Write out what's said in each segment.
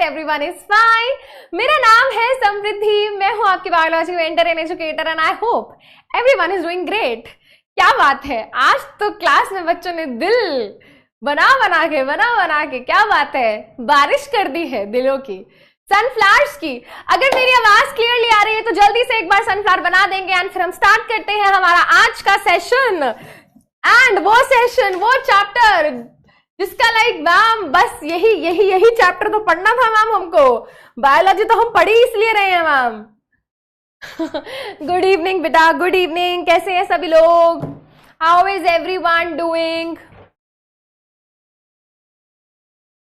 everyone is fine. मेरा नाम है समृद्धि, मैं हूँ आपकी biology mentor and educator and I hope everyone is doing great. क्या बात है, आज तो क्लास में बच्चों ने दिल बना के क्या बात है, बारिश कर दी है दिलों की, सनफ्लावर्स की। अगर मेरी आवाज क्लियरली आ रही है तो जल्दी से एक बार सनफ्लावर बना देंगे एंड फिर हम स्टार्ट करते हैं हमारा आज का सेशन। एंड वो सेशन, वो चैप्टर जिसका लाइक मैम बस यही चैप्टर तो पढ़ना था मैम हमको, बायोलॉजी तो हम पढ़ ही इसलिए रहे हैं मैम। गुड इवनिंग बेटा, गुड इवनिंग, कैसे हैं सभी लोग? How is everyone doing?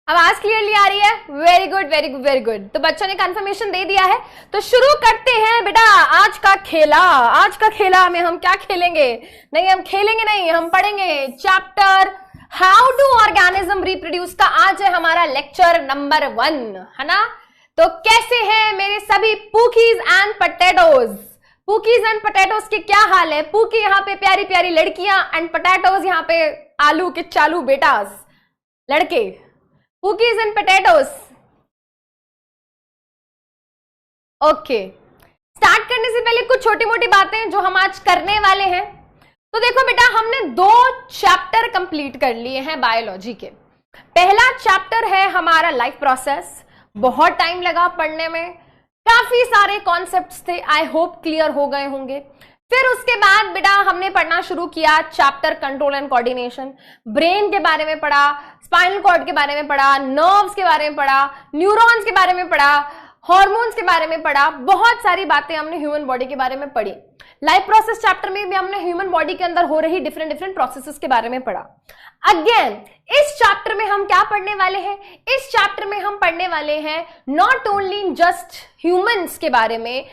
आवाज क्लियरली आ रही है? Very good very good very good. तो बच्चों ने कंफर्मेशन दे दिया है, तो शुरू करते हैं बेटा आज का खेला। आज का खेला में हम क्या खेलेंगे? नहीं, हम खेलेंगे नहीं, हम पढ़ेंगे chapter how do organism reproduce का। आज है हमारा लेक्चर नंबर 1, है ना? तो कैसे हैं मेरे सभी पूकीज एंड पोटैटोज? पूकीज एंड पोटैटोज के क्या हाल है? पूकी यहाँ पे प्यारी प्यारी लड़कियां एंड पोटैटोज यहाँ पे आलू के चालू बेटास लड़के। पूकीज एंड पोटैटोज, ओके। स्टार्ट करने से पहले कुछ छोटी मोटी बातें जो हम आज करने वाले हैं। तो देखो बेटा, हमने 2 चैप्टर कंप्लीट कर लिए हैं बायोलॉजी के। पहला चैप्टर है हमारा लाइफ प्रोसेस, बहुत टाइम लगा पढ़ने में, काफी सारे कॉन्सेप्ट्स थे, आई होप क्लियर हो गए होंगे। फिर उसके बाद बेटा हमने पढ़ना शुरू किया chapter control and coordination, brain के बारे में पढ़ा, स्पाइनल कॉर्ड के बारे में पढ़ा, नर्व्स के बारे में पढ़ा, न्यूरॉन्स के बारे में पढ़ा, हार्मोन्स के बारे में पढ़ा, बहुत सारी बातें हमने ह्यूमन बॉडी के बारे में पढ़ी। लाइफ प्रोसेस चैप्टर में भी हमने ह्यूमन बॉडी के अंदर हो रही डिफरेंट प्रोसेसेस के बारे में पढ़ा। अगेन इस चैप्टर में हम क्या पढ़ने वाले हैं? इस चैप्टर में हम पढ़ने वाले हैं नॉट ओनली जस्ट ह्यूमंस के बारे में,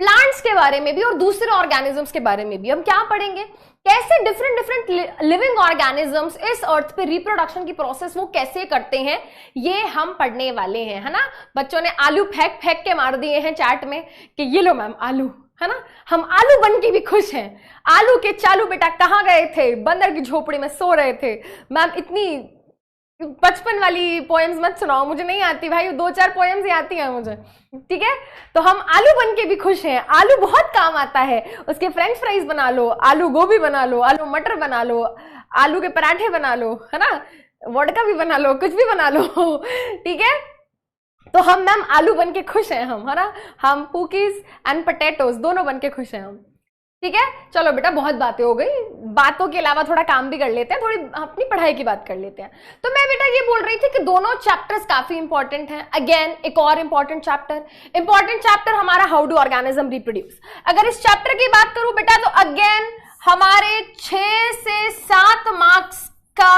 प्लांट्स के बारे में भी और दूसरे ऑर्गेनिजम्स के बारे में भी। हम क्या पढ़ेंगे? कैसे डिफरेंट लिविंग ऑर्गेनिजम्स इस अर्थ पे रिप्रोडक्शन की प्रोसेस वो कैसे करते हैं, ये हम पढ़ने वाले हैं, है ना? बच्चों ने आलू फेंक के मार दिए हैं चैट में कि ये लो मैम आलू, है ना? हम आलू बन के भी खुश हैं। आलू के चालू बेटा कहाँ गए थे? बंदर की झोपड़ी में सो रहे थे। मैम इतनी बचपन वाली पोएम्स मत सुनाओ, मुझे नहीं आती भाई, 2-4 पोएम्स ही आती हैं मुझे, ठीक है? तो हम आलू बन के भी खुश हैं। आलू बहुत काम आता है, उसके फ्रेंच फ्राइज बना लो, आलू गोभी बना लो, आलू मटर बना लो, आलू के पराठे बना लो, है ना? वोडका भी बना लो, कुछ भी बना लो, ठीक है? तो हम मैम आलू बन के खुश हैं हम, है ना? हम पूकीज एंड पोटैटोज दोनों बन के खुश हैं हम, ठीक है? चलो बेटा बहुत बातें हो गई, बातों के अलावा थोड़ा काम भी कर लेते हैं, थोड़ी अपनी पढ़ाई की बात कर लेते हैं। तो मैं बेटा ये बोल रही थी कि दोनों चैप्टर्स काफी इंपॉर्टेंट हैं। अगेन एक और इंपॉर्टेंट चैप्टर हमारा हाउ डू ऑर्गेनिज्म रिप्रोड्यूस। अगर इस चैप्टर की बात करूं बेटा तो अगेन हमारे 6 से 7 मार्क्स का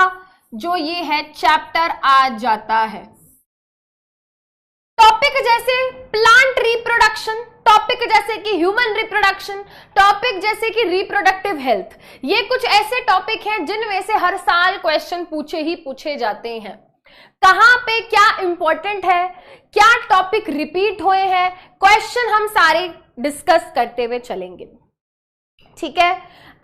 जो ये है चैप्टर आ जाता है। टॉपिक जैसे प्लांट रिप्रोडक्शन, टॉपिक जैसे कि ह्यूमन रिप्रोडक्शन, टॉपिक जैसे कि रिप्रोडक्टिव हेल्थ, ये कुछ ऐसे टॉपिक हैं जिनमें से हर साल क्वेश्चन पूछे जाते हैं। कहां पे क्या इंपॉर्टेंट है, क्या टॉपिक रिपीट हुए हैं, क्वेश्चन हम सारे डिस्कस करते हुए चलेंगे, ठीक है?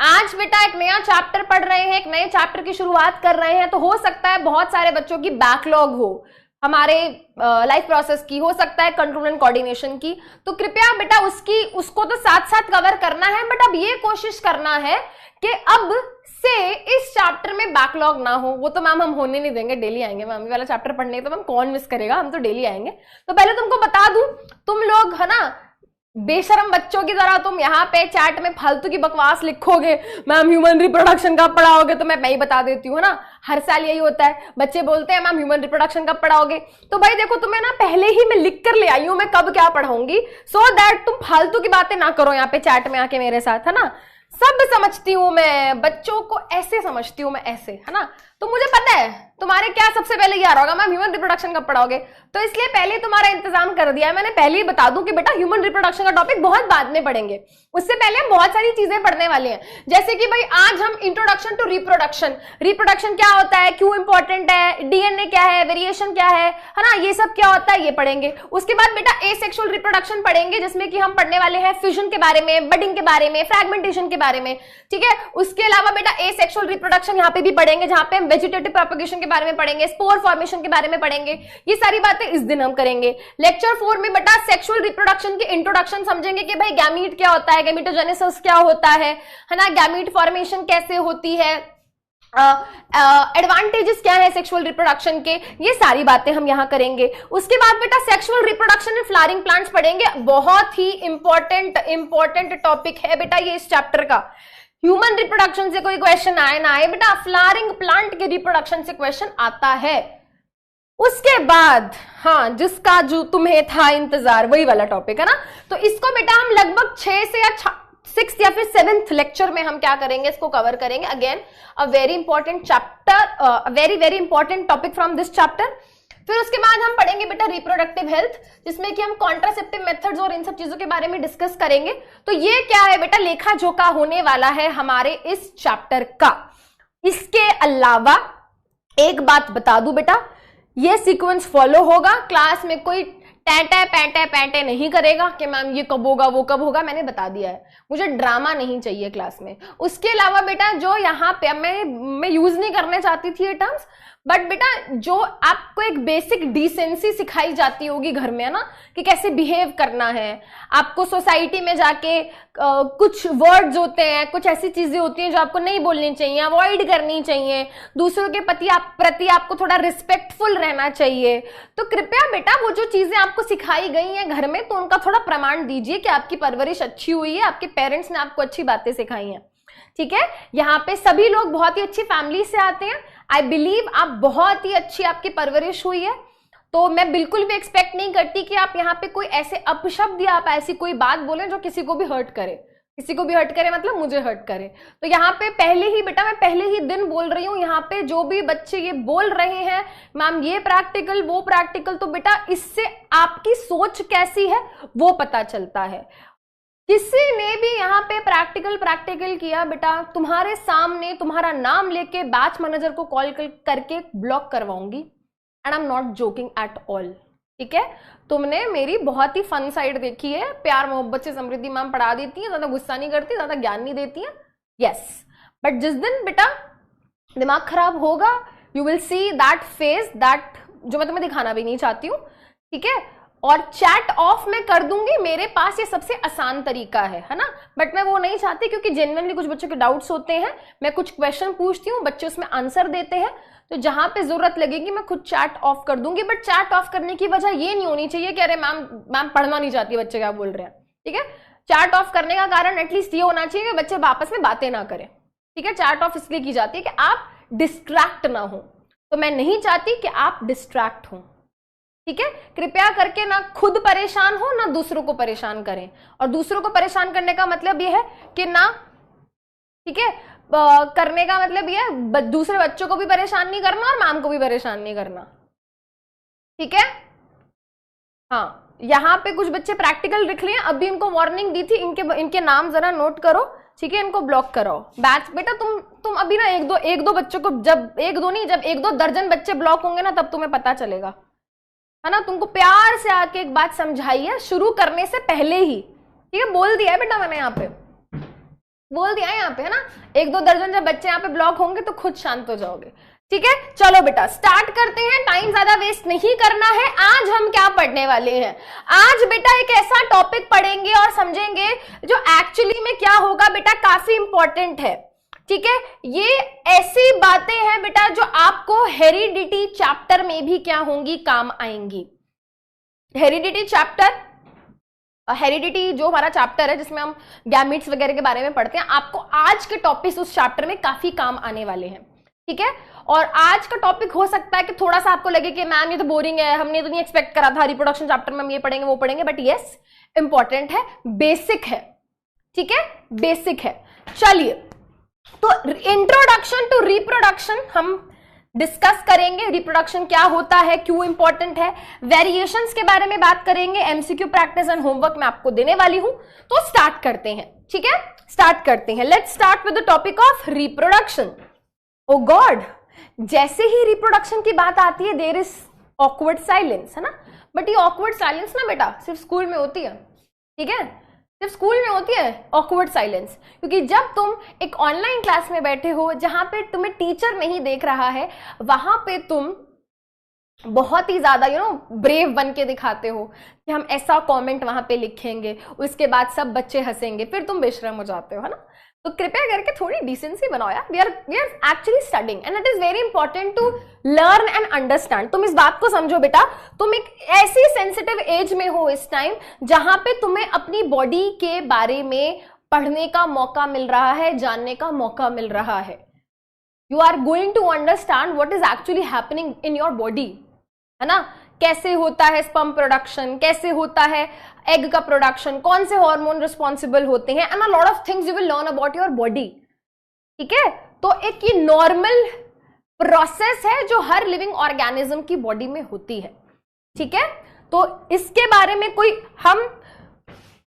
आज बेटा एक नया चैप्टर पढ़ रहे हैं, एक नए चैप्टर की शुरुआत कर रहे हैं, तो हो सकता है बहुत सारे बच्चों की बैकलॉग हो, हमारे लाइफ प्रोसेस की, हो सकता है कंट्रोल एंड कोऑर्डिनेशन की, तो कृपया बेटा उसको तो साथ साथ कवर करना है, बट अब ये कोशिश करना है कि अब से इस चैप्टर में बैकलॉग ना हो। वो तो मैम हम होने नहीं देंगे, डेली आएंगे मैम, ये वाला चैप्टर पढ़ने तो मैम कौन मिस करेगा, हम तो डेली आएंगे। तो पहले तुमको बता दूं, तुम लोग है ना बेशरम बच्चों की तरह तुम यहाँ पे चैट में फालतू की बकवास लिखोगे, मैम ह्यूमन रिप्रोडक्शन कब पढ़ाओगे, तो मैं ही बता देती हूँ ना, हर साल यही होता है, बच्चे बोलते हैं मैम ह्यूमन रिप्रोडक्शन कब पढ़ाओगे। तो भाई देखो तुम्हें ना पहले ही मैं लिख कर ले आई हूँ मैं कब क्या पढ़ाऊंगी, सो दैट तुम फालतू की बातें ना करो यहाँ पे चैट में आके मेरे साथ, है ना? सब समझती हूँ मैं, बच्चों को ऐसे समझती हूँ मैं, ऐसे, है ना? तो मुझे पता है तुम्हारे क्या सबसे पहले ये आ रहा होगा, मैम ह्यूमन रिप्रोडक्शन कब पढ़ाओगे, तो इसलिए पहले तुम्हारा इंतजाम कर दिया है मैंने। पहले ही बता दूं कि बेटा ह्यूमन रिप्रोडक्शन का टॉपिक बहुत बाद में पढ़ेंगे, उससे पहले हम बहुत सारी चीजें पढ़ने वाले हैं, जैसे कि भाई आज हम इंट्रोडक्शन टू रिप्रोडक्शन, रिप्रोडक्शन क्या होता है, क्यों इंपॉर्टेंट है, डीएनए क्या है, वेरिएशन क्या है ना, ये सब क्या होता है ये पढ़ेंगे। उसके बाद बेटा एसेक्सुअल रिप्रोडक्शन पढ़ेंगे, जिसमें कि हम पढ़ने वाले हैं फ्यूजन के बारे में, बडिंग के बारे में, फ्रैगमेंटेशन के बारे में, ठीक है? उसके अलावा बेटा एसेक्सुअल रिप्रोडक्शन यहाँ पे भी पढ़ेंगे, जहां पे हम वेजिटेटिव प्रोपगेशन के बारे में पढ़ेंगे, स्पोर फॉर्मेशन के बारे में पढ़ेंगे, ये सारी बातें इस दिन हम करेंगे। लेक्चर 4 में बेटा सेक्सुअल रिप्रोडक्शन के इंट्रोडक्शन समझेंगे कि भाई गैमीट क्या होता है, गैमीटोजेनेसिस क्या होता है ना, गैमीट फॉर्मेशन कैसे होती है, एडवांटेजेस क्या है सेक्सुअल रिप्रोडक्शन के, ये सारी बातें हम यहां करेंगे। उसके बाद बेटा sexual reproduction in flowering plants पढ़ेंगे, बहुत ही इंपॉर्टेंट टॉपिक है बेटा ये इस चैप्टर का। ह्यूमन रिप्रोडक्शन से कोई क्वेश्चन आए ना आए बेटा, फ्लावरिंग प्लांट के रिप्रोडक्शन से क्वेश्चन आता है। उसके बाद हाँ, जिसका जो तुम्हें था इंतजार, वही वाला टॉपिक है ना, तो इसको बेटा हम लगभग 6 से या 6th या फिर 7th लेक्चर में हम क्या करेंगे, इसको कवर करेंगे। Again a very important chapter, very important topic from this chapter. फिर उसके बाद हम पढ़ेंगे बेटा रिप्रोडक्टिव हेल्थ, जिसमें कि हम कॉन्ट्रासेप्टिव मेथड्स और इन सब चीजों के बारे में डिस्कस करेंगे। तो ये क्या है बेटा, लेखा जोखा होने वाला है हमारे इस चैप्टर का। इसके अलावा एक बात बता दूं बेटा, ये सीक्वेंस फॉलो होगा, क्लास में कोई पैंटे नहीं करेगा कि मैम ये कब होगा वो कब होगा, मैंने बता दिया है, मुझे ड्रामा नहीं चाहिए क्लास में। उसके अलावा बेटा जो यहाँ पे मैं यूज नहीं करना चाहती थी ये टर्म्स, बट बेटा जो आपको एक बेसिक डिसेंसी सिखाई जाती होगी घर में, है ना, कि कैसे बिहेव करना है आपको सोसाइटी में जाके, कुछ वर्ड्स होते हैं, कुछ ऐसी चीजें होती हैं जो आपको नहीं बोलनी चाहिए, अवॉइड करनी चाहिए, दूसरों के प्रति आपको थोड़ा रिस्पेक्टफुल रहना चाहिए। तो कृपया बेटा वो जो चीजें आपको सिखाई गई हैं घर में, तो उनका थोड़ा प्रमाण दीजिए कि आपकी परवरिश अच्छी हुई है, आपके पेरेंट्स ने आपको अच्छी बातें सिखाई हैं। ठीक है, यहाँ पे सभी लोग बहुत ही अच्छी फैमिली से आते हैं, आई बिलीव आप बहुत ही अच्छी आपकी परवरिश हुई है, तो मैं बिल्कुल भी एक्सपेक्ट नहीं करती कि आप यहाँ पे कोई ऐसे अपशब्द या आप ऐसी कोई बात बोलें जो किसी को भी हर्ट करे। किसी को भी हर्ट करे मतलब मुझे हर्ट करे। तो यहाँ पे पहले ही बेटा, मैं पहले ही दिन बोल रही हूँ, यहाँ पे जो भी बच्चे ये बोल रहे हैं मैम ये प्रैक्टिकल वो प्रैक्टिकल, तो बेटा इससे आपकी सोच कैसी है वो पता चलता है। किसी ने भी यहाँ पे प्रैक्टिकल किया बेटा, तुम्हारे सामने तुम्हारा नाम लेके बैच मैनेजर को कॉल करके ब्लॉक करवाऊंगी, and I am not joking at all. ठीक है, तुमने मेरी बहुत ही फन साइड देखी है, प्यार मोहब्बत से समृद्धि मैम पढ़ा देती है, ज्यादा गुस्सा नहीं करती, ज्यादा ज्ञान नहीं देती है, यस। बट जिस दिन बेटा दिमाग खराब होगा, you will see that face that जो मैं तुम्हें दिखाना भी नहीं चाहती हूँ। ठीक है, और चैट ऑफ मैं कर दूंगी, मेरे पास ये सबसे आसान तरीका है ना, बट मैं वो नहीं चाहती, क्योंकि जेन्युइनली कुछ बच्चों के डाउट्स होते हैं, मैं कुछ क्वेश्चन पूछती हूँ, बच्चे उसमें आंसर देते हैं, तो जहां पे जरूरत लगेगी मैं खुद चैट ऑफ कर दूंगी। बट चैट ऑफ करने की वजह ये नहीं होनी चाहिए कि अरे मैम पढ़ना नहीं चाहती, बच्चे क्या बोल रहे हैं। ठीक है, चैट ऑफ करने का कारण एटलीस्ट ये होना चाहिए कि बच्चे आपस में बातें ना करें। ठीक है, चैट ऑफ इसलिए की जाती है कि आप डिस्ट्रैक्ट ना हो, तो मैं नहीं चाहती कि आप डिस्ट्रैक्ट हो। ठीक है, कृपया करके ना खुद परेशान हो ना दूसरों को परेशान करें, और दूसरों को परेशान करने का मतलब यह है कि ना, ठीक है, करने का मतलब यह है दूसरे बच्चों को भी परेशान नहीं करना और मैम को भी परेशान नहीं करना। ठीक है, हाँ, यहाँ पे कुछ बच्चे प्रैक्टिकल लिख लिए, अभी इनको वार्निंग दी थी, इनके नाम जरा नोट करो। ठीक है, इनको ब्लॉक कराओ। बैच बेटा तुम अभी ना एक दो बच्चों को, जब एक दो दर्जन बच्चे ब्लॉक होंगे ना, तब तुम्हें पता चलेगा, है ना। तुमको प्यार से आके एक बात समझाइए शुरू करने से पहले ही। ठीक है, बोल दिया है बेटा मैंने, यहाँ पे बोल दिया है यहाँ पे, है ना। एक दो दर्जन जब बच्चे यहाँ पे ब्लॉक होंगे तो खुद शांत हो जाओगे। ठीक है, चलो बेटा स्टार्ट करते हैं, टाइम ज्यादा वेस्ट नहीं करना है। आज हम क्या पढ़ने वाले हैं, आज बेटा एक ऐसा टॉपिक पढ़ेंगे और समझेंगे जो एक्चुअली में क्या होगा बेटा, काफी इंपॉर्टेंट है। ठीक है, ये ऐसी बातें हैं बेटा जो आपको हेरिडिटी चैप्टर में भी क्या होंगी, काम आएंगी। हेरिडिटी चैप्टर, हेरिडिटी जो हमारा चैप्टर है जिसमें हम गैमीट्स वगैरह के बारे में पढ़ते हैं, आपको आज के टॉपिक्स उस चैप्टर में काफी काम आने वाले हैं। ठीक है, और आज का टॉपिक हो सकता है कि थोड़ा सा आपको लगे कि मैम ये तो बोरिंग है, हमने तो नहीं एक्सपेक्ट करा था रिप्रोडक्शन चैप्टर में हम ये पढ़ेंगे वो पढ़ेंगे, बट यस इंपॉर्टेंट है, बेसिक है। ठीक है, बेसिक है। चलिए, तो इंट्रोडक्शन टू रिप्रोडक्शन हम डिस्कस करेंगे, रिप्रोडक्शन क्या होता है, क्यों इंपॉर्टेंट है, वेरिएशंस के बारे में बात करेंगे, एमसीक्यू प्रैक्टिस एंड होमवर्क मैं आपको देने वाली हूं। तो स्टार्ट करते हैं। ठीक है, स्टार्ट करते हैं। Let's start with the topic of reproduction. Oh God, जैसे ही रिप्रोडक्शन की बात आती है देयर इज ऑकवर्ड साइलेंस, है ना। बट ये ऑकवर्ड साइलेंस ना बेटा सिर्फ स्कूल में होती है। ठीक है, सिर्फ स्कूल में होती है ऑकवर्ड साइलेंस, क्योंकि जब तुम एक ऑनलाइन क्लास में बैठे हो जहां पे तुम्हें टीचर नहीं देख रहा है, वहां पे तुम बहुत ही ज्यादा ब्रेव बन के दिखाते हो कि हम ऐसा कमेंट वहां पे लिखेंगे, उसके बाद सब बच्चे हंसेंगे, फिर तुम बेशर्म हो जाते हो, है ना। तो कृपया करके थोड़ी डिसेंसी बनाओ यार। We are actually studying and it is very important to learn and understand. तुम इस बात को समझो बेटा, तुम एक ऐसी सेंसिटिव एज में हो इस टाइम जहां पे तुम्हें अपनी बॉडी के बारे में पढ़ने का मौका मिल रहा है, जानने का मौका मिल रहा है। You are going to understand what is actually happening in your body, है ना। कैसे होता है स्पर्म प्रोडक्शन, कैसे होता है एग का प्रोडक्शन, कौन से हार्मोन रिस्पॉन्सिबल होते हैं, and a lot of things you will learn about your body. ठीक है, तो एक ये नॉर्मल प्रोसेस है जो हर लिविंग ऑर्गेनिज्म की बॉडी में होती है। ठीक है, तो इसके बारे में कोई हम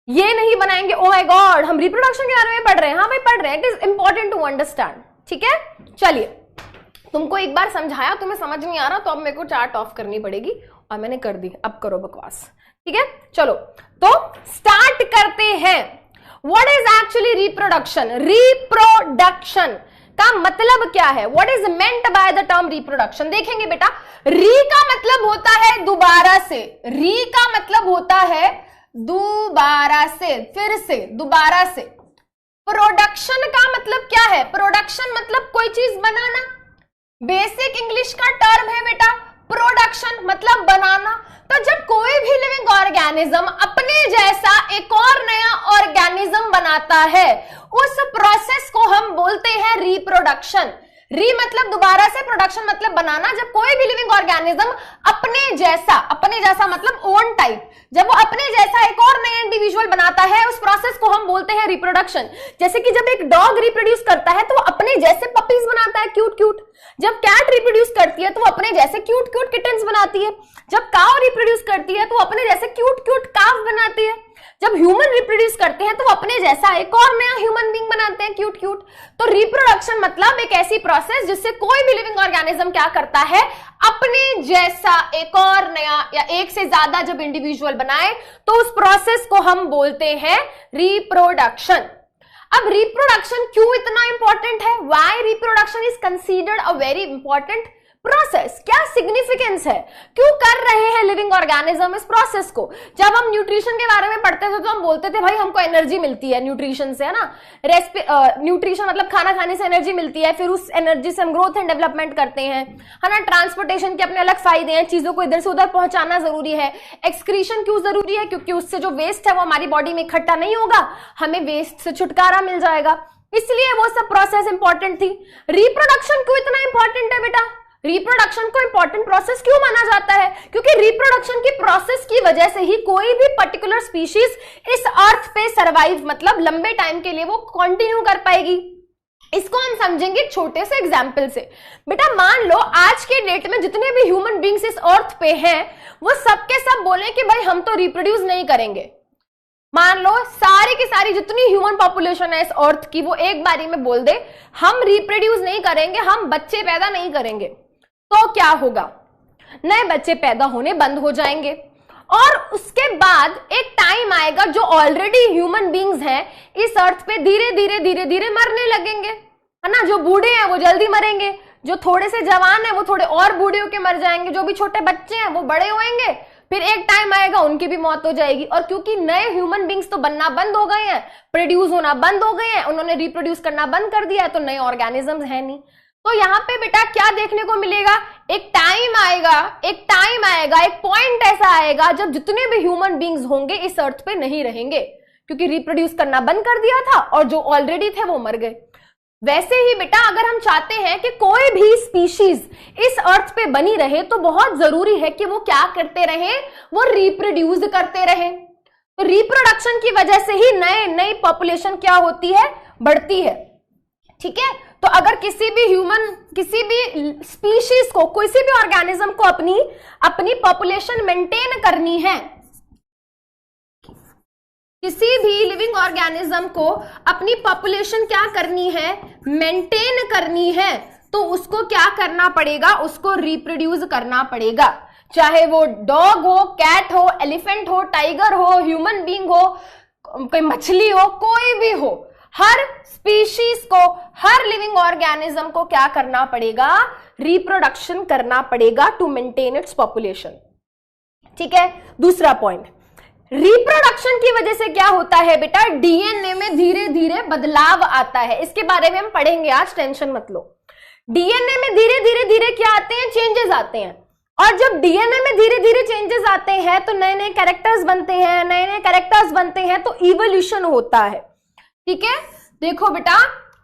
ये नहीं बनाएंगे ओ माय गॉड हम रिप्रोडक्शन के बारे में पढ़ रहे हैं। हाँ भाई पढ़ रहे हैं, it is important to understand. ठीक है, चलिए तुमको एक बार समझाया, तुम्हें समझ नहीं आ रहा तो अब मेरे को चार्ट ऑफ करनी पड़ेगी, और मैंने कर दी, अब करो बकवास। ठीक है, चलो तो स्टार्ट करते हैं। What is actually reproduction? Reproduction का मतलब क्या है? What is meant by the term reproduction? देखेंगे बेटा, री का मतलब होता है दोबारा से, री का मतलब होता है दोबारा से, फिर से, दोबारा से। प्रोडक्शन का मतलब क्या है? प्रोडक्शन मतलब कोई चीज बनाना, बेसिक इंग्लिश का टर्म है बेटा प्रोडक्शन, मतलब बनाना। तो जब कोई भी लिविंग ऑर्गेनिज्म अपने जैसा एक और नया ऑर्गेनिज्म बनाता है, उस प्रोसेस को हम बोलते हैं रिप्रोडक्शन। री मतलब दोबारा से, प्रोडक्शन मतलब बनाना। जब कोई भी लिविंग ऑर्गेनिज्म अपने जैसा मतलब ओन टाइप, जब वो अपने जैसा एक और नया इंडिविजुअल बनाता है, उस प्रोसेस को हम बोलते हैं रिप्रोडक्शन। जैसे कि जब एक डॉग रिप्रोड्यूस करता है तो वो अपने जैसे पपीज बनाता है, क्यूट क्यूट। जब कैट रिप्रोड्यूस करती है तो वो अपने जैसे क्यूट क्यूट किटन्स बनाती है। जब काव रिप्रोड्यूस करती है तो वो अपने जैसे क्यूट क्यूट काव बनाती है। जब ह्यूमन रिप्रोड्यूस करते हैं तो वो अपने जैसा एक और नया ह्यूमन बीइंग बनाते हैं, क्यूट क्यूट। तो रिप्रोडक्शन मतलब एक ऐसी प्रोसेस जिससे कोई भी लिविंग ऑर्गेनिज्म क्या करता है, अपने जैसा एक और नया या एक से ज्यादा जब इंडिविजुअल बनाए तो उस प्रोसेस को हम बोलते हैं रिप्रोडक्शन। अब रिप्रोडक्शन क्यों इतना इंपॉर्टेंट है? Why reproduction is considered a very important process? क्या सिग्निफिकेंस है, क्यों कर रहे हैं लिविंग ऑर्गेनिज्म इस प्रोसेस को? जब हम न्यूट्रिशन के बारे में पढ़ते थे तो हम बोलते थे भाई हमको एनर्जी मिलती है न्यूट्रिशन से, है ना। न्यूट्रिशन मतलब खाना खाने से एनर्जी मिलती है, फिर उस एनर्जी से हम ग्रोथ एंड डेवलपमेंट करते हैं, है ना। ट्रांसपोर्टेशन के अपने अलग फायदे हैं, चीजों को इधर से उधर पहुंचाना जरूरी है। एक्सक्रीशन क्यों जरूरी है? क्योंकि उससे जो वेस्ट है वो हमारी बॉडी में इकट्ठा नहीं होगा, हमें वेस्ट से छुटकारा मिल जाएगा, इसलिए वो सब प्रोसेस इंपॉर्टेंट थी। रिप्रोडक्शन क्यों इतना इंपॉर्टेंट है बेटा? रिप्रोडक्शन को इंपॉर्टेंट प्रोसेस क्यों माना जाता है? क्योंकि रिप्रोडक्शन की प्रोसेस की वजह से ही कोई भी पर्टिकुलर स्पीशीज इस अर्थ पे सरवाइव, मतलब लंबे टाइम के लिए वो कंटिन्यू कर पाएगी। इसको हम समझेंगे छोटे से एग्जाम्पल से। बेटा मान लो आज के डेट में जितने भी ह्यूमन बींग्स इस अर्थ पे हैं, वो सबके सब बोले कि भाई हम तो रिप्रोड्यूस नहीं करेंगे। मान लो सारी की सारी जितनी ह्यूमन पॉपुलेशन है इस अर्थ की, वो एक बारी में बोल दे हम रिप्रोड्यूस नहीं करेंगे, हम बच्चे पैदा नहीं करेंगे, तो क्या होगा? नए बच्चे पैदा होने बंद हो जाएंगे, और उसके बाद एक टाइम आएगा जो ऑलरेडी ह्यूमन बींग्स हैं इस अर्थ पे धीरे धीरे धीरे धीरे मरने लगेंगे, है ना। जो बूढ़े हैं वो जल्दी मरेंगे, जो थोड़े से जवान हैं वो थोड़े और बूढ़े होके मर जाएंगे, जो भी छोटे बच्चे हैं वो बड़े होंगे, फिर एक टाइम आएगा उनकी भी मौत हो जाएगी। और क्योंकि नए ह्यूमन बींग्स तो बनना बंद हो गए हैं, प्रोड्यूस होना बंद हो गए हैं, उन्होंने रिप्रोड्यूस करना बंद कर दिया है, तो नए ऑर्गेनिजम्स है नहीं। तो यहाँ पे बेटा क्या देखने को मिलेगा? एक टाइम आएगा, एक पॉइंट ऐसा आएगा जब जितने भी ह्यूमन बींग्स होंगे इस अर्थ पे नहीं रहेंगे, क्योंकि रिप्रोड्यूस करना बंद कर दिया था और जो ऑलरेडी थे वो मर गए। वैसे ही बेटा अगर हम चाहते हैं कि कोई भी स्पीशीज इस अर्थ पे बनी रहे, तो बहुत जरूरी है कि वो क्या करते रहे, वो रिप्रोड्यूस करते रहे। तो रिप्रोडक्शन की वजह से ही नई पॉपुलेशन क्या होती है, बढ़ती है। ठीक है, तो अगर किसी भी स्पीशीज को, किसी भी ऑर्गेनिज्म को अपनी पॉपुलेशन मेंटेन करनी है, किसी भी लिविंग ऑर्गेनिज्म को अपनी पॉपुलेशन क्या करनी है, मेंटेन करनी है, तो उसको क्या करना पड़ेगा, उसको रिप्रोड्यूस करना पड़ेगा। चाहे वो डॉग हो, कैट हो, एलिफेंट हो, टाइगर हो, ह्यूमन बीइंग हो, कोई मछली हो, कोई भी हो, हर स्पीशीज को, हर लिविंग ऑर्गेनिज्म को क्या करना पड़ेगा, रिप्रोडक्शन करना पड़ेगा टू मेंटेन इट्स पॉपुलेशन। ठीक है, दूसरा पॉइंट, रिप्रोडक्शन की वजह से क्या होता है बेटा, डीएनए में धीरे धीरे बदलाव आता है। इसके बारे में हम पढ़ेंगे आज, टेंशन मत लो। डीएनए में धीरे धीरे धीरे क्या आते हैं, चेंजेस आते हैं, और जब डीएनए में धीरे धीरे चेंजेस आते हैं तो नए नए कैरेक्टर्स बनते हैं, नए नए कैरेक्टर्स बनते हैं, तो इवोल्यूशन होता है। ठीक है, देखो बेटा,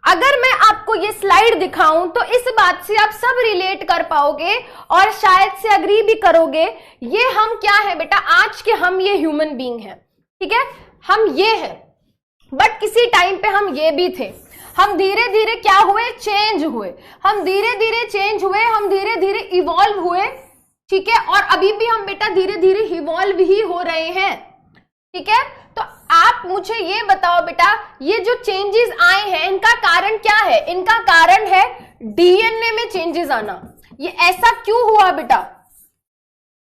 अगर मैं आपको ये स्लाइड दिखाऊं तो इस बात से आप सब रिलेट कर पाओगे और शायद से अग्री भी करोगे। ये हम क्या है बेटा, आज के हम ये ह्यूमन बीइंग हैं। ठीक है, हम ये हैं, बट किसी टाइम पे हम ये भी थे। हम धीरे धीरे क्या हुए, चेंज हुए, हम धीरे धीरे चेंज हुए, हम धीरे धीरे इवॉल्व हुए। ठीक है, और अभी भी हम बेटा धीरे धीरे इवॉल्व ही हो रहे हैं। ठीक है, तो आप मुझे ये बताओ बेटा, ये जो चेंजेस आए हैं इनका कारण क्या है, इनका कारण है डीएनए में चेंजेस आना। ये ऐसा क्यों हुआ बेटा,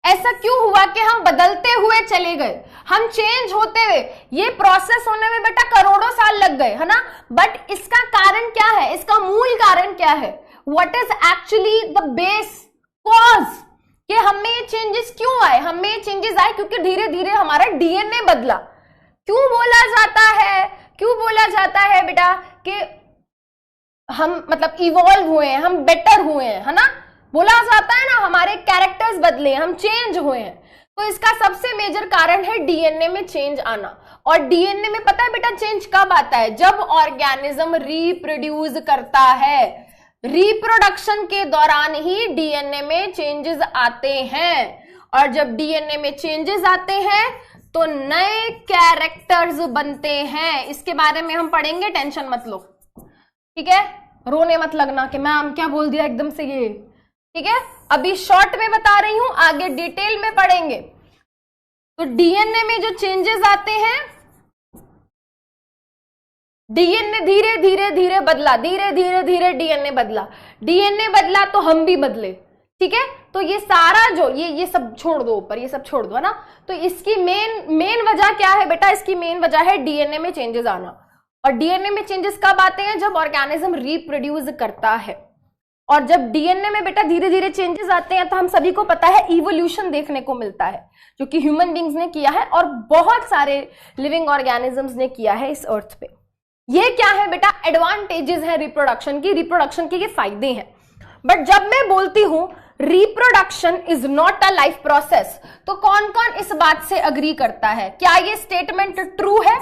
ऐसा क्यों हुआ कि हम बदलते हुए चले गए, हम चेंज होते हुए, ये प्रोसेस होने में बेटा करोड़ों साल लग गए, है ना। बट इसका कारण क्या है, इसका मूल कारण क्या है, what is actually the base cause कि हमें ये चेंजेस क्यों आए, हमें ये चेंजेस आए क्योंकि धीरे धीरे हमारा डीएनए बदला। क्यों बोला जाता है, क्यों बोला जाता है बेटा कि हम मतलब इवॉल्व हुए हैं, हम बेटर हुए हैं, है ना, बोला जाता है ना, हमारे कैरेक्टर्स बदले, हम चेंज हुए हैं। तो इसका सबसे मेजर कारण है डीएनए में चेंज आना। और डीएनए में पता है बेटा चेंज कब आता है, जब ऑर्गेनिज्म रिप्रोड्यूस करता है, रिप्रोडक्शन के दौरान ही डीएनए में चेंजेस आते हैं। और जब डीएनए में चेंजेस आते हैं तो नए कैरेक्टर्स बनते हैं। इसके बारे में हम पढ़ेंगे, टेंशन मत लो। ठीक है, रोने मत लगना कि मैम क्या बोल दिया एकदम से ये। ठीक है, अभी शॉर्ट में बता रही हूं, आगे डिटेल में पढ़ेंगे। तो डीएनए में जो चेंजेस आते हैं, डीएनए धीरे धीरे धीरे बदला, धीरे धीरे धीरे डीएनए बदला, डीएनए बदला तो हम भी बदले। ठीक है, तो ये सारा जो ये सब छोड़ दो ऊपर, ये सब छोड़ दो, है ना। तो इसकी मेन वजह क्या है बेटा, इसकी मेन वजह है डीएनए में चेंजेस आना। और डीएनए में चेंजेस कब आते हैं, जब ऑर्गेनिज्म रिप्रोड्यूस करता है। और जब डीएनए में बेटा धीरे धीरे चेंजेस आते हैं तो हम सभी को पता है इवोल्यूशन देखने को मिलता है, जो कि ह्यूमन बींग्स ने किया है और बहुत सारे लिविंग ऑर्गेनिजम्स ने किया है इस अर्थ पे। ये क्या है बेटा, एडवांटेजेस है रिप्रोडक्शन की, रिप्रोडक्शन के ये फायदे हैं। बट जब मैं बोलती हूं reproduction is not a life process, तो कौन कौन इस बात से अग्री करता है, क्या ये स्टेटमेंट ट्रू है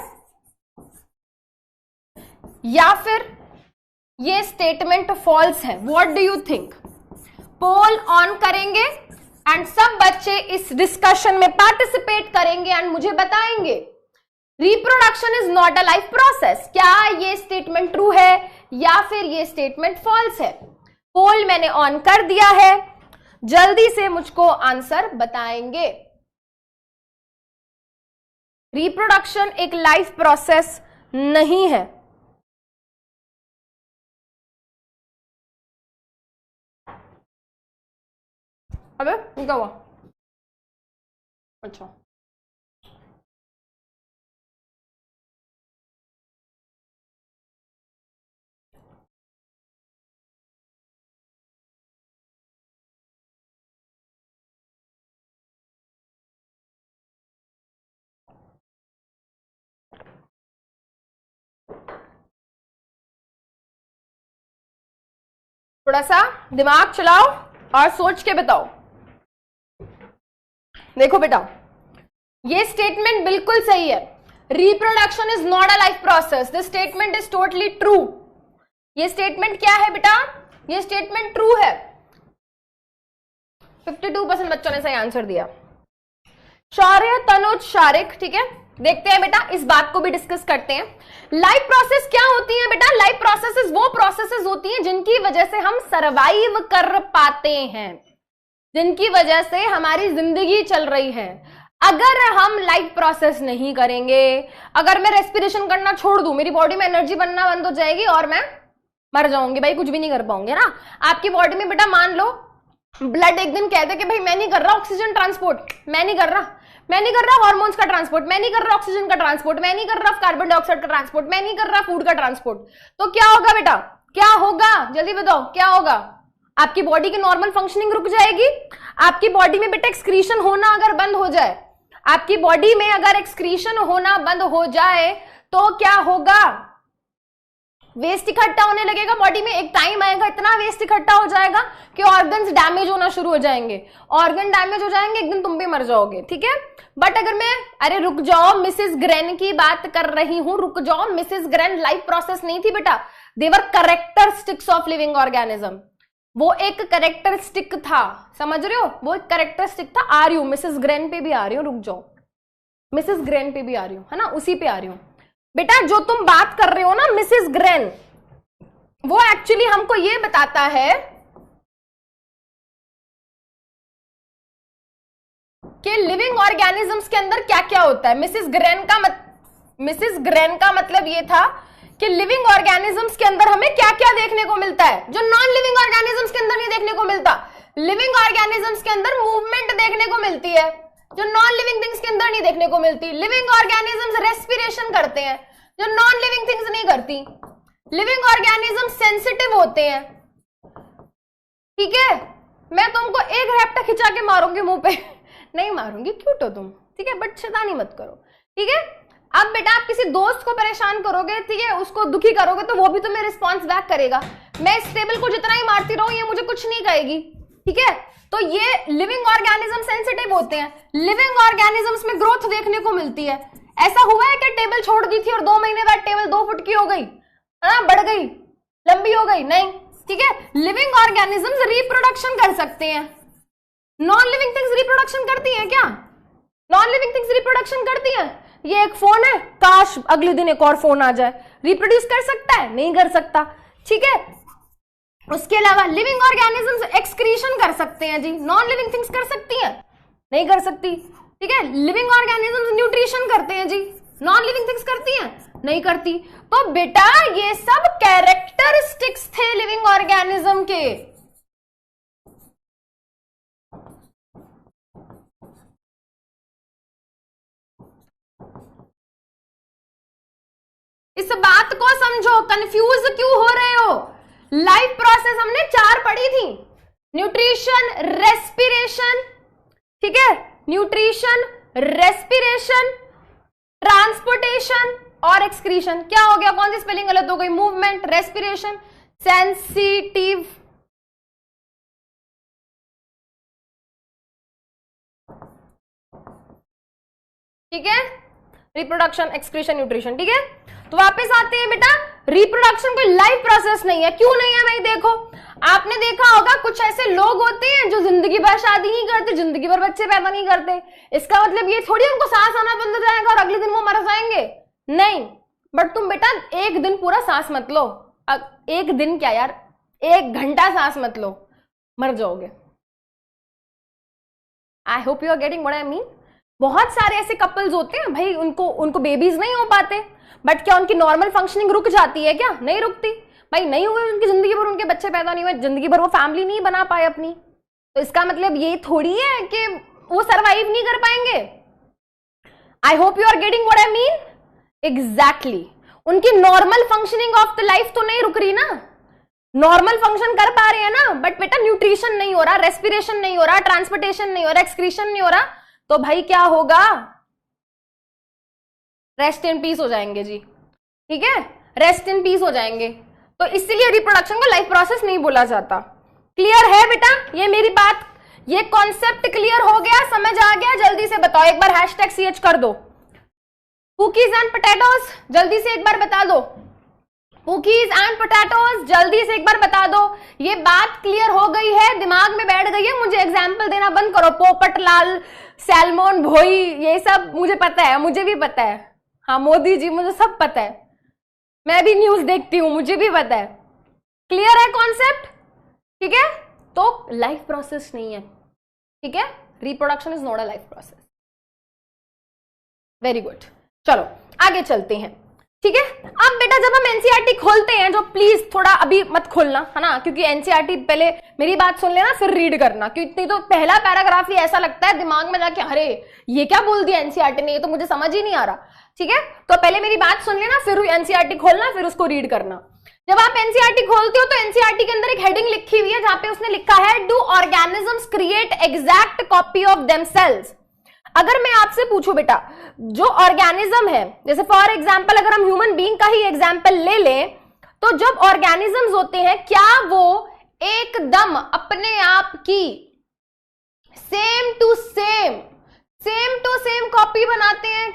या फिर ये स्टेटमेंट फॉल्स है? What do you think? Poll on करेंगे एंड सब बच्चे इस डिस्कशन में पार्टिसिपेट करेंगे एंड मुझे बताएंगे reproduction is not a life process, क्या ये स्टेटमेंट ट्रू है या फिर ये स्टेटमेंट फॉल्स है। पोल मैंने ऑन कर दिया है, जल्दी से मुझको आंसर बताएंगे। रिप्रोडक्शन एक लाइफ प्रोसेस नहीं है। अबे क्या हुआ? अच्छा, थोड़ा सा दिमाग चलाओ और सोच के बताओ। देखो बेटा, ये स्टेटमेंट बिल्कुल सही है, reproduction is not a life process, this statement is totally true. ये स्टेटमेंट क्या है बेटा, ये स्टेटमेंट ट्रू है। 52% बच्चों ने सही आंसर दिया। शौर्य, तनुज, शारिक, ठीक है, देखते हैं बेटा, इस बात को भी डिस्कस करते हैं। लाइफ प्रोसेस क्या होती है बेटा? लाइफ प्रोसेसेस वो प्रोसेसेस होती हैं जिनकी वजह से हम सरवाइव कर पाते हैं, जिनकी वजह से हमारी जिंदगी चल रही है। अगर हम लाइफ प्रोसेस नहीं करेंगे, अगर मैं रेस्पिरेशन करना छोड़ दूं, मेरी बॉडी में एनर्जी बनना बंद हो जाएगी और मैं मर जाऊंगी, भाई कुछ भी नहीं कर पाऊंगी ना। आपकी बॉडी में बेटा मान लो ब्लड एक दिन कहते कि भाई मैं नहीं कर रहा ऑक्सीजन ट्रांसपोर्ट, मैं नहीं कर रहा, मैं नहीं कर रहा हार्मोन्स का ट्रांसपोर्ट, मैं नहीं कर रहा ऑक्सीजन का ट्रांसपोर्ट, मैं नहीं कर रहा कार्बन डाइऑक्साइड का ट्रांसपोर्ट, मैं नहीं कर रहा फूड का ट्रांसपोर्ट, तो क्या होगा बेटा, क्या होगा, जल्दी बताओ क्या होगा? आपकी बॉडी की नॉर्मल फंक्शनिंग रुक जाएगी। आपकी बॉडी में बेटा एक्सक्रीशन होना अगर बंद हो जाए, आपकी बॉडी में अगर एक्सक्रीशन होना बंद हो जाए तो क्या होगा? वेस्ट इकट्ठा होने लगेगा बॉडी में। एक टाइम आएगा इतना वेस्ट इकट्ठा हो जाएगा कि ऑर्गन्स डैमेज होना शुरू हो जाएंगे। ऑर्गन डैमेज हो जाएंगे, एक दिन तुम भी मर जाओगे, ठीक है। बट अगर मैं, अरे रुक जाओ, मिसेस ग्रेन की बात कर रही हूं, रुक जाओ। मिसेस ग्रेन लाइफ प्रोसेस नहीं थी बेटा, देवर कैरेक्टरिस्टिक्स ऑफ लिविंग ऑर्गेनिज्म। वो एक कैरेक्टरिस्टिक था, समझ रहे हो, वो एक कैरेक्टरिस्टिक था। आ रही हूं मिसेस ग्रेन पे भी आ रही हूं, रुक जाओ, मिसेस ग्रेन पे भी आ रही हूं, है ना, उसी पे आ रही हूं बेटा। जो तुम बात कर रहे हो ना मिसेस ग्रेन, वो एक्चुअली हमको ये बताता है कि लिविंग ऑर्गेनिजम्स के अंदर क्या क्या होता है। मिसेस ग्रेन का मतलब ये था कि लिविंग ऑर्गेनिजम्स के अंदर हमें क्या क्या देखने को मिलता है जो नॉन लिविंग ऑर्गेनिजम्स के अंदर नहीं देखने को मिलता। लिविंग ऑर्गेनिजम्स के अंदर मूवमेंट देखने को मिलती है जो नॉन लिविंग थिंग्स के अंदर नहीं देखने को मिलती। लिविंग ऑर्गेनिजम्स रेस्पिरेशन करते हैं जो नॉन लिविंग थिंग्स नहीं करती। लिविंग ऑर्गेनिजम्स सेंसिटिव होते हैं, ठीक है। मैं तुमको एक रैप्टा खिंचा के मारूंगी मुंह पे नहीं मारूंगी, क्यूट हो तुम, ठीक है, बट शैतानी मत करो, ठीक है। अब बेटा आप किसी दोस्त को परेशान करोगे, ठीक है, उसको दुखी करोगे तो वो भी तुम्हें रिस्पॉन्स बैक करेगा। मैं इस टेबल को जितना ही मारती रहूं ये मुझे कुछ नहीं कहेगी, ठीक है। तो ये लिविंग ऑर्गेनिज्म सेंसिटिव होते हैं। लिविंग ऑर्गेनिजम्स में ग्रोथ देखने को मिलती है। ऐसा हुआ है कि टेबल छोड़ दी थी और 2 महीने बाद टेबल 2 फुट की हो गई, बढ़ गई, लंबी हो गई? नहीं, ठीक है। लिविंग ऑर्गेनिजम्स रिप्रोडक्शन कर सकते हैं। नॉन लिविंग थिंग्स रिप्रोडक्शन करती हैं क्या? नॉन लिविंग थिंग्स रिप्रोडक्शन करती हैं। ये एक फोन है, काश अगले दिन एक और फोन आ जाए। रिप्रोड्यूस कर सकता है? नहीं कर सकता, ठीक है। उसके अलावा लिविंग ऑर्गेनिजम्स एक्सक्रीशन कर सकते हैं जी। नॉन लिविंग थिंग्स कर सकती हैं? नहीं कर सकती, ठीक है। लिविंग ऑर्गेनिजम्स न्यूट्रिशन करते हैं जी। नॉन लिविंग थिंग्स करती हैं? नहीं करती। तो बेटा ये सब कैरेक्टरिस्टिक्स थे लिविंग ऑर्गेनिज्म के। इस बात को समझो, कंफ्यूज क्यों हो रहे हो? लाइफ प्रोसेस हमने 4 पढ़ी थी, न्यूट्रिशन, रेस्पिरेशन, ठीक है, न्यूट्रिशन, रेस्पिरेशन, ट्रांसपोर्टेशन और एक्सक्रीशन। क्या हो गया? कौन सी स्पेलिंग गलत हो गई? मूवमेंट, रेस्पिरेशन, सेंसिटिव, ठीक है, रिप्रोडक्शन, एक्सक्रीशन, न्यूट्रिशन, ठीक है। तो वापस आते हैं बेटा, रिप्रोडक्शन कोई लाइफ प्रोसेस नहीं है। क्यों नहीं है भाई? देखो, आपने देखा होगा कुछ ऐसे लोग होते हैं जो जिंदगी भर शादी नहीं करते, जिंदगी भर बच्चे पैदा नहीं करते। इसका मतलब ये थोड़ी उनको सांस आना बंद हो जाएगा और अगले दिन वो मर जाएंगे, नहीं। बट तुम बेटा एक दिन पूरा सांस मत लो, एक दिन क्या यार, 1 घंटा सांस मत लो, मर जाओगे। I hope you are getting what I mean. बहुत सारे ऐसे कपल्स होते हैं भाई, उनको बेबीज नहीं हो पाते, बट क्या उनकी नॉर्मल फंक्शनिंग रुक जाती है क्या? नहीं रुकती भाई, नहीं हुए उनकी जिंदगी भर, उनके बच्चे पैदा नहीं हुए, जिंदगी भर वो फैमिली नहीं बना पाए अपनी। तो इसका मतलब ये थोड़ी है कि वो सरवाइव नहीं कर पाएंगे। I hope you are getting what I mean. Exactly, उनकी normal functioning of the life तो नहीं रुक रही ना, नॉर्मल फंक्शन कर पा रहे हैं ना, बट बेटा न्यूट्रिशन नहीं हो रहा, रेस्पिरेशन नहीं हो रहा, ट्रांसपोर्टेशन नहीं हो रहा, एक्सक्रीशन नहीं हो रहा, तो भाई क्या होगा? रेस्ट इन पीस हो जाएंगे जी, ठीक है, रेस्ट इन पीस हो जाएंगे। तो इसीलिए रिप्रोडक्शन को लाइफ प्रोसेस नहीं बोला जाता। क्लियर है बेटा ये मेरी बात? ये कॉन्सेप्ट क्लियर हो गया, समझ आ गया? जल्दी से बताओ, एक बार #CH कर दो। कुकीज एंड पोटैटोज जल्दी से एक बार बता दो, कुकीज एंड पोटैटोज जल्दी से एक बार बता दो। ये बात क्लियर हो गई है, दिमाग में बैठ गई है? मुझे एग्जाम्पल देना बंद करो, पोपट लाल, सैल्मोन, भोई, ये सब मुझे पता है, मुझे भी पता है। हाँ मोदी जी, मुझे सब पता है, मैं भी न्यूज देखती हूं, मुझे भी पता है। क्लियर है कॉन्सेप्ट? ठीक है, तो लाइफ प्रोसेस नहीं है, ठीक है, reproduction is not a life process. Very good, चलो आगे चलते हैं। ठीक है। अब बेटा जब हम एनसीईआरटी खोलते हैं, जो प्लीज थोड़ा अभी मत खोलना है ना, क्योंकि एनसीईआरटी पहले मेरी बात सुन लेना फिर रीड करना, क्योंकि तो पहला पैराग्राफ ही ऐसा लगता है दिमाग में जाके अरे ये क्या बोल दिया एनसीईआरटी ने, ये तो मुझे समझ ही नहीं आ रहा। ठीक है, तो पहले मेरी बात सुन लेना, फिर एनसीईआरटी खोलना, फिर उसको रीड करना। जब आप एनसीईआरटी खोलते हो तो एनसीईआरटी के अंदर एक हेडिंग लिखी हुई है जहां पे उसने लिखा है do organisms create exact copy of themselves. अगर मैं आपसे पूछूं बेटा, जो ऑर्गेनिज्म है, जैसे फॉर एग्जांपल अगर हम ह्यूमन बीइंग का ही एग्जांपल ले लें, तो जब ऑर्गेनिजम्स होते हैं क्या वो एकदम अपने आप की सेम टू सेम कॉपी बनाते हैं?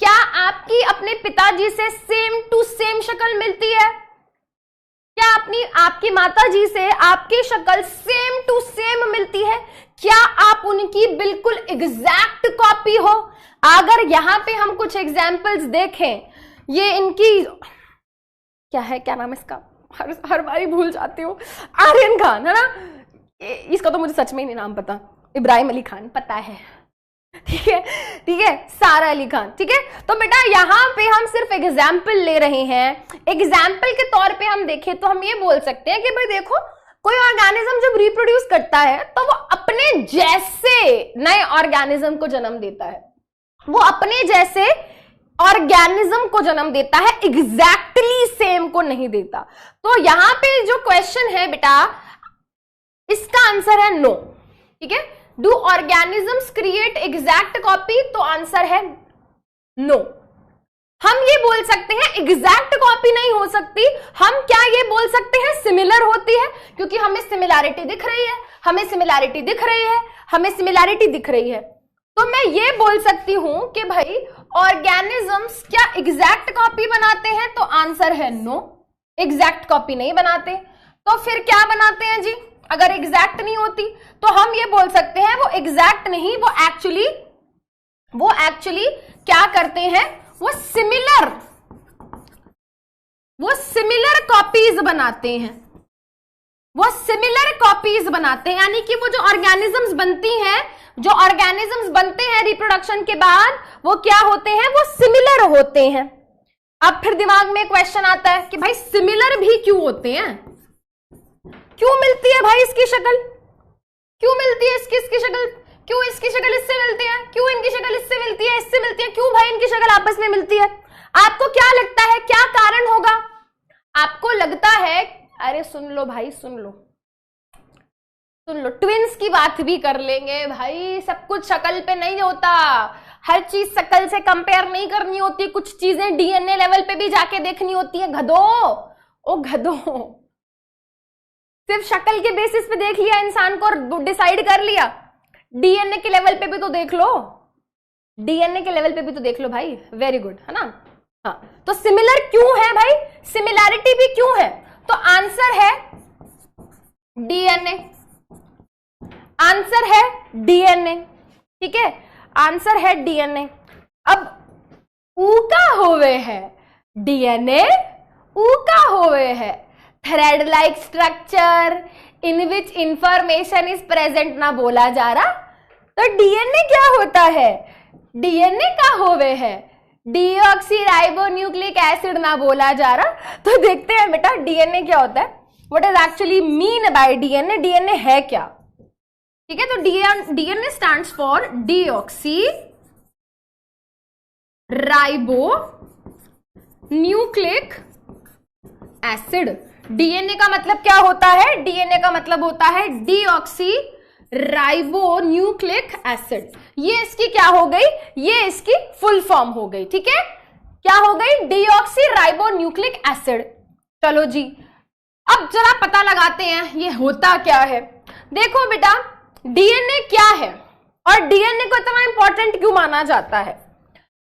क्या आपकी अपने पिताजी से सेम टू सेम शक्ल मिलती है? क्या आपकी माताजी से आपकी शक्ल सेम टू सेम मिलती है? क्या आप उनकी बिल्कुल एग्जैक्ट कॉपी हो? अगर यहां पे हम कुछ एग्जाम्पल्स देखें, ये इनकी क्या नाम है इसका, हर बारी भूल जाती हूँ, आर्यन खान है ना, इसका तो मुझे सच में ही नहीं नाम पता, इब्राहिम अली खान पता है, ठीक है, सारा अली खान। ठीक है, तो बेटा यहां पे हम सिर्फ एग्जाम्पल ले रहे हैं। एग्जाम्पल के तौर पे हम देखें तो हम ये बोल सकते हैं कि भाई देखो, कोई ऑर्गेनिज्म जब रिप्रोड्यूस करता है तो वो अपने जैसे नए ऑर्गेनिज्म को जन्म देता है, वो अपने जैसे ऑर्गेनिज्म को जन्म देता है, एग्जैक्टली सेम को नहीं देता। तो यहां पे जो क्वेश्चन है बेटा, इसका आंसर है नो। ठीक है, do organisms create exact copy, तो आंसर है नो। हम ये बोल सकते हैं एग्जैक्ट कॉपी नहीं हो सकती, हम क्या ये बोल सकते हैं सिमिलर होती है, क्योंकि हमें सिमिलैरिटी दिख रही है, हमें सिमिलैरिटी दिख रही है, हमें सिमिलैरिटी दिख रही है। तो मैं ये बोल सकती हूं कि भाई ऑर्गेनिजम्स क्या एग्जैक्ट कॉपी बनाते हैं, तो आंसर है नो, एग्जैक्ट कॉपी नहीं बनाते। तो फिर क्या बनाते हैं जी? अगर एग्जैक्ट नहीं होती तो हम ये बोल सकते हैं वो एग्जैक्ट नहीं, वो एक्चुअली क्या करते हैं, वो सिमिलर कॉपीज बनाते हैं, यानी कि वो जो ऑर्गेनिजम्स बनते हैं रिप्रोडक्शन के बाद, वो क्या होते हैं, वो सिमिलर होते हैं। अब फिर दिमाग में क्वेश्चन आता है कि भाई सिमिलर भी क्यों होते हैं, क्यों मिलती है भाई इसकी शक्ल, क्यों मिलती है इसकी शक्ल, क्यों इसकी शक्ल इससे मिलती है, क्यों इनकी शक्ल इससे मिलती है, इससे मिलती है, क्यों भाई इनकी शक्ल आपस में मिलती है? आपको क्या लगता है क्या कारण होगा? आपको लगता है, अरे सुन लो भाई, सुन लो, ट्विंस की बात भी कर लेंगे भाई, सब कुछ शक्ल पे नहीं होता, हर चीज शक्ल से कंपेयर नहीं करनी होती, कुछ चीजें डीएनए लेवल पे भी जाके देखनी होती है। गधो, सिर्फ शक्ल के बेसिस पे देख लिया इंसान को और डिसाइड कर लिया, डीएनए के लेवल पे भी तो देख लो, भाई, वेरी गुड, है ना। हाँ, तो सिमिलर क्यों है भाई, सिमिलैरिटी भी क्यों है, तो आंसर है डीएनए, ठीक है, आंसर है डीएनए। अब ऊ का होवे है DNA, thread like structure in which information is present ना बोला जा रहा, तो डीएनए क्या होता है, डीएनए का होवे है डीऑक्सीराइबोन्यूक्लिक एसिड ना बोला जा रहा। तो देखते हैं बेटा डीएनए क्या होता है, what is actually mean by DNA, DNA है क्या? ठीक है, तो DNA stands for deoxy ribonucleic acid. DNA का मतलब क्या होता है, डीएनए का मतलब होता है डीऑक्सी राइबोन्यूक्लिक एसिड। ये इसकी क्या हो गई, ये इसकी फुल फॉर्म हो गई। ठीक है, क्या हो गई, डीऑक्सी राइबोन्यूक्लिक एसिड। चलो जी, अब जरा पता लगाते हैं ये होता क्या है। देखो बेटा, डीएनए क्या है और डीएनए को इतना इंपॉर्टेंट क्यों माना जाता है?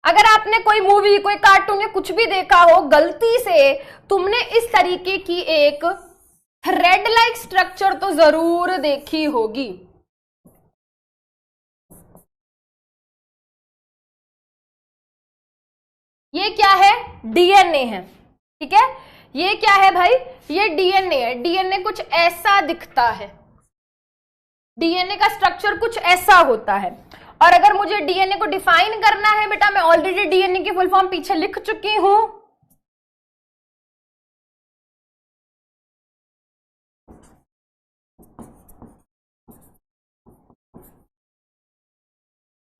अगर आपने कोई मूवी, कोई कार्टून या कुछ भी देखा हो, गलती से तुमने इस तरीके की एक थ्रेड लाइक स्ट्रक्चर तो जरूर देखी होगी। ये क्या है, डीएनए है। ठीक है, ये क्या है भाई, ये डीएनए है। डीएनए कुछ ऐसा दिखता है, डीएनए का स्ट्रक्चर कुछ ऐसा होता है। और अगर मुझे डीएनए को डिफाइन करना है बेटा, मैं ऑलरेडी डीएनए की फुल फॉर्म पीछे लिख चुकी हूं,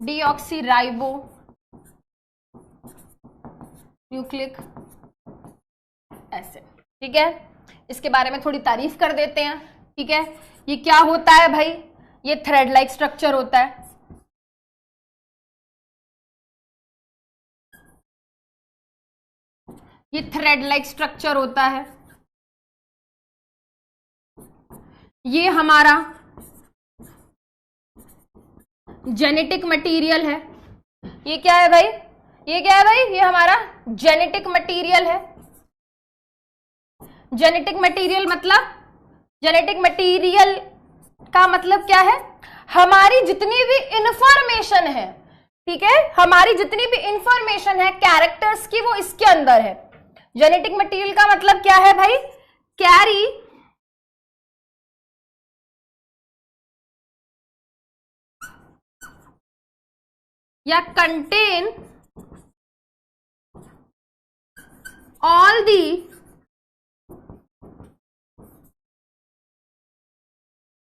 डीऑक्सीराइबो न्यूक्लिक एसिड। ठीक है, इसके बारे में थोड़ी तारीफ कर देते हैं। ठीक है, ये क्या होता है भाई? ये थ्रेड लाइक स्ट्रक्चर होता है। ये थ्रेड लाइक स्ट्रक्चर होता है। ये हमारा जेनेटिक मटेरियल है। ये क्या है भाई? ये क्या है भाई? ये हमारा जेनेटिक मटेरियल है। जेनेटिक मटेरियल मतलब, जेनेटिक मटेरियल का मतलब क्या है? हमारी जितनी भी इंफॉर्मेशन है, ठीक है, हमारी जितनी भी इंफॉर्मेशन है कैरेक्टर्स की, वो इसके अंदर है। जेनेटिक मटेरियल का मतलब क्या है भाई? कैरी या contain all the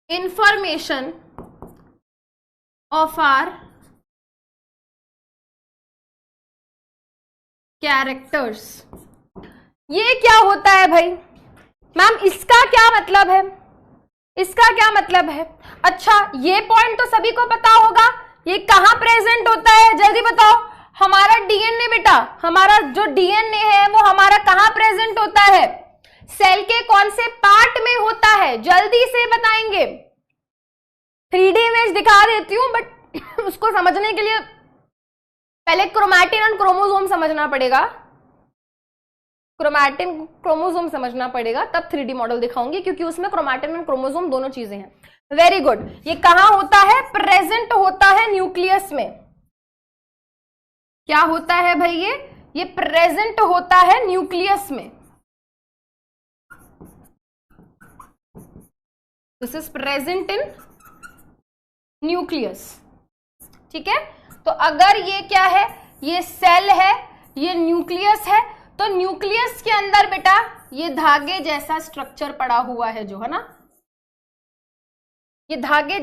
information of our characters. ये क्या होता है भाई? मैम इसका क्या मतलब है? इसका क्या मतलब है? अच्छा, ये पॉइंट तो सभी को पता होगा। ये कहां प्रेजेंट होता है? जल्दी बताओ। हमारा डीएनए बेटा, हमारा जो डीएनए है वो हमारा कहां प्रेजेंट होता है? सेल के कौन से पार्ट में होता है? जल्दी से बताएंगे। 3D इमेज दिखा देती हूं, बट उसको समझने के लिए पहले क्रोमैटिन और क्रोमोसोम समझना पड़ेगा। क्रोमैटिन क्रोमोसोम समझना पड़ेगा, तब 3D मॉडल दिखाऊंगी, क्योंकि उसमें क्रोमैटिन और क्रोमोसोम दोनों चीजें हैं। Very good. ये कहां होता है? प्रेजेंट होता है न्यूक्लियस में। क्या होता है भाई? ये प्रेजेंट होता है न्यूक्लियस में। This is present in nucleus. ठीक है, तो अगर ये क्या है? ये सेल है, ये न्यूक्लियस है, तो न्यूक्लियस के अंदर बेटा ये धागे जैसा स्ट्रक्चर पड़ा हुआ है, जो है ना, ये धागे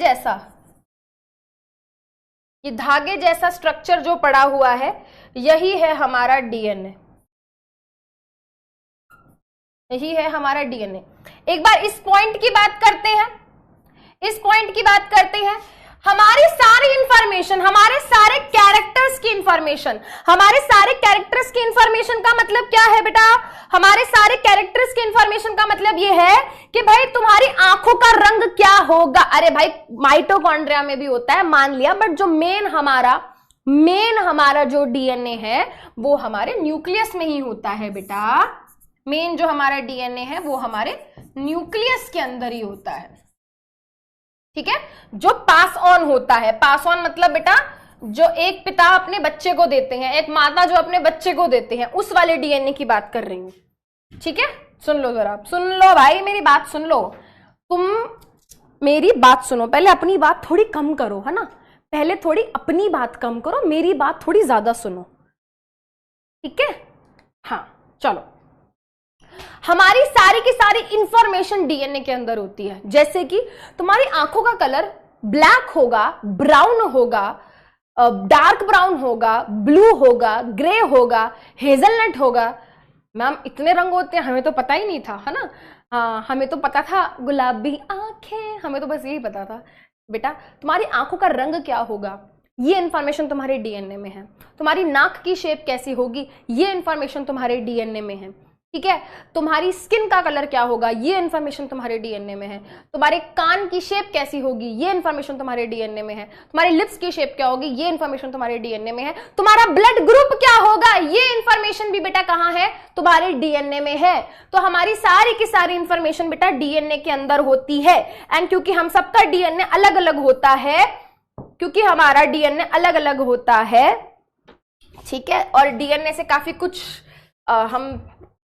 जैसा स्ट्रक्चर जो पड़ा हुआ है, यही है हमारा डीएनए। यही है हमारा डीएनए। एक बार इस पॉइंट की बात करते हैं। इस पॉइंट की बात करते हैं। हमारी सारी इंफॉर्मेशन, हमारे सारे कैरेक्टर्स की इंफॉर्मेशन, हमारे सारे कैरेक्टर्स की इंफॉर्मेशन का मतलब क्या है बेटा? हमारे सारे कैरेक्टर्स की इंफॉर्मेशन का मतलब ये है कि भाई तुम्हारी आंखों का रंग क्या होगा। अरे भाई माइटोकॉन्ड्रिया में भी होता है, मान लिया, बट जो मेन हमारा जो डीएनए है वो हमारे न्यूक्लियस में ही होता है बेटा। मेन जो हमारा डीएनए है वो हमारे न्यूक्लियस के अंदर ही होता है। ठीक है, जो पास ऑन होता है। पास ऑन मतलब बेटा जो एक पिता अपने बच्चे को देते हैं, एक माता जो अपने बच्चे को देते हैं, उस वाले डीएनए की बात कर रही हूं। ठीक है, सुन लो जरा, सुन लो भाई, मेरी बात सुन लो। तुम मेरी बात सुनो, पहले अपनी बात थोड़ी कम करो, है ना। पहले थोड़ी अपनी बात कम करो, मेरी बात थोड़ी ज्यादा सुनो। ठीक है, हाँ चलो। हमारी सारी की सारी इंफॉर्मेशन डीएनए के अंदर होती है। जैसे कि तुम्हारी आंखों का कलर ब्लैक होगा, ब्राउन होगा, डार्क ब्राउन होगा, ब्लू होगा, ग्रे होगा, हेजलनट होगा। मैम इतने रंग होते हैं, हमें तो पता ही नहीं था, है ना। हाँ, हमें तो पता था गुलाबी आंखें, हमें तो बस यही पता था। बेटा तुम्हारी आंखों का रंग क्या होगा, ये इंफॉर्मेशन तुम्हारे डीएनए में है। तुम्हारी नाक की शेप कैसी होगी, ये इंफॉर्मेशन तुम्हारे डीएनए में है। ठीक है, तुम्हारी स्किन का कलर क्या होगा, ये इंफॉर्मेशन तुम्हारे डीएनए में है। तुम्हारे कान की शेप कैसी होगी, ये इंफॉर्मेशन तुम्हारे डीएनए में है। तुम्हारी लिप्स की शेप क्या होगी, ये इंफॉर्मेशन तुम्हारे डीएनए में है। तुम्हारा ब्लड ग्रुप क्या होगा, ये इंफॉर्मेशन भी बेटा कहां है, तुम्हारे डीएनए में है। तो हमारी सारी की सारी इंफॉर्मेशन बेटा डीएनए के अंदर होती है। एंड क्योंकि हम सबका डीएनए अलग अलग होता है, क्योंकि हमारा डीएनए अलग अलग होता है, ठीक है, और डीएनए से काफी कुछ हम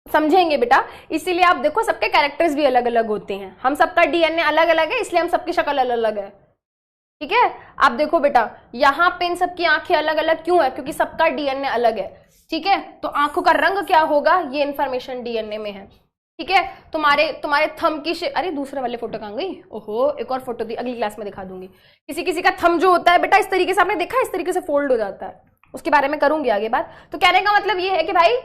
समझेंगे बेटा। इसीलिए आप देखो सबके कैरेक्टर्स भी अलग अलग होते हैं। हम सबका डीएनए अलग अलग है, इसलिए हम सबकी शक्ल अलग अलग है। ठीक है, आप देखो बेटा यहां पे इन सबकी आंखें अलग अलग क्यों है, क्योंकि सबका डीएनए अलग है। ठीक है, तो आंखों का रंग क्या होगा, ये इंफॉर्मेशन डीएनए में है। ठीक है, तुम्हारे थंब की अरे दूसरे वाले फोटो कहाँ गई, ओहो एक और फोटो थी, अगली क्लास में दिखा दूंगी। किसी किसी का थंब जो होता है बेटा इस तरीके से, आपने देखा इस तरीके से फोल्ड हो जाता है, उसके बारे में करूंगी आगे बात। तो कहने का मतलब ये है कि भाई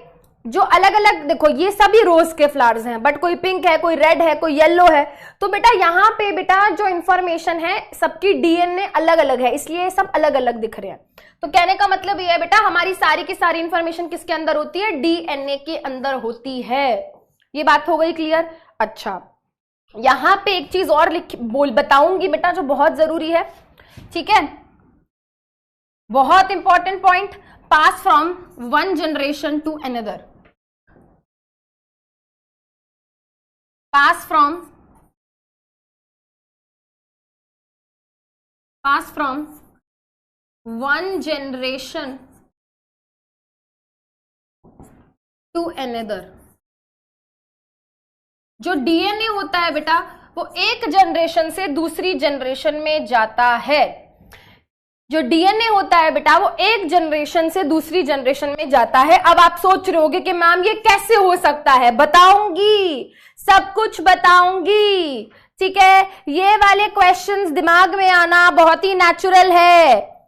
जो अलग अलग, देखो ये सभी रोज के फ्लावर्स हैं, बट कोई पिंक है, कोई रेड है, कोई येलो है, तो बेटा यहाँ पे बेटा जो इंफॉर्मेशन है सबकी डीएनए अलग अलग है, इसलिए सब अलग अलग दिख रहे हैं। तो कहने का मतलब ये है बेटा हमारी सारी की सारी इंफॉर्मेशन किसके अंदर होती है, डीएनए के अंदर होती है। ये बात हो गई क्लियर। अच्छा यहां पे एक चीज और बताऊंगी बेटा जो बहुत जरूरी है, ठीक है, बहुत important point, pass from one generation to another, pass from one generation to another. जो डीएनए होता है बेटा वो एक जनरेशन से दूसरी जनरेशन में जाता है। जो डीएनए होता है बेटा वो एक जनरेशन से दूसरी जनरेशन में जाता है। अब आप सोच रहे होगे कि मैम ये कैसे हो सकता है, बताऊंगी, सब कुछ बताऊंगी, ठीक है। ये वाले क्वेश्चंस दिमाग में आना बहुत ही नेचुरल है,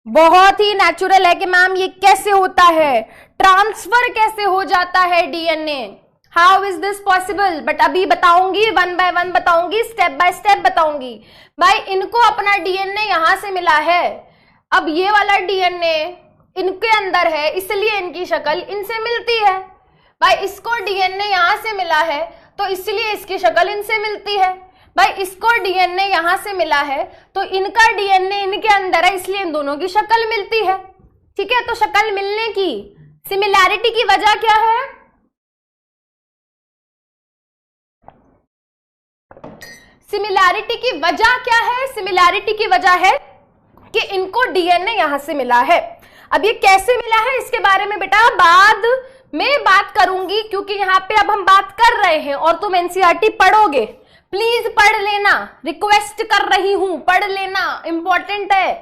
बहुत ही नेचुरल है कि मैम ये कैसे होता है, ट्रांसफर कैसे हो जाता है DNA, how is this possible. But अभी बताऊंगी, वन बाय वन बताऊंगी, स्टेप बाय स्टेप बताऊंगी। भाई इनको अपना डीएनए यहां से मिला है, अब ये वाला डीएनए इनके अंदर है इसलिए इनकी शक्ल इनसे मिलती है। भाई इसको डीएनए यहां से मिला है तो इसलिए इसकी शक्ल इनसे मिलती है। भाई इसको डीएनए यहां से मिला है तो इनका डीएनए इनके अंदर है इसलिए इन दोनों की शक्ल मिलती है, ठीक है। तो शक्ल मिलने की, सिमिलैरिटी की वजह क्या है, सिमिलैरिटी की वजह क्या है, सिमिलैरिटी की वजह है कि इनको डीएनए यहां से मिला है। अब ये कैसे मिला है इसके बारे में बेटा बाद में बात करूंगी, क्योंकि यहां पे अब हम बात कर रहे हैं और तुम एनसीईआरटी पढ़ोगे, प्लीज पढ़ लेना, रिक्वेस्ट कर रही हूं, पढ़ लेना, इंपॉर्टेंट है,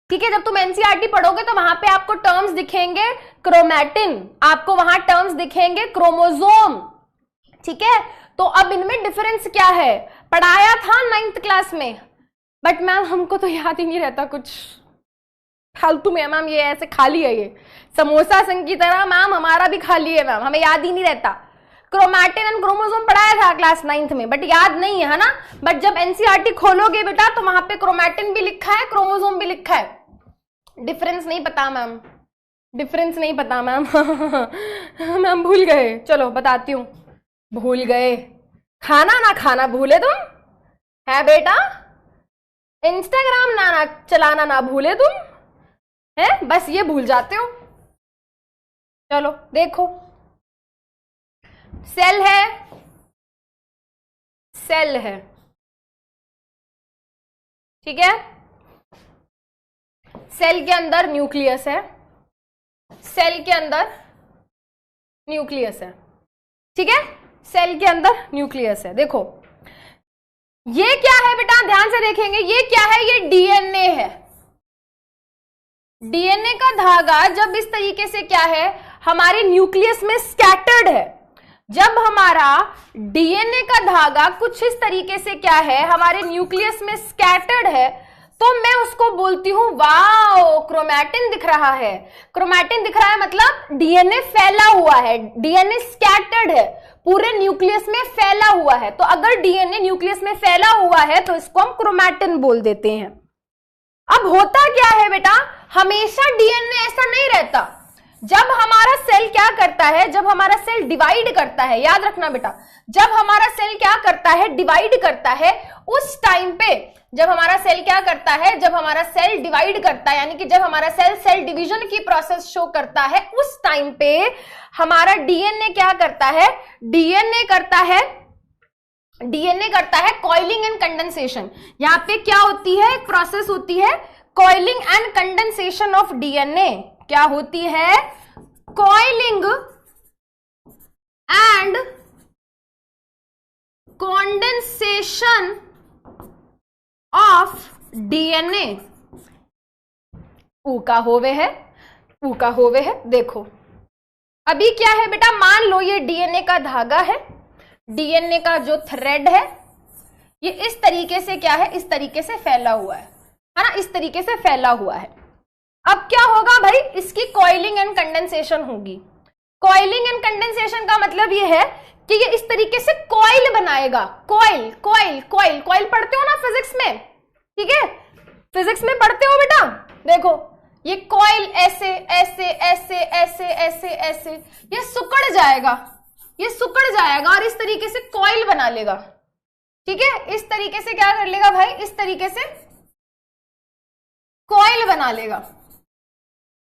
ठीक है। जब तुम एनसीईआरटी पढ़ोगे तो वहां पे आपको टर्म्स दिखेंगे, क्रोमैटिन, आपको वहां टर्म्स दिखेंगे, क्रोमोसोम, ठीक है। तो अब इनमें डिफरेंस क्या है, पढ़ाया था 9th क्लास में, बट मैम हमको तो याद ही नहीं रहता, कुछ फालतू में मैम, ये ऐसे खाली है, ये समोसा संग की तरह मैम हमारा भी खाली है मैम, हमें याद ही नहीं रहता। क्रोमैटिन एंड क्रोमोसोम पढ़ाया था क्लास 9th में, बट याद नहीं है ना। बट जब एनसीईआरटी खोलोगे बेटा तो वहां पे क्रोमैटिन भी लिखा है, क्रोमोसोम भी लिखा है, डिफरेंस नहीं पता मैम, डिफरेंस नहीं पता मैम मैम भूल गए, चलो बताती हूँ, भूल गए, खाना ना खाना भूले तुम है बेटा, इंस्टाग्राम ना चलाना ना भूले तुम है, बस ये भूल जाते हो। चलो देखो, सेल है, सेल है, ठीक है, सेल के अंदर न्यूक्लियस है, सेल के अंदर न्यूक्लियस है, ठीक है, सेल के अंदर न्यूक्लियस है। देखो ये क्या है बेटा, ध्यान से देखेंगे, ये क्या है, ये डीएनए है। डीएनए का धागा जब इस तरीके से क्या है हमारे न्यूक्लियस में स्कैटर्ड है, जब हमारा डीएनए का धागा कुछ इस तरीके से क्या है हमारे न्यूक्लियस में स्कैटर्ड है, तो मैं उसको बोलती हूं वाओ क्रोमैटिन दिख रहा है। क्रोमैटिन दिख रहा है मतलब डीएनए फैला हुआ है, डीएनए स्कैटर्ड है, पूरे न्यूक्लियस में फैला हुआ है। तो अगर डीएनए न्यूक्लियस में फैला हुआ है तो इसको हम क्रोमैटिन बोल देते हैं। अब होता क्या है बेटा, हमेशा डीएनए ऐसा नहीं रहता। जब हमारा सेल क्या करता है, जब हमारा सेल डिवाइड करता है, याद रखना बेटा, जब हमारा सेल क्या करता है डिवाइड करता है, उस टाइम पे जब हमारा सेल क्या करता है, जब हमारा सेल डिवाइड करता है, यानी कि जब हमारा सेल सेल डिवीजन की प्रोसेस शो करता है, उस टाइम पे हमारा डीएनए क्या करता है, डीएनए करता है कॉइलिंग एंड कंडेंसेशन। यहां पे क्या होती है, एक प्रोसेस होती है coiling and condensation of DNA. क्या होती है, coiling and condensation of DNA. ऊ का होवे है, ऊ का होवे है। देखो अभी क्या है बेटा, मान लो ये डीएनए का धागा है, डीएनए का जो थ्रेड है ये इस तरीके से क्या है, इस तरीके से फैला हुआ है ना, इस तरीके से फैला हुआ है। अब क्या होगा भाई, इसकी कॉइलिंग एंड कंडेंसेशन होगी। कॉइलिंग एंड कंडेंसेशन का मतलब ये है कि ये इस तरीके से कॉइल बनाएगा। कॉइल कॉइल कॉइल कॉइल पढ़ते हो ना फिजिक्स में, ठीक है, फिजिक्स में पढ़ते हो बेटा। देखो ये कॉइल ऐसे ऐसे ऐसे ऐसे ऐसे ऐसे ये सिकुड़ जाएगा, ये सिकुड़ जाएगा और इस तरीके से कॉइल बना लेगा, ठीक है। इस तरीके से क्या कर लेगा भाई, इस तरीके से कॉइल बना लेगा,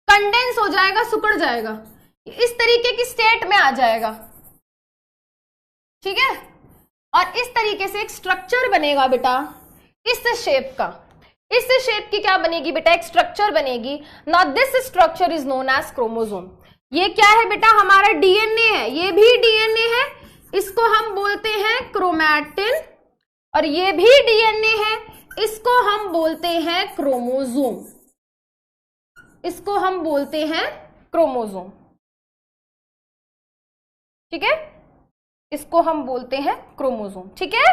कंडेंस हो जाएगा, सिकुड़ जाएगा, इस तरीके की स्टेट में आ जाएगा, ठीक है। और इस तरीके से एक स्ट्रक्चर बनेगा बेटा, इस शेप का, इस शेप की क्या बनेगी बेटा, एक स्ट्रक्चर बनेगी। Now this structure is known as chromosome. ये क्या है बेटा, हमारा डीएनए है, ये भी डीएनए है, इसको हम बोलते हैं क्रोमैटिन, और ये भी डीएनए है, इसको हम बोलते हैं क्रोमोसोम, इसको हम बोलते हैं क्रोमोसोम, ठीक है, इसको हम बोलते हैं क्रोमोसोम, ठीक है।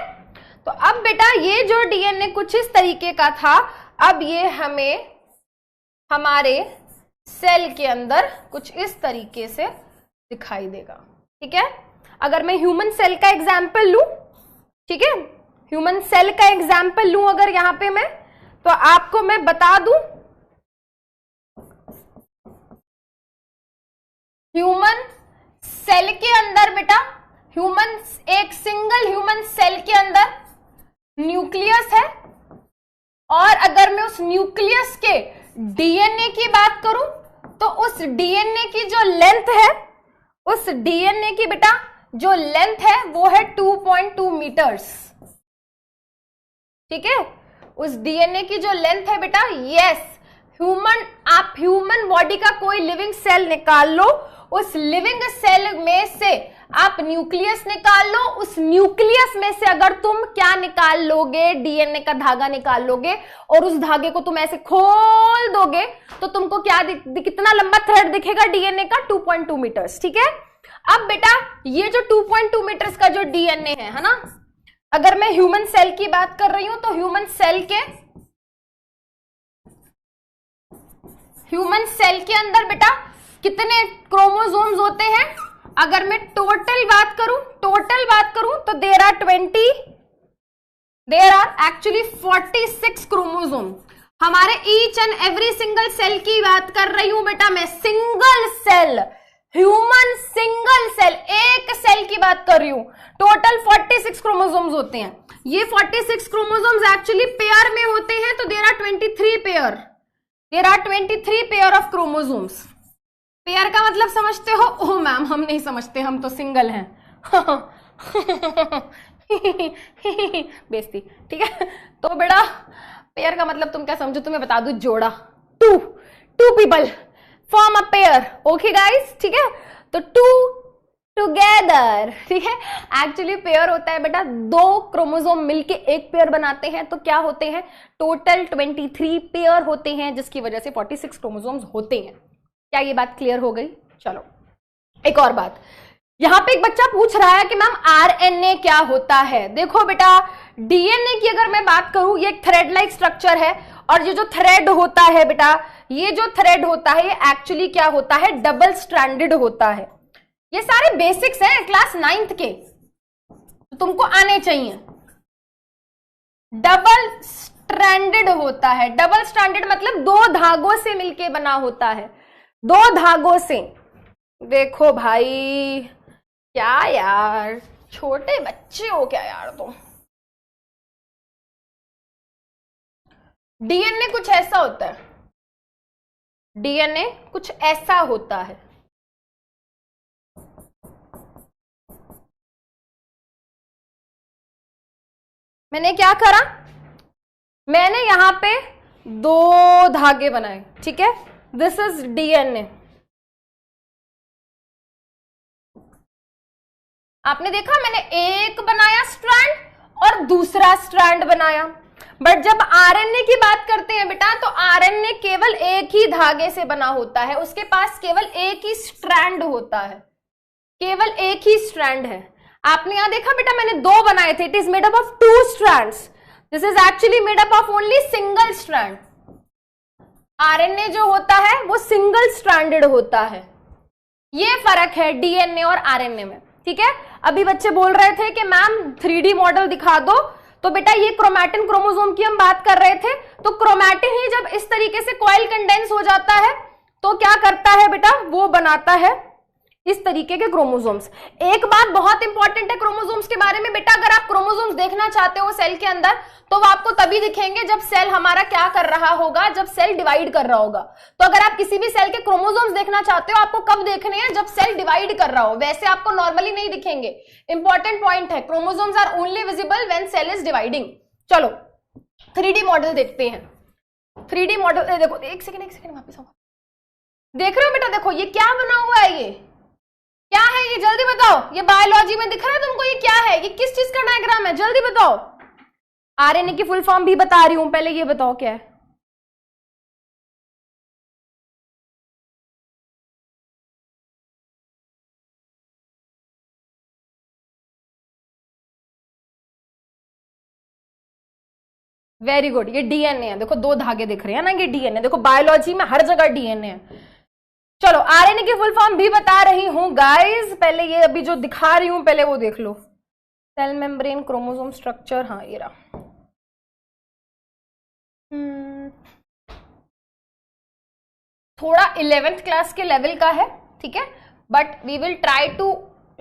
तो अब बेटा ये जो डीएनए कुछ इस तरीके का था, अब ये हमें हमारे सेल के अंदर कुछ इस तरीके से दिखाई देगा, ठीक है। अगर मैं ह्यूमन सेल का एग्जाम्पल लूं, ठीक है, ह्यूमन सेल का एग्जाम्पल लूं अगर यहां पे मैं, तो आपको मैं बता दूं, ह्यूमन सेल के अंदर बेटा, एक सिंगल ह्यूमन सेल के अंदर न्यूक्लियस है, और अगर मैं उस न्यूक्लियस के डीएनए की बात करूं तो उस डीएनए की जो लेंथ है, उस डीएनए की बेटा जो लेंथ है वो है 2.2 मीटर्स, ठीक है। उस डीएनए की जो लेंथ है बेटा, यस, आप ह्यूमन बॉडी का कोई लिविंग सेल निकाल लो, उस लिविंग सेल में से आप न्यूक्लियस निकाल लो, उस न्यूक्लियस में से अगर तुम क्या निकाल लोगे, डीएनए का धागा निकाल लोगे, और उस धागे को तुम ऐसे खोल दोगे तो तुमको क्या कितना लंबा थ्रेड दिखेगा डीएनए का, 2.2 मीटर्स, ठीक है। अब बेटा ये जो 2.2 मीटर्स का जो डीएनए है ना, अगर मैं ह्यूमन सेल की बात कर रही हूं तो ह्यूमन सेल के अंदर बेटा कितने क्रोमोसोम्स होते हैं। अगर मैं टोटल बात करूं तो देर आर एक्चुअली 46 क्रोमोसोम। हमारे each and every single cell की बात कर रही हूं बेटा मैं, single cell, human single cell, एक सेल की बात कर रही हूं। टोटल 46 क्रोमोसोम्स होते हैं। ये 46 क्रोमोसोम्स एक्चुअली पेयर में होते हैं, तो there are 23 pair of chromosomes. Pair का मतलब समझते हो? ओह मैम हम नहीं समझते, हम तो सिंगल हैं। बेइज्जती, ठीक है। तो बेटा पेयर का मतलब तुम क्या समझो, तुम्हें बता दूं, जोड़ा, two people form a pair, okay guys, ठीक है। तो टू टुगेदर, ठीक है। एक्चुअली पेयर होता है बेटा, 2 क्रोमोसोम मिलके एक पेयर बनाते हैं, तो क्या होते हैं, टोटल 23 पेयर होते हैं, जिसकी वजह से 46 क्रोमोसोम्स होते हैं। क्या ये बात क्लियर हो गई? चलो एक और बात, यहां पे एक बच्चा पूछ रहा है कि मैम आरएनए क्या होता है। देखो बेटा डीएनए की अगर मैं बात करूं, ये एक थ्रेड लाइक स्ट्रक्चर है, और ये जो थ्रेड होता है बेटा, ये जो थ्रेड होता है ये एक्चुअली क्या होता है, डबल स्ट्रैंडेड होता है। ये सारे बेसिक्स हैं क्लास 9th के, तो तुमको आने चाहिए। डबल स्ट्रैंडेड होता है, डबल स्ट्रैंडेड मतलब 2 धागों से मिलके बना होता है, 2 धागों से। देखो भाई क्या यार, छोटे बच्चे हो क्या यार तुम। डीएनए कुछ ऐसा होता है, डीएनए कुछ ऐसा होता है। मैंने क्या करा, मैंने यहां पे 2 धागे बनाए, ठीक है। This is DNA. आपने देखा मैंने एक बनाया स्ट्रैंड और दूसरा स्ट्रैंड बनाया, बट जब आरएनए की बात करते हैं बेटा, तो आरएनए केवल एक ही धागे से बना होता है, उसके पास केवल एक ही स्ट्रैंड होता है, केवल एक ही स्ट्रैंड है। आपने यहां देखा बेटा मैंने 2 बनाए थे, it is made up of 2 strands, this is actually made up of only single strand. RNA जो होता है वो सिंगल स्ट्रैंडेड होता है, ये फर्क है डीएनए और आरएनए में, ठीक है। अभी बच्चे बोल रहे थे कि मैम 3D मॉडल दिखा दो, तो बेटा ये क्रोमैटिन क्रोमोसोम की हम बात कर रहे थे, तो क्रोमैटिन ही जब इस तरीके से कॉइल कंडेंस हो जाता है तो क्या करता है बेटा, वो बनाता है इस तरीके के क्रोमोसोम्स। एक बात बहुत इंपॉर्टेंट है क्रोमोसोम्स के बारे में बेटा, अगर आप क्रोमोसोम्स देखना चाहते हो सेल के अंदर तो वो आपको तभी दिखेंगे जब सेल हमारा क्या कर रहा होगा, जब सेल डिवाइड कर रहा होगा। तो अगर आप किसी भी सेल के क्रोमोसोम्स देखना चाहते हो आपको कब देखने हैं, जब सेल डिवाइड कर रहा हो, वैसे आपको नॉर्मली नहीं दिखेंगे। इंपॉर्टेंट पॉइंट है, chromosomes are only visible when cell is dividing. चलो 3D मॉडल देखते हैं। 3D मॉडल देखो, एक सेकेंड वापस आओ, देख रहे हो बेटा, देखो ये क्या बना हुआ है, ये क्या है, ये जल्दी बताओ, ये बायोलॉजी में दिख रहा है तुमको, ये क्या है, ये किस चीज का डायग्राम है, जल्दी बताओ। आरएनए की फुल फॉर्म भी बता रही हूं, पहले ये बताओ क्या है। वेरी गुड, ये डीएनए है, देखो 2 धागे दिख रहे हैं ना, ये डीएनए, देखो बायोलॉजी में हर जगह डीएनए है। चलो आरएनए की फुल फॉर्म भी बता रही हूं गाइस, पहले ये अभी जो दिखा रही हूं पहले वो देख लो। सेल मेम्ब्रेन क्रोमोसोम स्ट्रक्चर, हाँ ये रहा। थोड़ा 11th क्लास के लेवल का है, ठीक है, but we will try to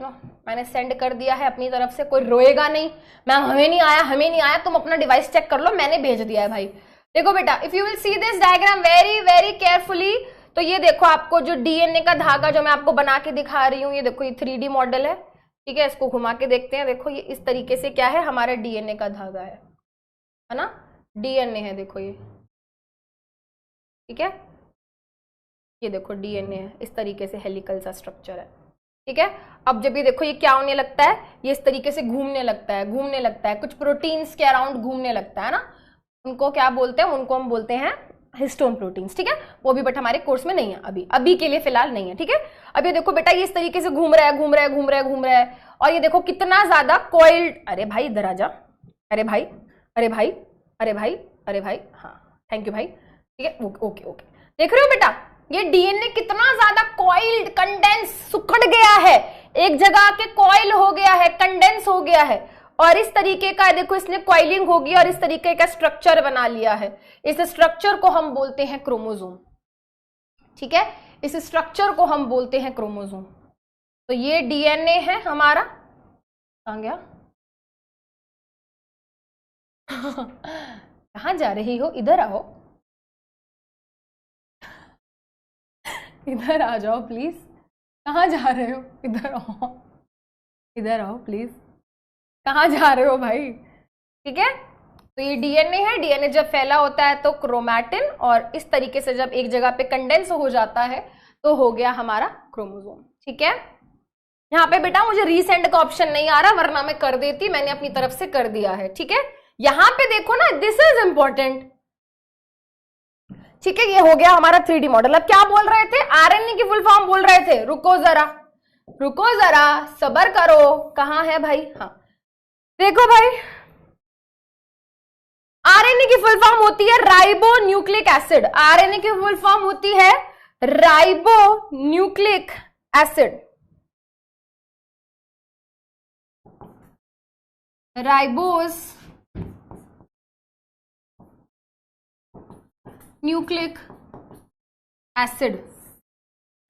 मैंने सेंड कर दिया है अपनी तरफ से, कोई रोएगा नहीं मैम हमें नहीं आया, तुम अपना डिवाइस चेक कर लो, मैंने भेज दिया है भाई। देखो बेटा, if you will see this diagram very very carefully, तो ये देखो आपको जो डीएनए का धागा जो मैं आपको बना के दिखा रही हूँ, ये देखो ये 3D मॉडल है, ठीक है, इसको घुमा के देखते हैं। देखो ये इस तरीके से क्या है, हमारा डीएनए का धागा है ना, डीएनए है, देखो ये, ठीक है, ये देखो डीएनए है, इस तरीके से हेलिकल सा स्ट्रक्चर है, ठीक है। अब जब ये देखो ये क्या होने लगता है, ये इस तरीके से घूमने लगता है, कुछ प्रोटीन्स के अराउंड घूमने लगता है ना, उनको क्या बोलते हैं, उनको हम बोलते हैं हिस्टोन प्रोटीन्स, ठीक है। वो भी बट हमारे कोर्स में नहीं है, अभी के लिए फिलहाल नहीं है, ठीक है। अब ये देखो बेटा, ये इस तरीके से घूम रहा है, और ये देखो कितना ज्यादा कॉइल्ड, अरे भाई इधर आ जा, अरे भाई, हाँ थैंक यू भाई, ठीक है, ओके, देख रहे हो बेटा, ये डीएनए कितना ज्यादा कॉइल्ड, कंडेंस, सुखड़ गया है, एक जगह के कॉइल हो गया है, कंडेंस हो गया है, और इस तरीके का देखो इसने कॉइलिंग होगी और इस तरीके का स्ट्रक्चर बना लिया है। इस स्ट्रक्चर को हम बोलते हैं क्रोमोसोम, ठीक है, इस स्ट्रक्चर को हम बोलते हैं क्रोमोसोम। तो ये डीएनए है हमारा, कहां गया कहां जा रही हो, इधर आओ, इधर आ जाओ प्लीज, कहां जा रहे हो, इधर आओ प्लीज, कहां जा रहे हो भाई, ठीक है। तो ये डीएनए है, डीएनए जब फैला होता है तो क्रोमैटिन, और इस तरीके से जब एक जगह पे कंडेंस हो जाता है तो हो गया हमारा क्रोमोसोम, ठीक है। यहाँ पे बेटा मुझे रीसेंड का ऑप्शन नहीं आ रहा, वरना मैं कर देती, मैंने अपनी तरफ से कर दिया है, ठीक है। यहाँ पे देखो ना, दिस इज इंपॉर्टेंट, ठीक है, ये हो गया हमारा 3D मॉडल। अब क्या बोल रहे थे, आरएनए की फुल फॉर्म बोल रहे थे, रुको जरा सबर करो, कहां है भाई, हाँ देखो भाई, आरएनए की फुल फॉर्म होती है राइबो न्यूक्लिक एसिड, आरएनए की फुल फॉर्म होती है ribo nucleic acid, ribose nucleic acid.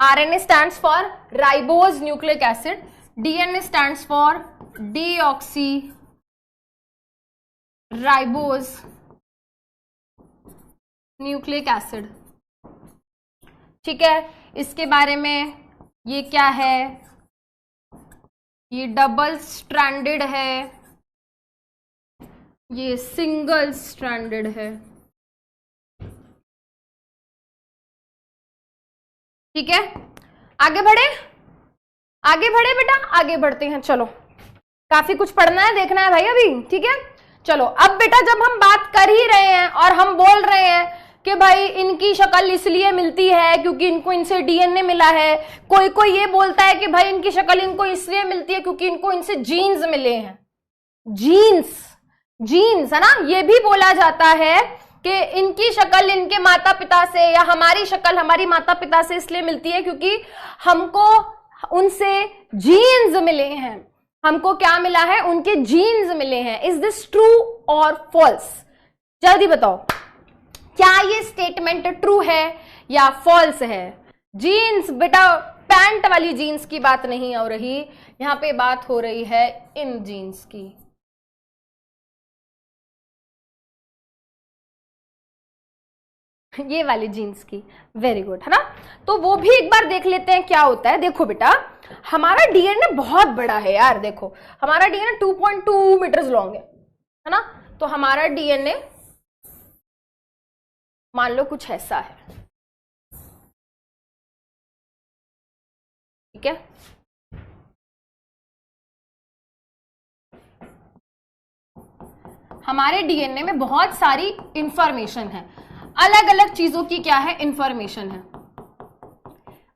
RNA stands for ribose nucleic acid, DNA stands for deoxyribose nucleic acid, ठीक है। इसके बारे में ये क्या है, ये डबल स्ट्रैंडेड है, ये सिंगल स्ट्रैंडेड है, ठीक है। आगे बढ़े बेटा, आगे बढ़ते हैं, चलो काफी कुछ पढ़ना है, देखना है भाई अभी, ठीक है। चलो अब बेटा जब हम बात कर ही रहे हैं और हम बोल रहे हैं कि भाई इनकी शक्ल इसलिए मिलती है क्योंकि इनको इनसे डीएनए मिला है, कोई कोई ये बोलता है कि भाई इनकी शक्ल इनको इसलिए मिलती है क्योंकि इनको इनसे जीन्स मिले हैं। जीन्स है ना, ये भी बोला जाता है कि इनकी शक्ल इनके माता पिता से या हमारी शक्ल हमारी माता पिता से इसलिए मिलती है क्योंकि हमको उनसे जीन्स मिले हैं। हमको क्या मिला है? उनके जीन्स मिले हैं। इज दिस ट्रू और फॉल्स? जल्दी बताओ, क्या ये स्टेटमेंट ट्रू है या फॉल्स है? जीन्स बेटा पैंट वाली जीन्स की बात नहीं हो रही, यहां पे बात हो रही है इन जीन्स की। ये वाली जीन्स की। वेरी गुड, है ना? तो वो भी एक बार देख लेते हैं क्या होता है। देखो बेटा, हमारा डीएनए बहुत बड़ा है यार। देखो हमारा डीएनए 2.2 मीटर्स लॉन्ग है ना? तो हमारा डीएनए मान लो कुछ ऐसा है, ठीक है? हमारे डीएनए में बहुत सारी इंफॉर्मेशन है, अलग अलग चीजों की क्या है? इंफॉर्मेशन है।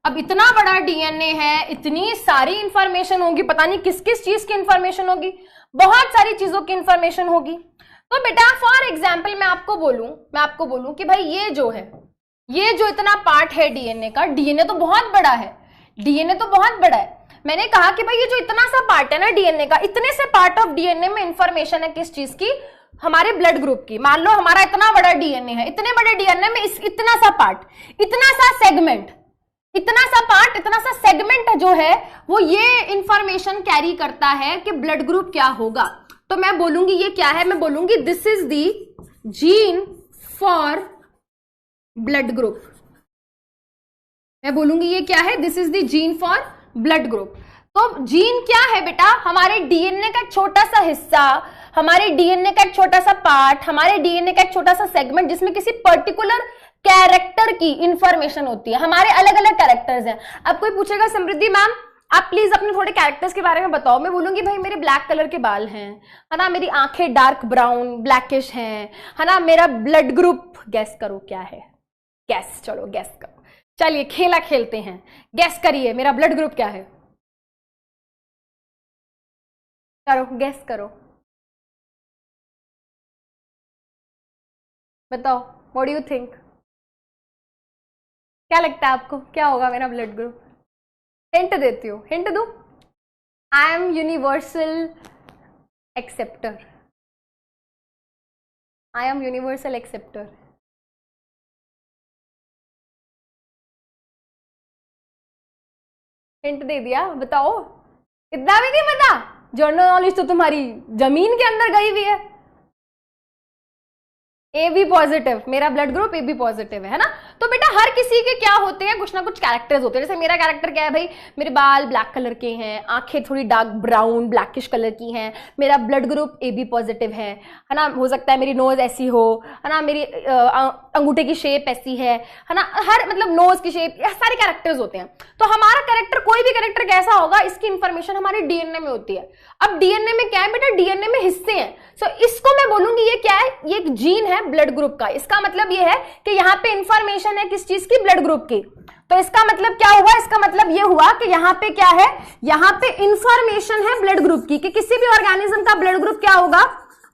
अब इतना बड़ा डीएनए है, इतनी सारी इंफॉर्मेशन होगी, पता नहीं किस किस चीज की इंफॉर्मेशन होगी, बहुत सारी चीजों की इंफॉर्मेशन होगी। तो बेटा फॉर एग्जाम्पल मैं आपको बोलूं कि भाई ये जो है, ये जो इतना पार्ट है डीएनए का, डीएनए तो बहुत बड़ा है, डीएनए तो बहुत बड़ा है। मैंने कहा कि भाई ये जो इतना सा पार्ट है ना डीएनए का, इतने से पार्ट ऑफ डीएनए में इंफॉर्मेशन है किस चीज की? हमारे ब्लड ग्रुप की। मान लो हमारा इतना बड़ा डीएनए है, इतने बड़े डीएनए में इतना सा पार्ट, इतना सा सेगमेंट, इतना सा पार्ट, इतना सा सेगमेंट जो है वो ये इंफॉर्मेशन कैरी करता है कि ब्लड ग्रुप क्या होगा। तो मैं बोलूंगी ये क्या है? मैं बोलूंगी this is the gene for blood group. मैं बोलूंगी ये क्या है? This is the gene for blood group. तो जीन क्या है बेटा? हमारे डीएनए का एक छोटा सा हिस्सा, हमारे डीएनए का एक छोटा सा पार्ट, हमारे डीएनए का एक छोटा सा सेगमेंट जिसमें किसी पर्टिकुलर कैरेक्टर की इंफॉर्मेशन होती है। हमारे अलग अलग कैरेक्टर्स हैं। अब कोई पूछेगा समृद्धि मैम आप प्लीज अपने थोड़े कैरेक्टर्स के बारे में बताओ। मैं बोलूंगी भाई मेरे ब्लैक कलर के बाल हैं, है ना, मेरी आंखें डार्क ब्राउन ब्लैकिश हैं, है ना, मेरा ब्लड ग्रुप गैस करो क्या है? गैस, चलो गैस करो, चलिए खेला खेलते हैं, गैस करिए मेरा ब्लड ग्रुप क्या है? करो, गैस करो, बताओ, व्हाट डू यू थिंक? क्या लगता है आपको क्या होगा मेरा ब्लड ग्रुप? हिंट देती हूँ, हिंट दूं? I am universal acceptor. I am universal acceptor. Hint दे दिया, बताओ। इतना भी नहीं पता? जनरल नॉलेज तो तुम्हारी जमीन के अंदर गई हुई है। ए बी पॉजिटिव, मेरा blood group A B positive है ना? तो बेटा हर किसी के क्या होते हैं? कुछ ना कुछ कैरेक्टर्स होते हैं। जैसे मेरा कैरेक्टर क्या है भाई? मेरे बाल ब्लैक कलर के हैं, आंखें थोड़ी डार्क ब्राउन ब्लैकिश कलर की हैं, मेरा blood group A B positive है ना? हो सकता है मेरी नोज ऐसी हो, है ना, मेरी अंगूठे की शेप ऐसी है ना, हर मतलब नोज की शेप, सारे कैरेक्टर्स होते हैं। तो हमारा कैरेक्टर, कोई भी कैरेक्टर कैसा होगा, इसकी इंफॉर्मेशन हमारे डीएनए में होती है। अब डीएनए में क्या है बेटा? डीएनए में हिस्से हैं। सो इसको मैं बोलूंगी ये क्या है? ये एक जीन है ब्लड ग्रुप का। इसका मतलब ये है कि यहाँ पे इंफॉर्मेशन है किस चीज की? ब्लड ग्रुप की। तो इसका मतलब क्या हुआ? इसका मतलब ये हुआ कि यहाँ पे क्या है? यहाँ पे इंफॉर्मेशन है ब्लड ग्रुप की, कि किसी भी ऑर्गेनिज्म का ब्लड ग्रुप क्या होगा?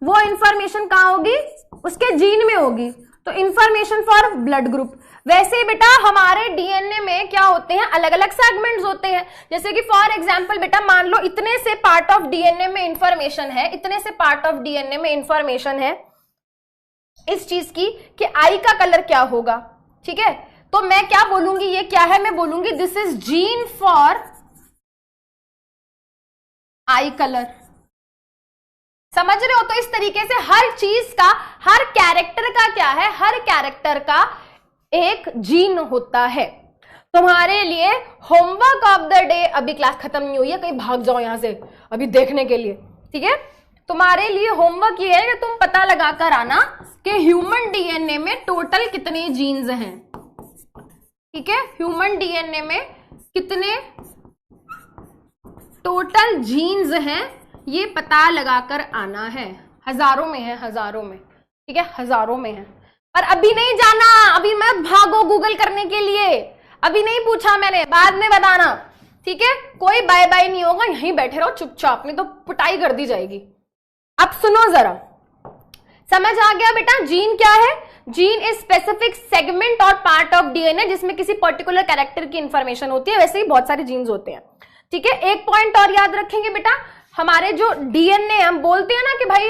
वो इंफॉर्मेशन कहाँ होगी? उसके जीन में होगी। तो इंफॉर्मेशन फॉर ब्लड ग्रुप। वैसे ही बेटा हमारे डीएनए में क्या होते हैं? अलग अलग सेगमेंट्स होते हैं। जैसे कि फॉर एग्जांपल बेटा मान लो इतने से पार्ट ऑफ डीएनए में इंफॉर्मेशन है, इतने से पार्ट ऑफ डीएनए में इंफॉर्मेशन है इस चीज की कि आई का कलर क्या होगा, ठीक है? तो मैं क्या बोलूंगी? ये क्या है? मैं बोलूंगी this is gene for I colour. समझ रहे हो? तो इस तरीके से हर चीज का, हर कैरेक्टर का क्या है? हर कैरेक्टर का एक जीन होता है। तुम्हारे लिए होमवर्क ऑफ द डे, अभी क्लास खत्म नहीं हुई है, कहीं भाग जाओ यहां से अभी देखने के लिए, ठीक है? तुम्हारे लिए होमवर्क ये है कि तुम पता लगा कर आना कि ह्यूमन डीएनए में टोटल कितने जीन्स हैं, ठीक है? ह्यूमन डीएनए में कितने टोटल जीन्स हैं ये पता लगाकर आना है। हजारों में है, हजारों में, ठीक है? हजारों में है। पर अभी नहीं जाना, अभी मत भागो गूगल करने के लिए, अभी नहीं पूछा मैंने, बाद में बताना, ठीक है? कोई बाय बाय नहीं होगा, यहीं बैठे रहो चुपचाप, नहीं तो पिटाई कर दी जाएगी। अब सुनो जरा, समझ आ गया बेटा? जीन क्या है? जीन इज स्पेसिफिक सेगमेंट और पार्ट ऑफ डीएनए जिसमें किसी पर्टिकुलर कैरेक्टर की इंफॉर्मेशन होती है। वैसे ही बहुत सारे जीन्स होते हैं, ठीक है? एक पॉइंट और याद रखेंगे बेटा, हमारे जो डीएनए, हम बोलते हैं ना कि भाई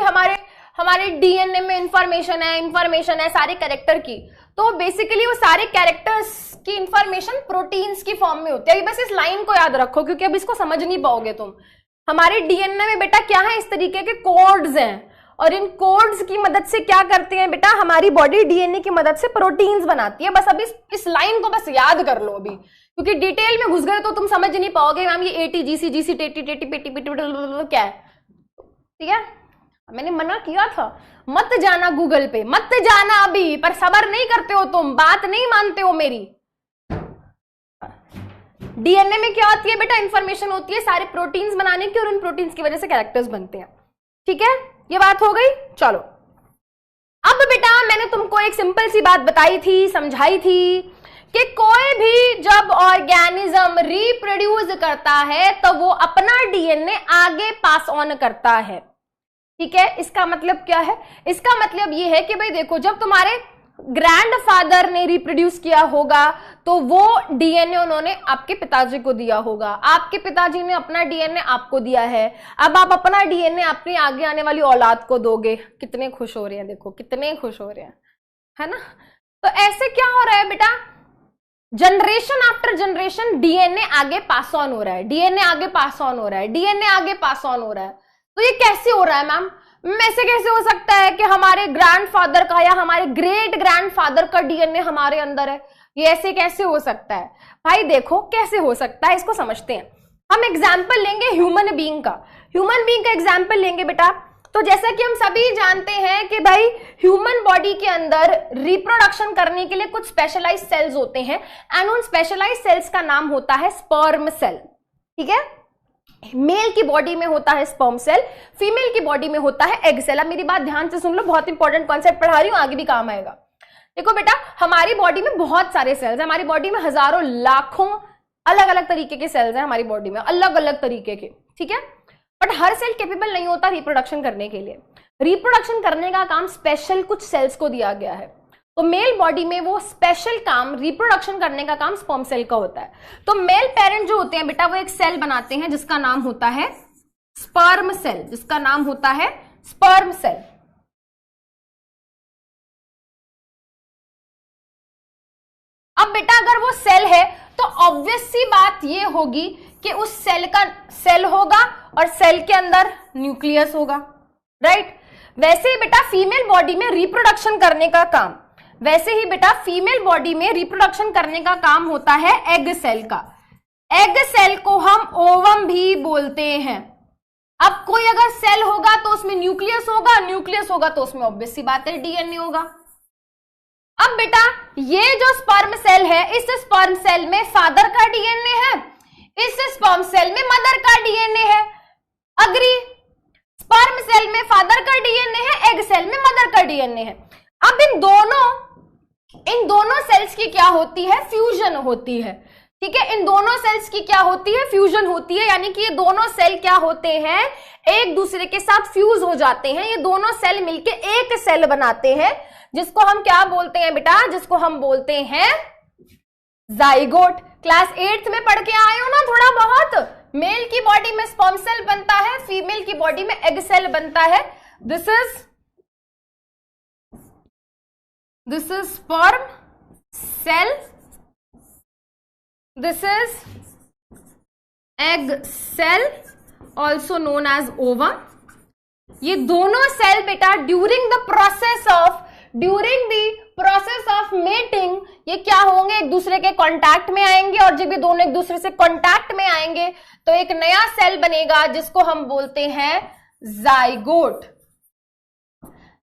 हमारे डीएनए में इंफॉर्मेशन है सारे कैरेक्टर की, तो बेसिकली वो सारे कैरेक्टर्स की इंफॉर्मेशन प्रोटीन्स की फॉर्म में होती है। बस इस लाइन को याद रखो क्योंकि अब इसको समझ नहीं पाओगे तुम। हमारे डीएनए में बेटा क्या है? इस तरीके के कोड्स हैं, और इन कोड्स की मदद से क्या करते हैं बेटा? हमारी बॉडी डीएनए की मदद से प्रोटीन्स बनाती है। बस अब इस लाइन को बस याद कर लो अभी, क्योंकि डिटेल में घुस गए तो तुम समझ नहीं पाओगे मैम ये एटी जीसी जीसी टेटी टेटी पेटी पेटी क्या है, ठीक है? मैंने मना किया था मत जाना गूगल पे, मत जाना अभी, पर सबर नहीं करते हो तुम, बात नहीं मानते हो मेरी। डीएनए में क्या होती है बेटा? इंफॉर्मेशन होती है सारे प्रोटीन्स बनाने की, और उन प्रोटीन्स की वजह से कैरेक्टर्स बनते हैं, ठीक है? ये बात हो गई। चलो अब बेटा मैंने तुमको एक सिंपल सी बात बताई थी, समझाई थी कि कोई भी जब ऑर्गेनिज्म रिप्रोड्यूस करता है तो वो अपना डीएनए आगे पास ऑन करता है, ठीक है? इसका मतलब क्या है? इसका मतलब ये है कि भाई देखो, जब तुम्हारे ग्रैंडफादर ने रिप्रोड्यूस किया होगा तो वो डीएनए उन्होंने आपके पिताजी को दिया होगा, आपके पिताजी ने अपना डीएनए आपको दिया है, अब आप अपना डीएनए अपनी आगे आने वाली औलाद को दोगे। कितने खुश हो रहे हैं, देखो कितने खुश हो रहे हैं, है ना? तो ऐसे क्या हो रहा है बेटा? जनरेशन आफ्टर जनरेशन डीएनए आगे पास ऑन हो रहा है, डीएनए आगे पास ऑन हो रहा है, डीएनए आगे पास ऑन हो रहा है। तो ये कैसे हो रहा है मैम? ऐसे कैसे हो सकता है कि हमारे ग्रैंडफादर का या हमारे ग्रेट ग्रैंडफादर का डीएनए हमारे अंदर है? ये ऐसे कैसे हो सकता है भाई? देखो कैसे हो सकता है, इसको समझते हैं। हम एग्जाम्पल लेंगे ह्यूमन बीइंग का, ह्यूमन बीइंग का एग्जाम्पल लेंगे बेटा। तो जैसा कि हम सभी जानते हैं कि भाई ह्यूमन बॉडी के अंदर रिप्रोडक्शन करने के लिए कुछ स्पेशलाइज्ड सेल्स होते हैं, एंड उन स्पेशलाइज्ड सेल्स का नाम होता है स्पर्म सेल, ठीक है? मेल की बॉडी में होता है स्पर्म सेल, फीमेल की बॉडी में होता है एग सेल। अब मेरी बात ध्यान से सुन लो, बहुत इंपॉर्टेंट कॉन्सेप्ट पढ़ा रही हूं, आगे भी काम आएगा। देखो बेटा, हमारी बॉडी में बहुत सारे सेल्स हैं, हमारी बॉडी में हजारों लाखों अलग अलग तरीके के सेल्स हैं हमारी बॉडी में, अलग अलग तरीके के, ठीक है? बट हर सेल कैपेबल नहीं होता रिप्रोडक्शन करने के लिए। रिप्रोडक्शन करने का काम स्पेशल कुछ सेल्स को दिया गया है, तो मेल बॉडी में वो स्पेशल काम रिप्रोडक्शन करने का काम स्पर्म सेल का होता है। तो मेल पेरेंट जो होते हैं बेटा वो एक सेल बनाते हैं जिसका नाम होता है स्पर्म सेल, जिसका नाम होता है स्पर्म सेल। अब बेटा अगर वो सेल है तो ऑब्वियस सी बात ये होगी कि उस सेल का सेल होगा और सेल के अंदर न्यूक्लियस होगा, राइट? वैसे ही बेटा फीमेल बॉडी में रिप्रोडक्शन करने का काम, वैसे ही बेटा फीमेल बॉडी में रिप्रोडक्शन करने का काम होता है एग सेल का। एग सेल को हम ओवम भी बोलते हैं। अब कोई अगर सेल होगा तो उसमें न्यूक्लियस होगा, न्यूक्लियस होगा तो उसमें ऑब्वियस सी बात है डीएनए होगा। अब बेटा ये जो स्पर्म सेल है, इस स्पर्म सेल में फादर का डीएनए है, इस स्पर्म सेल में मदर का डीएनए है। अग्री? स्पर्म सेल में फादर का डीएनए है, एग सेल में मदर का डीएनए है। अब इन दोनों सेल्स की क्या होती है? फ्यूजन होती है, ठीक है? इन दोनों सेल्स की क्या होती है? फ्यूजन होती है, यानी कि ये दोनों सेल क्या होते हैं? एक दूसरे के साथ फ्यूज हो जाते हैं। ये दोनों सेल मिलके एक सेल बनाते हैं, जिसको हम क्या बोलते हैं बेटा? जिसको हम बोलते हैं जाइगोट। क्लास 8th में पढ़ के आए हो ना थोड़ा बहुत। मेल की बॉडी में स्पर्म सेल बनता है, फीमेल की बॉडी में एग सेल बनता है। This is sperm cell, this is egg cell, also known as ovum. ये दोनों सेल बेटा during the process of mating ये क्या होंगे? एक दूसरे के कांटेक्ट में आएंगे, और जब ये दोनों एक दूसरे से कांटेक्ट में आएंगे तो एक नया सेल बनेगा जिसको हम बोलते हैं जाइगोट।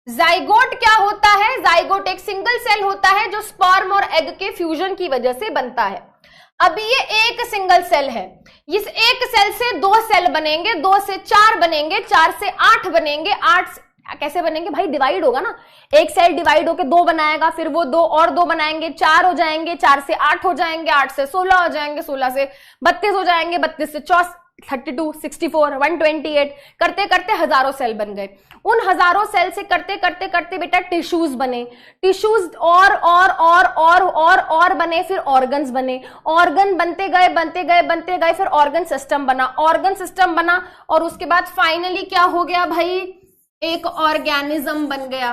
जाइगोट क्या होता है? जाइगोट एक सिंगल सेल होता है जो स्पर्म और एग के फ्यूजन की वजह से बनता है। अभी ये एक सिंगल सेल है, इस एक सेल से 2 सेल बनेंगे, 2 से 4 बनेंगे, 4 से 8 बनेंगे, कैसे बनेंगे भाई, डिवाइड होगा ना, एक सेल डिवाइड होके 2 बनाएगा, फिर वो 2 और 2 बनाएंगे, 4 हो जाएंगे, 4 से 8 हो जाएंगे, 8 से 16 हो जाएंगे, 16 से 32 हो जाएंगे, 32 से 32, 64, 128, करते करते हजारों सेल बन गए। उन हजारों सेल से करते करते करते बेटा टिश्यूज बने, टिश्यूज और बने, फिर ऑर्गन्स बने, ऑर्गन बनते गए, फिर ऑर्गन सिस्टम बना, ऑर्गन सिस्टम बना, और उसके बाद फाइनली क्या हो गया भाई, एक ऑर्गेनिज्म बन गया,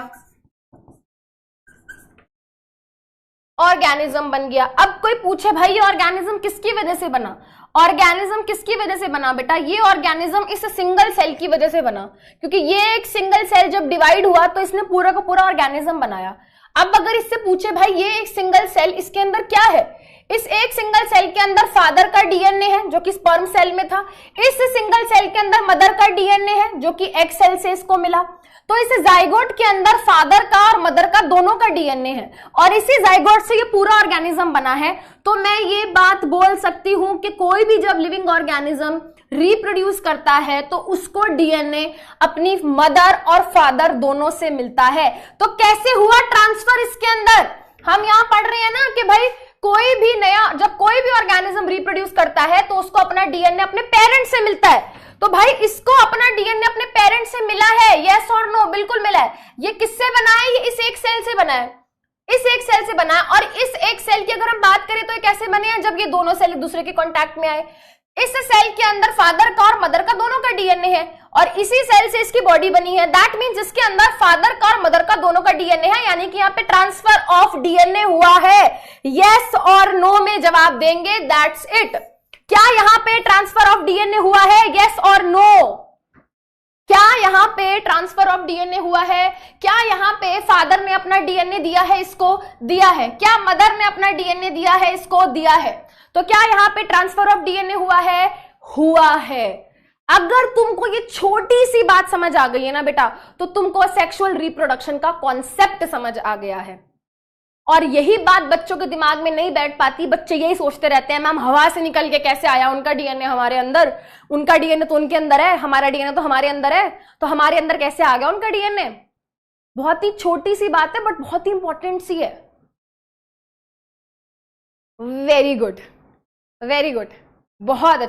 ऑर्गेनिज्म बन गया। अब कोई पूछे भाई ये ऑर्गेनिज्म किसकी वजह से बना, ऑर्गेनिज्म किसकी वजह से बना बेटा, ये ऑर्गेनिज्म इस सिंगल सेल की वजह से बना, क्योंकि ये एक सिंगल सेल जब डिवाइड हुआ तो इसने पूरा का पूरा ऑर्गेनिज्म बनाया। अब अगर इससे पूछे भाई ये एक सिंगल सेल, इसके अंदर क्या है, इस एक सिंगल सेल के अंदर फादर का डीएनए है जो कि स्पर्म सेल में था, इस सिंगल सेल के अंदर मदर का डीएनए है जो कि एग सेल से इसको मिला, तो इस जाइगोट के अंदर फादर का और मदर का दोनों का डीएनए है, और इसी जाइगोट से ये पूरा ऑर्गेनिज्म बना है। तो मैं ये बात बोल सकती हूं कि कोई भी जब लिविंग ऑर्गेनिज्म रिप्रोड्यूस करता है तो उसको डीएनए अपनी मदर और फादर दोनों से मिलता है। तो कैसे हुआ ट्रांसफर इसके अंदर, हम यहां पढ़ रहे हैं ना कि भाई कोई भी नया, जब कोई भी ऑर्गेनिज्म रिप्रोड्यूस करता है तो उसको अपना डीएनए अपने पेरेंट से मिलता है। तो भाई इसको अपना डीएनए अपने पेरेंट से मिला है, यस और नो, बिल्कुल मिला है। ये किससे बना है, ये इस एक सेल से बना है, इस एक सेल से बना है। और इस एक सेल की अगर हम बात करें तो ये कैसे बने हैं, जब ये दोनों सेल एक दूसरे के कांटेक्ट में आए। इस सेल के अंदर फादर का और मदर का दोनों का डीएनए है, और इसी सेल से इसकी बॉडी बनी है। दैट मीन्स इसके अंदर फादर का और मदर का दोनों का डीएनए है, यानी कि यहाँ पे ट्रांसफर ऑफ डीएनए हुआ है। यस और नो में जवाब देंगे, दैट्स इट। क्या यहाँ पे ट्रांसफर ऑफ डीएनए हुआ है, यस और नो? क्या यहाँ पे ट्रांसफर ऑफ डीएनए हुआ है? क्या यहाँ पे फादर ने अपना डीएनए दिया है, इसको दिया है? क्या मदर ने अपना डीएनए दिया है, इसको दिया है? तो क्या यहाँ पे ट्रांसफर ऑफ डीएनए हुआ है? हुआ है। अगर तुमको ये छोटी सी बात समझ आ गई है ना बेटा, तो तुमको सेक्सुअल रिप्रोडक्शन का कॉन्सेप्ट समझ आ गया है। और यही बात बच्चों के दिमाग में नहीं बैठ पाती, बच्चे यही सोचते रहते हैं मैम हवा से निकल के कैसे आया उनका डीएनए हमारे अंदर, उनका डीएनए तो उनके अंदर है, हमारा डीएनए तो हमारे अंदर है, तो हमारे अंदर कैसे आ गया उनका डीएनए। बहुत ही छोटी सी बात है बट बहुत ही इंपॉर्टेंट सी है। वेरी गुड, वेरी गुड, बहुत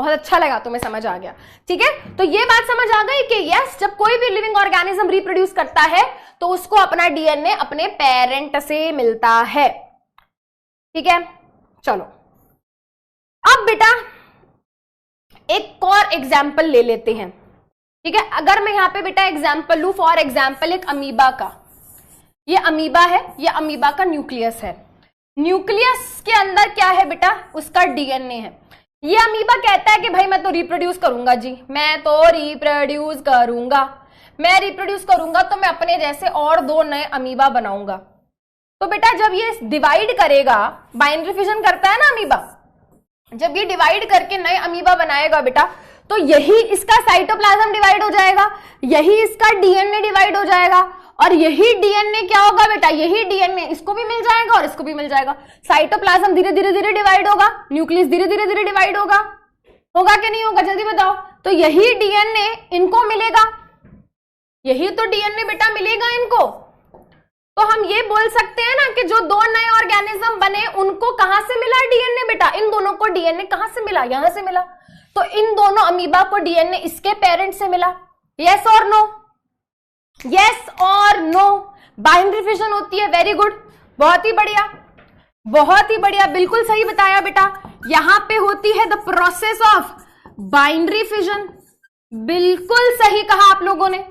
अच्छा लगा, तुम्हें समझ आ गया। ठीक है, तो ये बात समझ आ गई कि यस, जब कोई भी लिविंग ऑर्गेनिज्म रिप्रोड्यूस करता है तो उसको अपना डीएनए अपने पेरेंट से मिलता है। ठीक है, चलो अब बेटा एक और एग्जाम्पल ले लेते हैं। ठीक है, अगर मैं यहां पे बेटा एग्जाम्पल लू, फॉर एग्जाम्पल एक अमीबा का, ये अमीबा है, ये अमीबा का न्यूक्लियस है। न्यूक्लियस के अंदर क्या है बेटा, उसका डीएनए है। ये अमीबा कहता है कि भाई मैं तो रिप्रोड्यूस करूंगा जी, मैं तो रिप्रोड्यूस करूंगा, मैं रिप्रोड्यूस करूंगा तो मैं अपने जैसे और 2 नए अमीबा बनाऊंगा। तो बेटा जब ये डिवाइड करेगा, बाइनरी फिजन करता है ना अमीबा, जब ये डिवाइड करके नए अमीबा बनाएगा बेटा, तो यही इसका साइटोप्लाज्म डिवाइड हो जाएगा, यही इसका डीएनए डिवाइड हो जाएगा, और यही डीएनए क्या होगा बेटा, यही डीएनए इसको भी मिल जाएगा और इसको भी मिल जाएगा। साइटोप्लाज्म धीरे धीरे डिवाइड होगा, न्यूक्लियस धीरे धीरे डिवाइड होगा कि नहीं होगा, जल्दी बताओ। तो यही डीएनए इनको मिलेगा, यही तो डीएनए बेटा मिलेगा इनको। तो हम ये बोल सकते हैं ना कि जो 2 नए ऑर्गेनिज्म बने उनको कहां से मिला डीएनए बेटा, इन दोनों को डीएनए कहां से मिला, यहां से मिला। तो इन दोनों अमीबा को डीएनए इसके पेरेंट से मिला। यस और नो, यस और नो, बाइनरी फिजन होती है। वेरी गुड, बहुत ही बढ़िया, बहुत ही बढ़िया, बिल्कुल सही बताया बेटा। यहां पे होती है the process of binary fission, बिल्कुल सही कहा आप लोगों ने।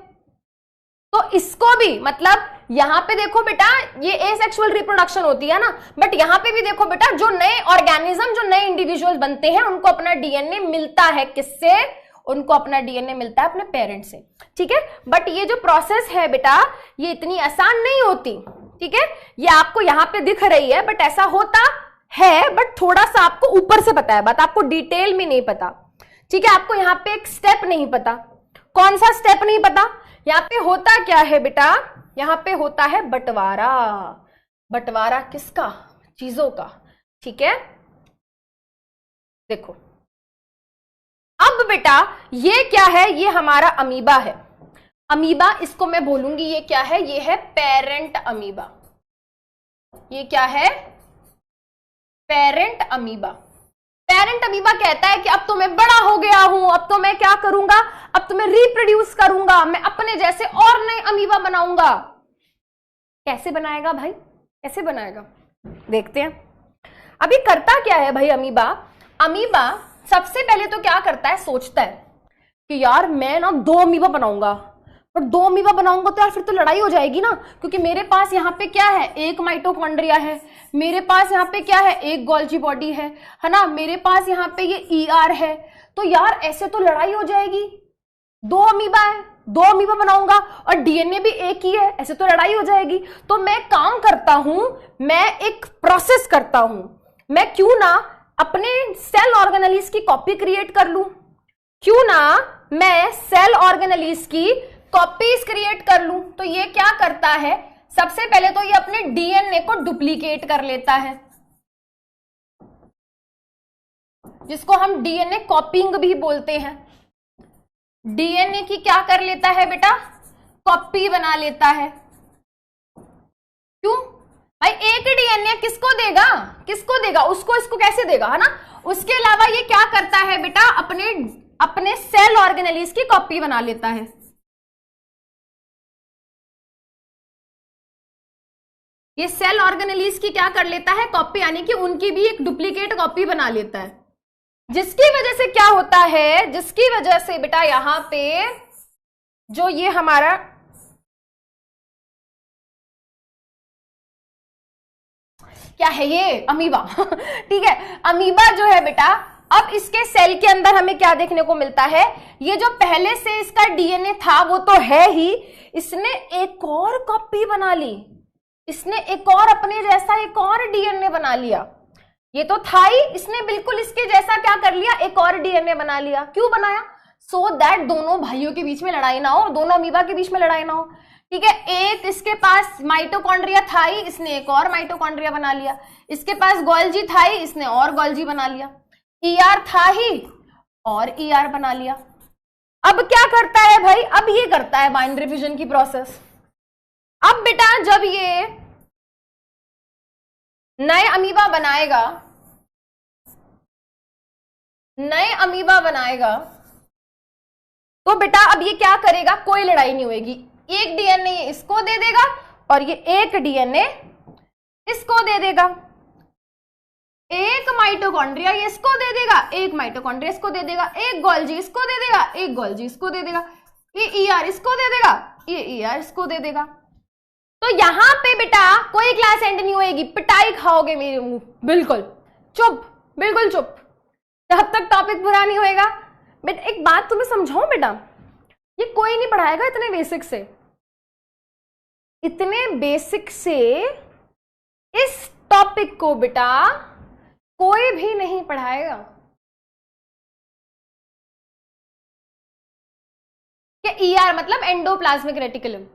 तो इसको भी मतलब यहां पे देखो बेटा, ये एसेक्सुअल रिप्रोडक्शन होती है ना, बट यहां पे भी देखो बेटा, जो नए ऑर्गेनिज्म, जो नए इंडिविजुअल बनते हैं उनको अपना डीएनए मिलता है किससे, उनको अपना डीएनए मिलता है अपने पेरेंट से। ठीक है, बट ये जो प्रोसेस है बेटा ये इतनी आसान नहीं होती। ठीक है, ये आपको यहां पे दिख रही है बट ऐसा होता है, बट थोड़ा सा आपको ऊपर से पता है बात, आपको डिटेल में नहीं पता। ठीक है, आपको यहाँ पे एक स्टेप नहीं पता। कौन सा स्टेप नहीं पता? यहाँ पे होता क्या है बेटा, यहाँ पे होता है बंटवारा। बंटवारा किसका? चीजों का। ठीक है, देखो अब बेटा ये क्या है, ये हमारा अमीबा है। अमीबा, इसको मैं बोलूंगी ये क्या है, ये है पेरेंट अमीबा। ये क्या है, पेरेंट अमीबा। पेरेंट अमीबा कहता है कि अब तो मैं बड़ा हो गया हूं, अब तो मैं क्या करूंगा, अब तो मैं रिप्रोड्यूस करूंगा, मैं अपने जैसे और नए अमीबा बनाऊंगा। कैसे बनाएगा भाई, कैसे बनाएगा, देखते हैं। अभी करता क्या है भाई अमीबा, अमीबा सबसे पहले तो क्या करता है, सोचता है कि यार मैं ना 2 अमीबा बनाऊंगा, पर 2 अमीबा बनाऊंगा तो यार फिर तो लड़ाई हो जाएगी ना, क्योंकि मेरे पास यहाँ पे क्या है, एक माइटोकॉन्ड्रिया है, मेरे पास यहाँ पे क्या है, एक गोल्जी बॉडी है ना, मेरे पास यहाँ पे ये ER है, तो यार ऐसे तो लड़ाई हो जाएगी। 2 अमीबा है, 2 अमीबा बनाऊंगा और DNA भी एक ही है, ऐसे तो लड़ाई हो जाएगी। तो मैं काम करता हूं, मैं एक प्रोसेस करता हूं, मैं क्यों ना अपने सेल ऑर्गेनेलिस की कॉपी क्रिएट कर लूं, क्यों ना मैं सेल ऑर्गेनेलिस की कॉपीज क्रिएट कर लूं। तो ये क्या करता है, सबसे पहले तो ये अपने DNA को डुप्लीकेट कर लेता है, जिसको हम DNA कॉपिंग भी बोलते हैं। DNA की क्या कर लेता है बेटा, कॉपी बना लेता है। क्यों भाई, एक DNA किसको देगा, किसको देगा, उसको, इसको कैसे देगा, है ना। उसके अलावा ये क्या करता है बेटा, अपने सेल ऑर्गेनेलिस की कॉपी बना लेता है। ये सेल ऑर्गेनेलिस की क्या कर लेता है, कॉपी, यानी कि उनकी भी एक डुप्लीकेट कॉपी बना लेता है, जिसकी वजह से क्या होता है, जिसकी वजह से बेटा यहां पे जो ये हमारा क्या है, ये अमीबा ठीक है, अमीबा जो है बेटा, अब इसके सेल के अंदर हमें क्या देखने को मिलता है, ये जो पहले से इसका DNA था वो तो है ही, इसने एक और कॉपी बना ली, इसने एक और अपने जैसा एक और DNA बना लिया। ये तो था ही, इसने बिल्कुल इसके जैसा क्या कर लिया, एक और DNA बना लिया। क्यों बनाया, सो दैट दोनों भाइयों के बीच में लड़ाई ना हो, दोनों अमीबा के बीच में लड़ाई ना हो। ठीक है, एक इसके पास माइटोकॉन्ड्रिया था ही, इसने एक और माइटोकॉन्ड्रिया बना लिया, इसके पास गोल्जी था ही, इसने और गोल्जी बना लिया, ER था ही और ER बना लिया। अब क्या करता है भाई, अब ये करता है बाइंडरी फिजन की प्रोसेस। अब बेटा जब ये नए अमीबा बनाएगा, नए अमीबा बनाएगा, तो बेटा अब ये क्या करेगा, कोई लड़ाई नहीं होगी, एक DNA ये इसको दे देगा और ये एक DNA इसको दे देगा, एक माइटोकॉन्ड्रिया ये इसको दे देगा, एक माइटोकॉन्ड्रिया इसको दे देगा, एक गोल्जी इसको दे देगा, एक गोल्जी इसको दे देगा, ये ER इसको दे देगा, ये ER इसको दे देगा। तो यहां पे बेटा कोई क्लास एंड नहीं होएगी, पिटाई खाओगे मेरे मुंह, बिल्कुल चुप, बिल्कुल चुप, जब तक टॉपिक पूरा नहीं होएगा। बेटा एक बात तुम्हें समझाऊं बेटा, ये कोई नहीं पढ़ाएगा इतने बेसिक से, इतने बेसिक से इस टॉपिक को बेटा कोई भी नहीं पढ़ाएगा। क्या ER मतलब एंडोप्लाज्मिक रेटिकुलम।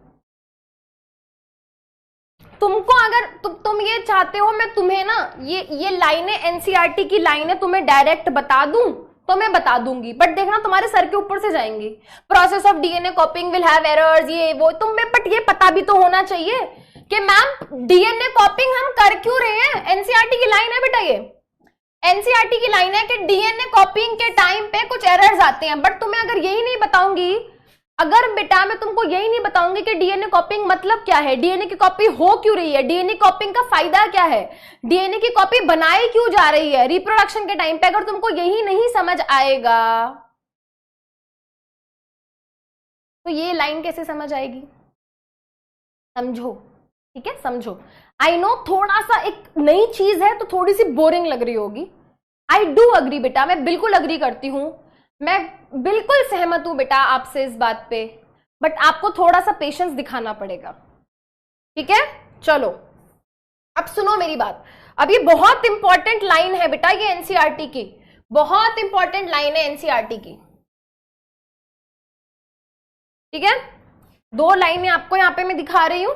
तुमको अगर तुम ये चाहते हो मैं तुम्हें ना ये लाइनें NCERT की लाइनें तुम्हें डायरेक्ट बता दूं तो मैं बता दूंगी, बट देखना तुम्हारे सर के ऊपर से जाएंगी। Process of DNA कॉपिंग will have errors, ये वो तुम्हें, बट ये पता भी तो होना चाहिए कि मैम DNA कॉपिंग हम कर क्यों रहे हैं। NCERT की लाइन है बेटा, ये NCERT की लाइन है कि DNA कॉपिंग के टाइम पे कुछ एरर्स आते हैं, बट तुम्हें अगर यही नहीं बताऊंगी, अगर बेटा मैं तुमको यही नहीं बताऊंगी कि DNA कॉपिंग मतलब क्या है, DNA की कॉपी हो क्यों रही है, DNA कॉपिंग का फायदा क्या है, DNA की कॉपी बनाई क्यों जा रही है रिप्रोडक्शन के टाइम पे, अगर तुमको यही नहीं समझ आएगा तो ये लाइन कैसे समझ आएगी। समझो, ठीक है, समझो। आई नो थोड़ा सा एक नई चीज है तो थोड़ी सी बोरिंग लग रही होगी, आई डू अग्री बेटा, मैं बिल्कुल अग्री करती हूं, मैं बिल्कुल सहमत हूं बेटा आपसे इस बात पे, बट आपको थोड़ा सा पेशेंस दिखाना पड़ेगा, ठीक है। चलो अब सुनो मेरी बात, अब ये बहुत इंपॉर्टेंट लाइन है बेटा, ये NCERT की बहुत इंपॉर्टेंट लाइन है NCERT की, ठीक है। 2 लाइनें आपको यहां पे मैं दिखा रही हूं।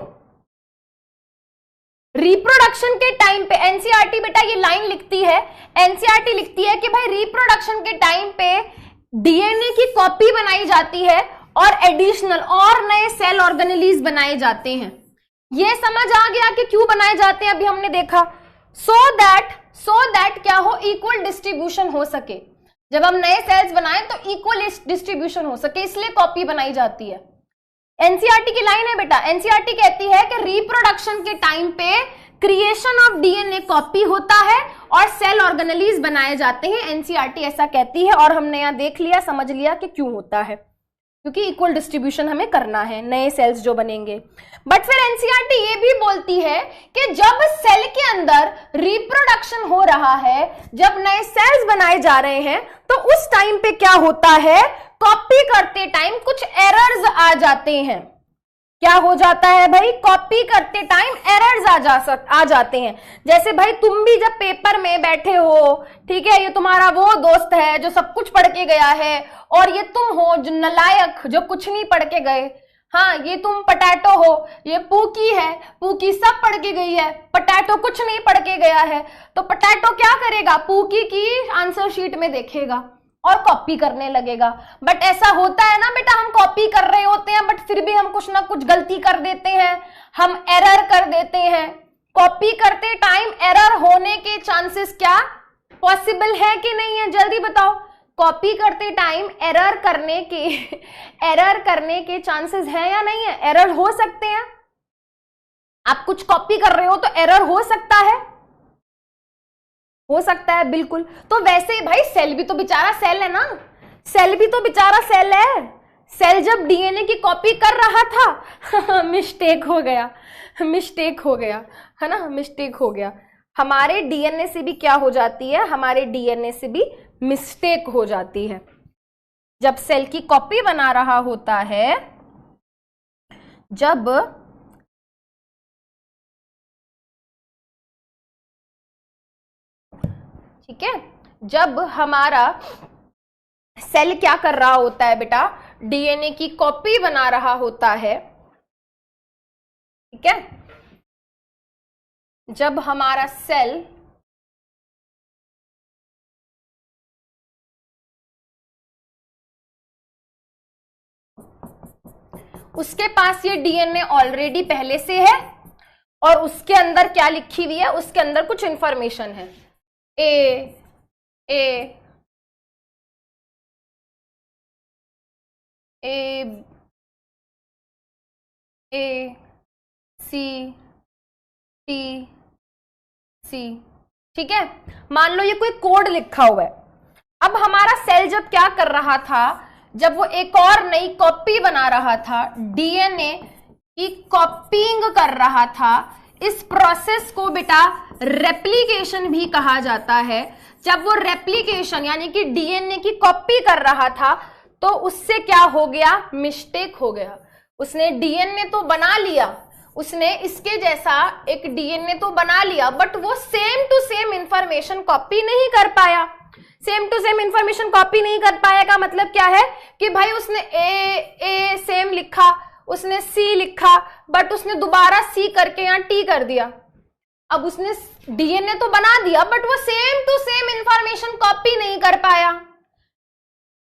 रिप्रोडक्शन के टाइम पे NCERT बेटा ये लाइन लिखती है, NCERT लिखती है कि भाई रिप्रोडक्शन के टाइम पे DNA की कॉपी बनाई जाती है और एडिशनल और नए सेल ऑर्गेनेलीज बनाए जाते हैं। ये समझ आ गया कि क्यों बनाए जाते हैं, अभी हमने देखा। सो दैट क्या हो, इक्वल डिस्ट्रीब्यूशन हो सके। जब हम नए सेल्स बनाएं तो इक्वल डिस्ट्रीब्यूशन हो सके, इसलिए कॉपी बनाई जाती है। एनसीईआरटी की लाइन है बेटा, एनसीईआरटी कहती है कि रिप्रोडक्शन के टाइम पे क्रिएशन ऑफ डीएनए कॉपी होता है और सेल ऑर्गेनेलीज बनाए जाते हैं। एनसीईआरटी ऐसा कहती है और हमने यहां देख लिया, समझ लिया कि क्यों होता है, क्योंकि इक्वल डिस्ट्रीब्यूशन हमें करना है नए सेल्स जो बनेंगे। बट फिर एनसीईआरटी ये भी बोलती है कि जब सेल के अंदर रिप्रोडक्शन हो रहा है, जब नए सेल्स बनाए जा रहे हैं, तो उस टाइम पे क्या होता है, कॉपी करते टाइम कुछ एरर्स आ जाते हैं। क्या हो जाता है भाई, कॉपी करते टाइम एरर्स आ जाते हैं। जैसे भाई तुम भी जब पेपर में बैठे हो, ठीक है, ये तुम्हारा वो दोस्त है जो सब कुछ पढ़ के गया है, और ये तुम हो जो नलायक जो कुछ नहीं पढ़ के गए। हाँ, ये तुम पटैटो हो, ये पूकी है, पूकी सब पढ़ के गई है, पटैटो कुछ नहीं पढ़ के गया है। तो पटैटो क्या करेगा, पूकी की आंसर शीट में देखेगा और कॉपी करने लगेगा। बट ऐसा होता है ना बेटा, हम कॉपी कर रहे होते हैं बट फिर भी हम कुछ ना कुछ गलती कर देते हैं, हम एरर कर देते हैं। कॉपी करते टाइम एरर होने के चांसेस क्या पॉसिबल है कि नहीं है, जल्दी बताओ। कॉपी करते टाइम एरर करने के चांसेस है या नहीं है, एरर हो सकते हैं। आप कुछ कॉपी कर रहे हो तो एरर हो सकता है, हो सकता है बिल्कुल। तो वैसे ही भाई सेल भी तो बेचारा सेल है ना, सेल भी तो बेचारा सेल है। सेल जब डीएनए की कॉपी कर रहा था मिस्टेक हो गया है ना, मिस्टेक हो गया। हमारे डीएनए से भी क्या हो जाती है, हमारे डीएनए से भी मिस्टेक हो जाती है। जब सेल की कॉपी बना रहा होता है, जब ठीक है, जब हमारा सेल क्या कर रहा होता है बेटा, डीएनए की कॉपी बना रहा होता है, ठीक है, जब हमारा सेल उसके पास ये डीएनए ऑलरेडी पहले से है और उसके अंदर क्या लिखी हुई है, उसके अंदर कुछ इंफॉर्मेशन है। ए सी टी सी, ठीक है। मान लो ये कोई कोड लिखा हुआ है। अब हमारा सेल जब क्या कर रहा था, जब वो एक और नई कॉपी बना रहा था, डीएनए की कॉपीइंग कर रहा था, इस प्रोसेस को बेटा रेप्लिकेशन भी कहा जाता है। जब वो रेप्लिकेशन यानी कि डीएनए की कॉपी कर रहा था, तो उससे क्या हो गया, मिस्टेक हो गया। उसने डीएनए तो बना लिया, उसने इसके जैसा एक डीएनए तो बना लिया, बट वो same to same information copy नहीं कर पाया। Same to same information copy नहीं कर पाया का मतलब क्या है कि भाई उसने ए सेम लिखा, उसने सी लिखा, बट उसने दोबारा सी करके यहां टी कर दिया। अब उसने डीएनए तो बना दिया बट वो same to same information copy नहीं कर पाया।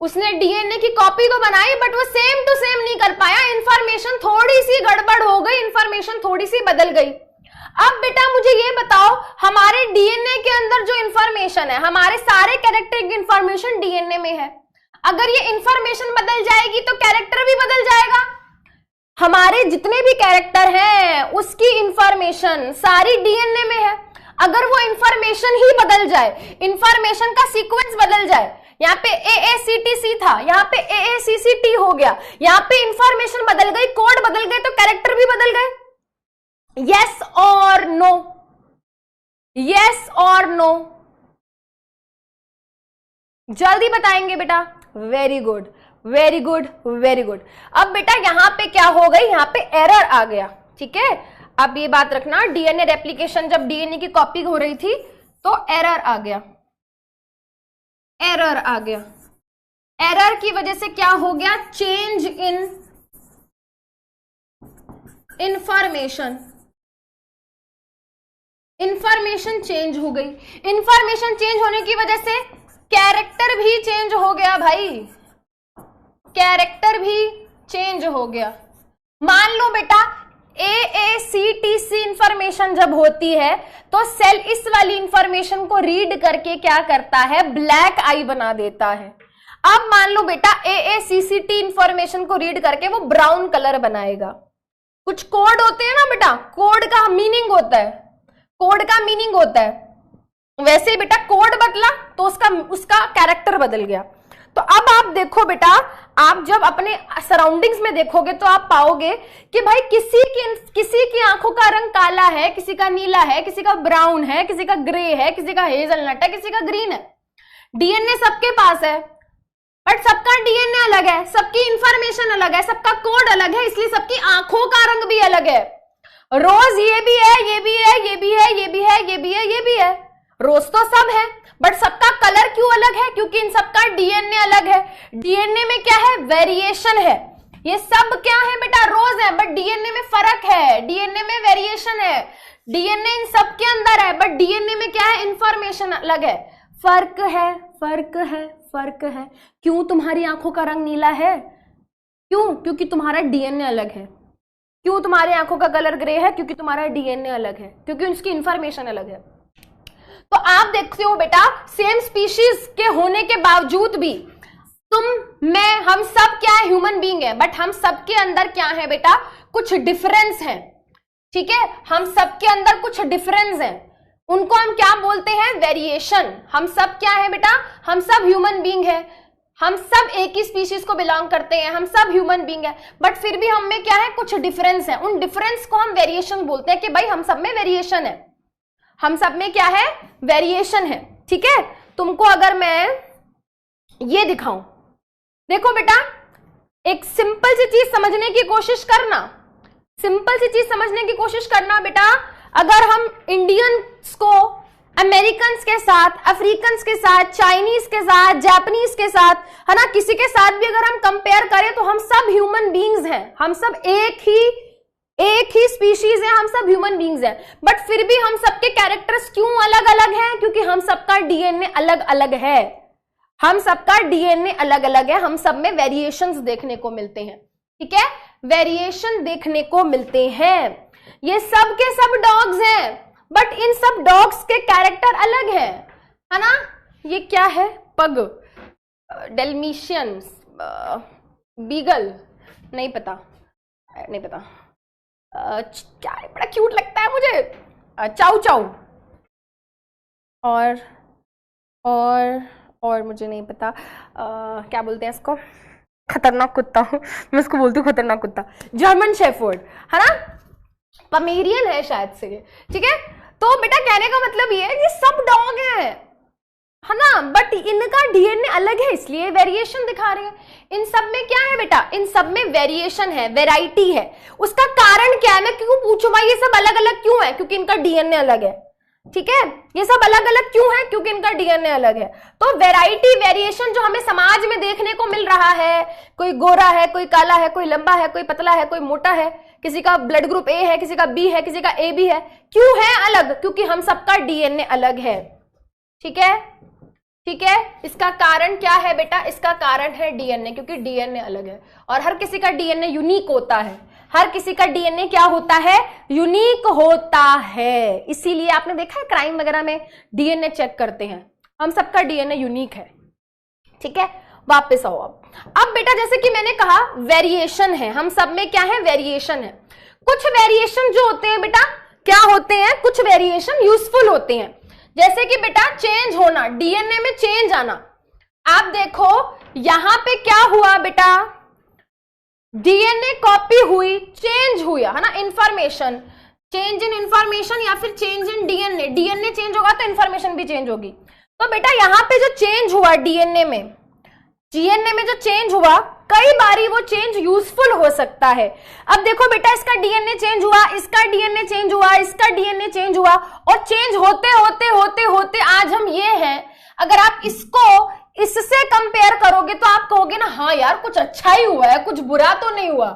उसने डीएनए की कॉपी तो बनाई बट वो सेम टू सेम नहीं कर पाया, इंफॉर्मेशन थोड़ी सी गड़बड़ हो गई, इंफॉर्मेशन थोड़ी सी बदल गई। अब बेटा मुझे ये बताओ, हमारे डीएनए के अंदर जो इंफॉर्मेशन है, हमारे सारे कैरेक्टर की इंफॉर्मेशन डीएनए में है। अगर ये इंफॉर्मेशन बदल जाएगी तो कैरेक्टर भी बदल जाएगा। हमारे जितने भी कैरेक्टर हैं उसकी इंफॉर्मेशन सारी डीएनए में है। अगर वो इंफॉर्मेशन ही बदल जाए, इंफॉर्मेशन का सीक्वेंस बदल जाए, यहाँ पे AACTC था, यहाँ पे AACCT हो गया, यहाँ पे इंफॉर्मेशन बदल गई, कोड बदल गए, तो कैरेक्टर भी बदल गए। यस और नो, यस और नो, जल्दी बताएंगे बेटा। Very good very good very good. अब बेटा यहां पे क्या हो गई, यहां पे एरर आ गया, ठीक है। अब ये बात रखना, डीएनए रेप्लिकेशन जब डीएनए की कॉपी हो रही थी तो एरर आ गया, एरर आ गया। एरर की वजह से क्या हो गया, change in information, information change हो गई। इंफॉर्मेशन चेंज होने की वजह से कैरेक्टर भी चेंज हो गया भाई, कैरेक्टर भी चेंज हो गया। मान लो बेटा AACTC इंफॉर्मेशन जब होती है तो सेल इस वाली इंफॉर्मेशन को रीड करके क्या करता है, ब्लैक आई बना देता है। अब मान लो बेटा AACCT इंफॉर्मेशन को रीड करके वो ब्राउन कलर बनाएगा। कुछ कोड होते हैं ना बेटा, कोड का मीनिंग होता है, कोड का मीनिंग होता है। वैसे ही बेटा कोड बदला तो उसका कैरेक्टर बदल गया। तो अब आप देखो बेटा, आप जब अपने सराउंडिंग्स में देखोगे तो आप पाओगे कि भाई किसी की आंखों का रंग काला है, किसी का नीला है, किसी का ब्राउन है, किसी का ग्रे है, किसी का हेजलनट है, किसी का ग्रीन है। डीएनए सबके पास है बट सबका डीएनए अलग है, सबकी इंफॉर्मेशन अलग है, सबका कोड अलग है, इसलिए सबकी आंखों का रंग भी अलग है। रोज ये भी है, ये भी है, ये भी है, ये भी है, ये भी है, ये भी है। रोज तो सब है बट सबका कलर क्यों अलग है? क्योंकि इन सबका डीएनए अलग है। डीएनए में क्या है? वेरिएशन है। ये सब क्या है बेटा? रोज है बट डीएनए में फर्क है, डीएनए में वेरिएशन है। डीएनए इन सब के अंदर है बट डीएनए में क्या है? इंफॉर्मेशन अलग है। फर्क है, फर्क है, फर्क है। क्यों तुम्हारी आंखों का रंग नीला है? क्यों? क्योंकि तुम्हारा डीएनए अलग है। क्यों तुम्हारी आंखों का कलर ग्रे है? क्योंकि तुम्हारा डीएनए अलग है, क्योंकि उसकी इंफॉर्मेशन अलग है। तो आप देखते हो बेटा, सेम स्पीशीज के होने के बावजूद भी तुम, मैं, हम सब क्या है? ह्यूमन बीइंग है, बट हम सब के अंदर क्या है बेटा? कुछ डिफरेंस है। ठीक है, हम सब के अंदर कुछ डिफरेंस है, उनको हम क्या बोलते हैं? वेरिएशन। हम सब क्या है बेटा? हम सब ह्यूमन बीइंग है, हम सब एक ही स्पीशीज को बिलोंग करते हैं, हम सब ह्यूमन बीइंग है, बट फिर भी हम में क्या है? कुछ डिफरेंस है। उन डिफरेंस को हम वेरिएशन बोलते हैं कि भाई हम सब में वेरिएशन है, हम सब में क्या है? वेरिएशन है। ठीक है, तुमको अगर मैं ये दिखाऊं, देखो बेटा, एक सिंपल सी चीज समझने की कोशिश करना, सिंपल सी चीज समझने की कोशिश करना बेटा। अगर हम इंडियंस को अमेरिकन्स के साथ, अफ्रीकन्स के साथ, चाइनीज के साथ, जापानीज के साथ, है ना, किसी के साथ भी अगर हम कंपेयर करें तो हम सब ह्यूमन बीइंग्स हैं, हम सब एक ही स्पीशीज है, हम सब ह्यूमन बीइंग्स हैं, बट फिर भी हम सबके कैरेक्टर्स क्यों अलग अलग हैं? क्योंकि हम सबका डीएनए अलग अलग है, हम सबका डीएनए अलग अलग है, हम सब में वेरिएशंस देखने को मिलते हैं। ठीक है, वेरिएशन देखने को मिलते हैं। ये सब के सब डॉग्स हैं बट इन सब डॉग्स के कैरेक्टर अलग है ना। ये क्या है? पग, डेल्मेशियन, बीगल, नहीं पता, नहीं पता, क्या है, बड़ा क्यूट लगता है मुझे, चाऊ चाऊ, और मुझे नहीं पता क्या बोलते हैं इसको, खतरनाक कुत्ता, मैं इसको बोलती हूँ खतरनाक कुत्ता, जर्मन शेफर्ड, है ना, पमेरियन है शायद से। ठीक है, तो बेटा कहने का मतलब ये है कि सब डॉग है ना, बट इनका डीएनए अलग है इसलिए वेरिएशन दिखा रहे हैं। इन सब में क्या है बेटा? इन सब में वेरिएशन है, वेराइटी है। उसका कारण क्या है? मैं क्यों पूछूं भाई ये सब अलग अलग क्यों है? क्योंकि इनका डीएनए अलग है। ठीक है, ये सब अलग अलग क्यों है? क्योंकि इनका डीएनए अलग है। तो वेराइटी, वेरिएशन जो हमें समाज में देखने को मिल रहा है, कोई गोरा है, कोई काला है, कोई लंबा है, कोई पतला है, कोई मोटा है, किसी का ब्लड ग्रुप ए है, किसी का बी है, किसी का ए बी है, क्यों है अलग? क्योंकि हम सबका डीएनए अलग है। ठीक है, ठीक है, इसका कारण क्या है बेटा? इसका कारण है डीएनए, क्योंकि डीएनए अलग है और हर किसी का डीएनए यूनिक होता है। हर किसी का डीएनए क्या होता है? यूनिक होता है। इसीलिए आपने देखा है क्राइम वगैरह में डीएनए चेक करते हैं, हम सबका डीएनए यूनिक है। ठीक है, वापस आओ। अब बेटा जैसे कि मैंने कहा वेरिएशन है, हम सब में क्या है? वेरिएशन है। कुछ वेरिएशन जो होते हैं बेटा क्या होते हैं? कुछ वेरिएशन यूजफुल होते हैं, जैसे कि बेटा चेंज होना, डीएनए में चेंज आना। आप देखो यहां पे क्या हुआ बेटा? डीएनए कॉपी हुई, चेंज हुआ, है ना, इंफॉर्मेशन, चेंज इन इंफॉर्मेशन या फिर change in DNA. DNA change होगा तो इंफॉर्मेशन भी चेंज होगी। तो बेटा यहां पे जो चेंज हुआ डीएनए में जो चेंज हुआ, कई बारी वो चेंज यूजफुल हो सकता है। अब देखो बेटा इसका डीएनए चेंज हुआ, इसका डीएनए चेंज हुआ, इसका डीएनए चेंज हुआ, और चेंज होते होते होते होते आज हम ये हैं। अगर आप इसको इससे कंपेयर करोगे तो आप कहोगे ना हाँ यार कुछ अच्छा ही हुआ है, कुछ बुरा तो नहीं हुआ,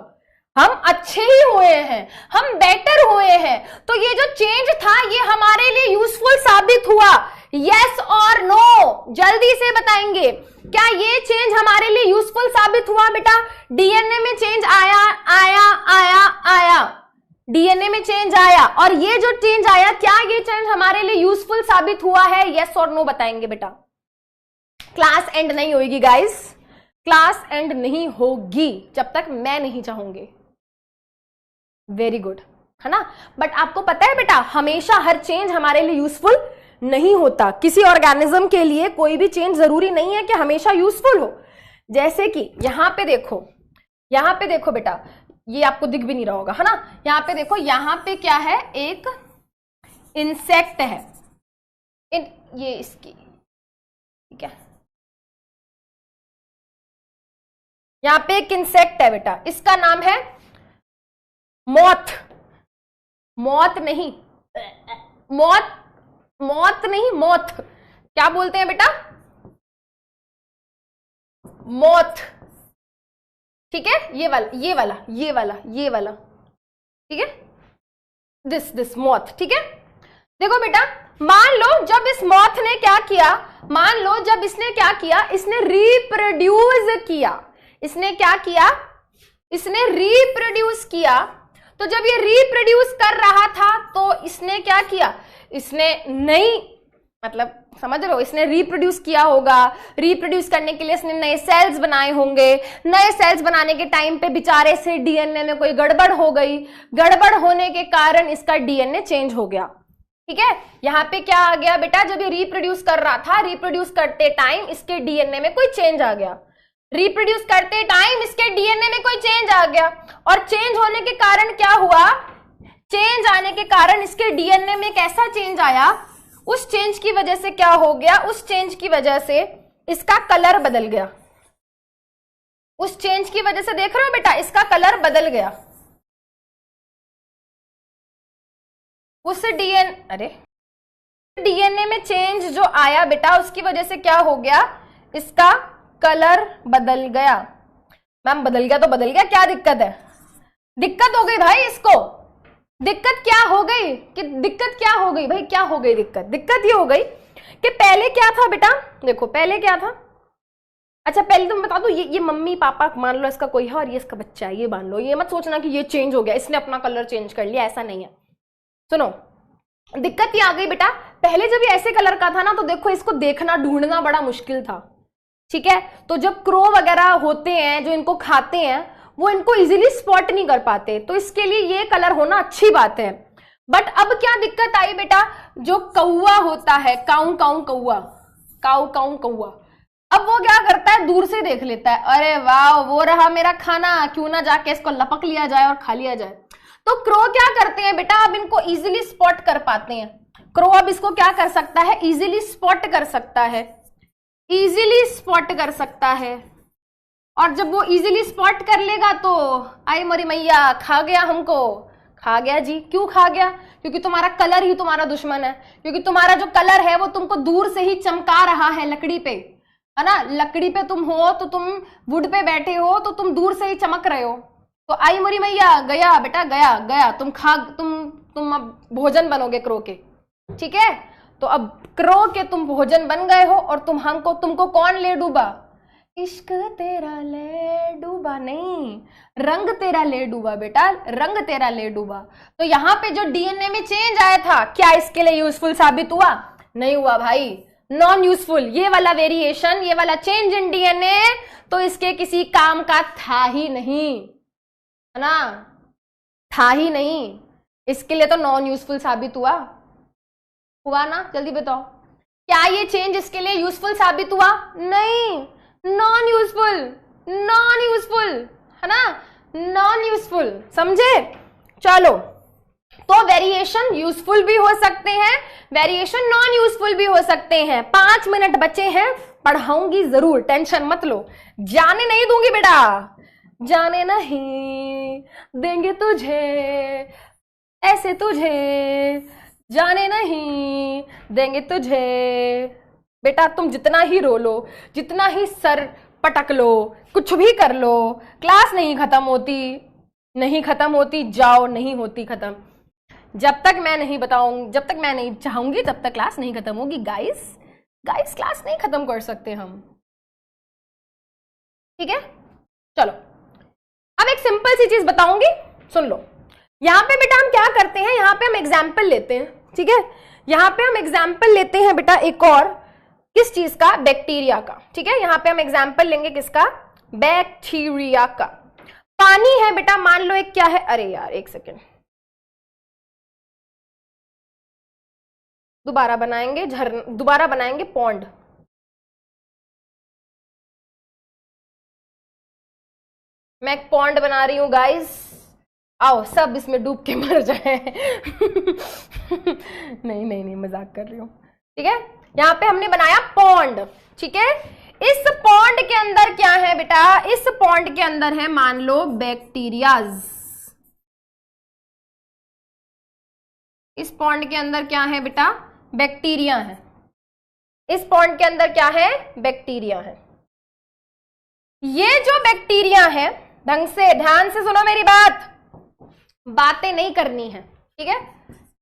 हम अच्छे ही हुए हैं, हम बेटर हुए हैं। तो ये जो चेंज था ये हमारे लिए यूजफुल साबित हुआ, यस और नो? जल्दी से बताएंगे, क्या ये चेंज हमारे लिए यूजफुल साबित हुआ बेटा? डीएनए में चेंज आया आया आया आया, डीएनए में चेंज आया, और ये जो चेंज आया, क्या ये चेंज हमारे लिए यूजफुल साबित हुआ है? यस और नो बताएंगे बेटा। क्लास एंड नहीं होगी गाइस, क्लास एंड नहीं होगी जब तक मैं नहीं चाहूंगी। वेरी गुड, है ना? बट आपको पता है बेटा, हमेशा हर चेंज हमारे लिए यूजफुल नहीं होता। किसी ऑर्गेनिज्म के लिए कोई भी चेंज जरूरी नहीं है कि हमेशा यूजफुल हो। जैसे कि यहां पे देखो, यहां पे देखो बेटा, ये आपको दिख भी नहीं रहा होगा, है ना? यहां पे देखो, यहां पे क्या है, एक इंसेक्ट है, ये इसकी, ठीक है, यहां पे एक इंसेक्ट है बेटा, इसका नाम है मॉथ। मॉथ नहीं, मॉथ, मॉथ नहीं, मॉथ। क्या बोलते हैं बेटा? मॉथ, ठीक है? ये वाला, ये वाला, ये वाला, ये वाला, ठीक है, दिस मॉथ, ठीक है? देखो बेटा, मान लो जब इस मॉथ ने क्या किया, मान लो जब इसने क्या किया, इसने रिप्रोड्यूस किया, इसने क्या किया, इसने रिप्रोड्यूस किया। तो जब ये रिप्रोड्यूस कर रहा था तो इसने क्या किया, इसने नई, मतलब समझ रहे हो, इसने रिप्रोड्यूस किया होगा। रिप्रोड्यूस करने के लिए इसने नए सेल्स बनाए होंगे। नए सेल्स बनाने के टाइम पे बेचारे से डीएनए में कोई गड़बड़ हो गई, गड़बड़ होने के कारण इसका डीएनए चेंज हो गया, ठीक है? यहां पे क्या आ गया बेटा, जब ये रिप्रोड्यूस कर रहा था, रिप्रोड्यूस करते टाइम इसके डीएनए में कोई चेंज आ गया, रिप्रोड्यूस करते टाइम इसके डीएनए में कोई चेंज आ गया, और चेंज होने के कारण क्या हुआ, चेंज आने के कारण इसके डीएनए में कैसा चेंज आया, उस चेंज की वजह से क्या हो गया, उस चेंज की वजह से इसका कलर बदल गया। उस चेंज की वजह से देख रहे हो बेटा, इसका कलर बदल गया। उस डीएनए में चेंज जो आया बेटा, उसकी वजह से क्या हो गया, इसका कलर बदल गया। मैम बदल गया तो बदल गया, क्या दिक्कत है? दिक्कत हो गई भाई इसको, दिक्कत क्या हो गई, कि दिक्कत क्या हो गई भाई, क्या हो गई दिक्कत? दिक्कत ये हो गई कि पहले क्या था बेटा, देखो पहले क्या था। अच्छा पहले तुम बता दो, ये मम्मी पापा मान लो इसका कोई है और ये इसका बच्चा है, ये मान लो, ये मत सोचना कि ये चेंज हो गया, इसने अपना कलर चेंज कर लिया, ऐसा नहीं है। सुनो, दिक्कत ये आ गई बेटा, पहले जब ये ऐसे कलर का था ना, तो देखो इसको देखना ढूंढना बड़ा मुश्किल था, ठीक है? तो जब क्रो वगैरह होते हैं जो इनको खाते हैं, वो इनको इजीली स्पॉट नहीं कर पाते, तो इसके लिए ये कलर होना अच्छी बात है। बट अब क्या दिक्कत आई बेटा, जो कौवा होता है, काऊ काऊ कौवा, काऊ काऊ कौवा, अब वो क्या करता है, दूर से देख लेता है, अरे वाह वो रहा मेरा खाना, क्यों ना जाके इसको लपक लिया जाए और खा लिया जाए। तो क्रो क्या करते हैं बेटा, अब इनको इजीली स्पॉट कर पाते हैं। क्रो अब इसको क्या कर सकता है, इजीली स्पॉट कर सकता है, इजीली स्पॉट कर सकता है। और जब वो इजीली स्पॉट कर लेगा तो आई मोरी मैया, खा गया हमको, खा गया जी। क्यों खा गया? क्योंकि तुम्हारा कलर ही तुम्हारा दुश्मन है, क्योंकि तुम्हारा जो कलर है वो तुमको दूर से ही चमका रहा है लकड़ी पे, है ना? लकड़ी पे तुम हो तो तुम वुड पे बैठे हो तो तुम दूर से ही चमक रहे हो। तो आई मोरी मैया, गया बेटा, गया गया, तुम अब भोजन बनोगे क्रो के, ठीक है? तो अब क्रो के तुम भोजन बन गए हो, और तुमको कौन ले डूबा? इश्क तेरा ले डूबा नहीं, रंग तेरा ले डूबा बेटा, रंग तेरा ले डूबा। तो यहाँ पे जो डीएनए में चेंज आया था, क्या इसके लिए यूजफुल साबित हुआ? नहीं हुआ भाई, नॉन यूजफुल। ये वाला वेरिएशन, ये वाला चेंज इन डीएनए तो इसके किसी काम का था ही नहीं, है ना? था ही नहीं, इसके लिए तो नॉन यूजफुल साबित हुआ ना? जल्दी बताओ, क्या ये चेंज इसके लिए यूजफुल साबित हुआ? नहीं, नॉन यूजफुल, नॉन यूजफुल, है ना? नॉन यूजफुल, समझे? चलो, तो वेरिएशन यूजफुल भी हो सकते हैं, वेरिएशन नॉन यूजफुल भी हो सकते हैं। 5 मिनट बचे हैं, पढ़ाऊंगी जरूर, टेंशन मत लो, जाने नहीं दूंगी बेटा, जाने नहीं देंगे तुझे, ऐसे तुझे जाने नहीं देंगे तुझे। बेटा तुम जितना ही रो लो, जितना ही सर पटक लो, कुछ भी कर लो, क्लास नहीं खत्म होती, नहीं खत्म होती, जाओ, नहीं होती खत्म। जब तक मैं नहीं बताऊंगी, जब तक मैं नहीं चाहूंगी तब तक क्लास नहीं खत्म होगी। गाइस क्लास नहीं खत्म कर सकते हम, ठीक है। चलो अब एक सिंपल सी चीज बताऊंगी, सुन लो। यहां पे बेटा हम क्या करते हैं, यहां पे हम एग्जाम्पल लेते हैं, ठीक है। यहां पे हम एग्जाम्पल लेते हैं बेटा एक और, किस चीज का, बैक्टीरिया का, ठीक है। यहां पे हम एग्जाम्पल लेंगे किसका, बैक्टीरिया का। पानी है बेटा, मान लो एक क्या है, अरे यार एक सेकेंड, दोबारा बनाएंगे दोबारा बनाएंगे पॉन्ड। मैं एक पॉन्ड बना रही हूं गाइस, आओ सब इसमें डूब के मर जाए। नहीं नहीं नहीं, मजाक कर रही हूं, ठीक है। यहां पे हमने बनाया पॉन्ड, ठीक है। इस पॉन्ड के अंदर क्या है बेटा, इस पॉन्ड के अंदर है मान लो बैक्टीरियाज। इस पॉन्ड के अंदर क्या है बेटा, बैक्टीरिया है। इस पॉन्ड के अंदर क्या है, बैक्टीरिया है। ये जो बैक्टीरिया है, ढंग से ध्यान से सुनो मेरी बात, बातें नहीं करनी है, ठीक है।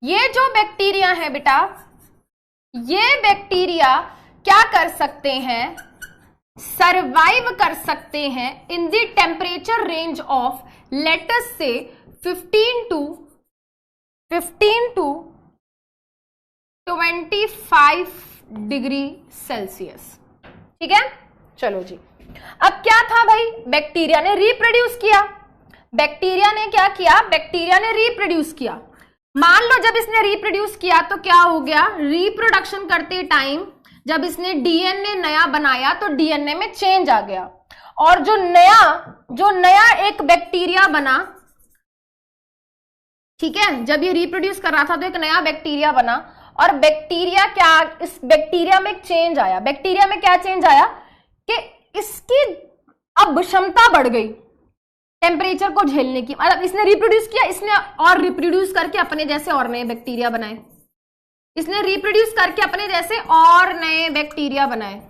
ये जो बैक्टीरिया है बेटा, ये बैक्टीरिया क्या कर सकते हैं, सरवाइव कर सकते हैं in the temperature range of लेटस से 15 टू 25 डिग्री सेल्सियस, ठीक है। चलो जी, अब क्या था भाई, बैक्टीरिया ने रिप्रोड्यूस किया। बैक्टीरिया ने क्या किया, बैक्टीरिया ने रिप्रोड्यूस किया। मान लो जब इसने रिप्रोड्यूस किया तो क्या हो गया, रिप्रोडक्शन करते टाइम जब इसने डीएनए नया बनाया तो डीएनए में चेंज आ गया, और जो नया एक बैक्टीरिया बना, ठीक है, जब ये रिप्रोड्यूस कर रहा था तो एक नया बैक्टीरिया बना, और बैक्टीरिया क्या, इस बैक्टीरिया में एक चेंज आया। बैक्टीरिया में क्या चेंज आया कि इसकी अब क्षमता बढ़ गई टेम्परेचर को झेलने की, मतलब इसने रिप्रोड्यूस किया, इसने और रिप्रोड्यूस करके अपने जैसे और नए बैक्टीरिया बनाए, इसने रिप्रोड्यूस करके अपने जैसे और नए बैक्टीरिया बनाए।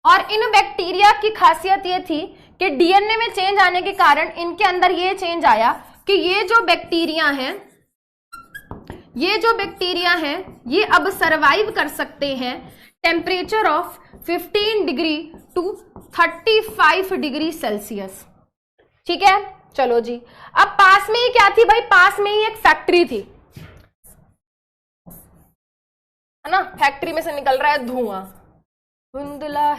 और इन बैक्टीरिया की खासियत ये थी कि डीएनए में चेंज आने के कारण इनके अंदर ये चेंज आया कि ये जो बैक्टीरिया है ये अब सरवाइव कर सकते हैं temperature of 15 degree to 35 degree Celsius, ठीक है। चलो जी, अब पास में ही क्या थी भाई, पास में ही एक फैक्ट्री थी, है ना। फैक्ट्री में से निकल रहा है धुआं, धुंधला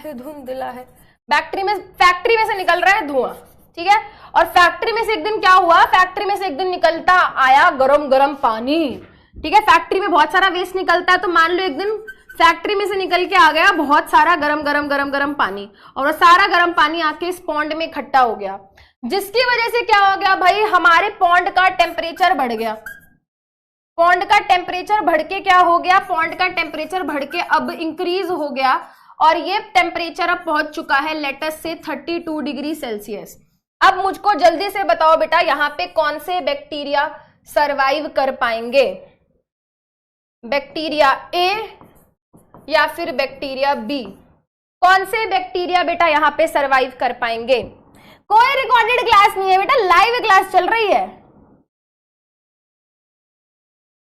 है, फैक्ट्री में से निकल रहा है धुआं, ठीक है। और फैक्ट्री में से एक दिन क्या हुआ, फैक्ट्री में से एक दिन निकलता आया गरम गरम पानी, ठीक है। फैक्ट्री में बहुत सारा वेस्ट निकलता है, तो मान लो एक दिन फैक्ट्री में से निकल के आ गया बहुत सारा गरम पानी, और वो सारा गरम पानी आके इस पॉन्ड में इकट्ठा हो गया, जिसकी वजह से क्या हो गया भाई, हमारे पॉन्ड का टेम्परेचर बढ़ गया। पॉन्ड का टेम्परेचर बढ़ के क्या हो गया, पॉन्ड का टेम्परेचर बढ़ के अब इंक्रीज हो गया, और ये टेम्परेचर अब पहुंच चुका है लेटस से 32 डिग्री सेल्सियस। अब मुझको जल्दी से बताओ बेटा, यहां पे कौन से बैक्टीरिया सरवाइव कर पाएंगे, बैक्टीरिया ए या फिर बैक्टीरिया बी, कौन से बैक्टीरिया बेटा यहां पे सरवाइव कर पाएंगे। कोई रिकॉर्डेड क्लास नहीं है बेटा, लाइव क्लास चल रही है,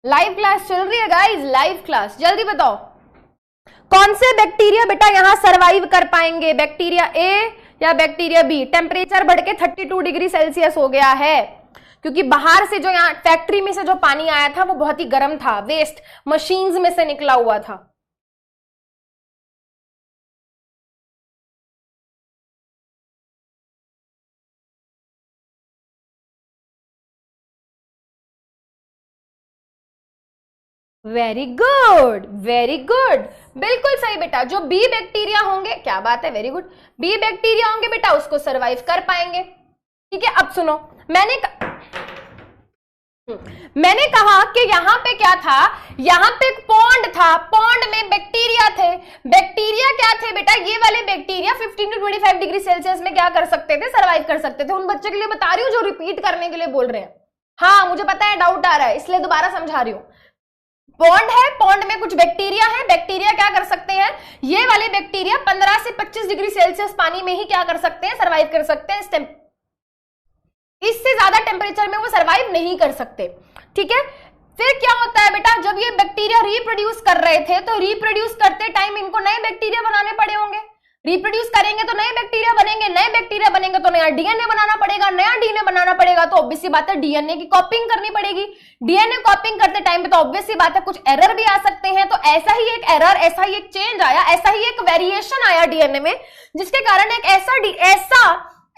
लाइव क्लास चल रही है गाइस, लाइव क्लास। जल्दी बताओ कौन से बैक्टीरिया बेटा यहां सरवाइव कर पाएंगे, बैक्टीरिया ए या बैक्टीरिया बी। टेम्परेचर बढ़ के 32 डिग्री सेल्सियस हो गया है, क्योंकि बाहर से जो यहाँ फैक्ट्री में से जो पानी आया था वो बहुत ही गर्म था, वेस्ट मशीन्स में से निकला हुआ था। वेरी गुड, वेरी गुड, बिल्कुल सही बेटा। जो बी बैक्टीरिया होंगे, क्या बात है, वेरी गुड, बी बैक्टीरिया होंगे बेटा उसको सरवाइव कर पाएंगे, ठीक है। अब सुनो, मैंने कहा कि यहां पे क्या था, यहां पे एक पॉन्ड था, पॉन्ड में बैक्टीरिया थे। बैक्टीरिया क्या थे बेटा, ये वाले बैक्टीरिया 15 टू 25 डिग्री सेल्सियस में क्या कर सकते थे, सरवाइव कर सकते थे। उन बच्चे के लिए बता रही हूँ जो रिपीट करने के लिए बोल रहे हैं। हाँ मुझे पता है डाउट आ रहा है, इसलिए दोबारा समझा रही हूँ। पॉन्ड है, पॉन्ड में कुछ बैक्टीरिया है, बैक्टीरिया क्या कर सकते हैं, ये वाले बैक्टीरिया 15 से 25 डिग्री सेल्सियस पानी में ही क्या कर सकते हैं, सरवाइव कर सकते हैं इससे ज्यादा टेम्परेचर में वो सर्वाइव नहीं कर सकते। ठीक है, फिर क्या होता है बेटा, जब ये बैक्टीरिया रिप्रोड्यूस कर रहे थे तो रिप्रोड्यूस करते टाइम इनको नए बैक्टीरिया बनाने पड़े होंगे। रिप्रोड्यूस करेंगे तो नए बैक्टीरिया बनेंगे, नए बैक्टीरिया बनेंगे तो नया डीएनए बनाना पड़ेगा, नया डीएनए बनाना पड़ेगा तो ऑब्वियस सी बात है डीएनए की कॉपिंग करनी पड़ेगी। डीएनए कॉपिंग करते टाइम पे तो ऑब्वियस सी बात है कुछ एरर भी आ सकते हैं। तो ऐसा ही एक एरर, ऐसा ही एक चेंज आया, ऐसा ही एक वेरिएशन आया डीएनए में, जिसके कारण एक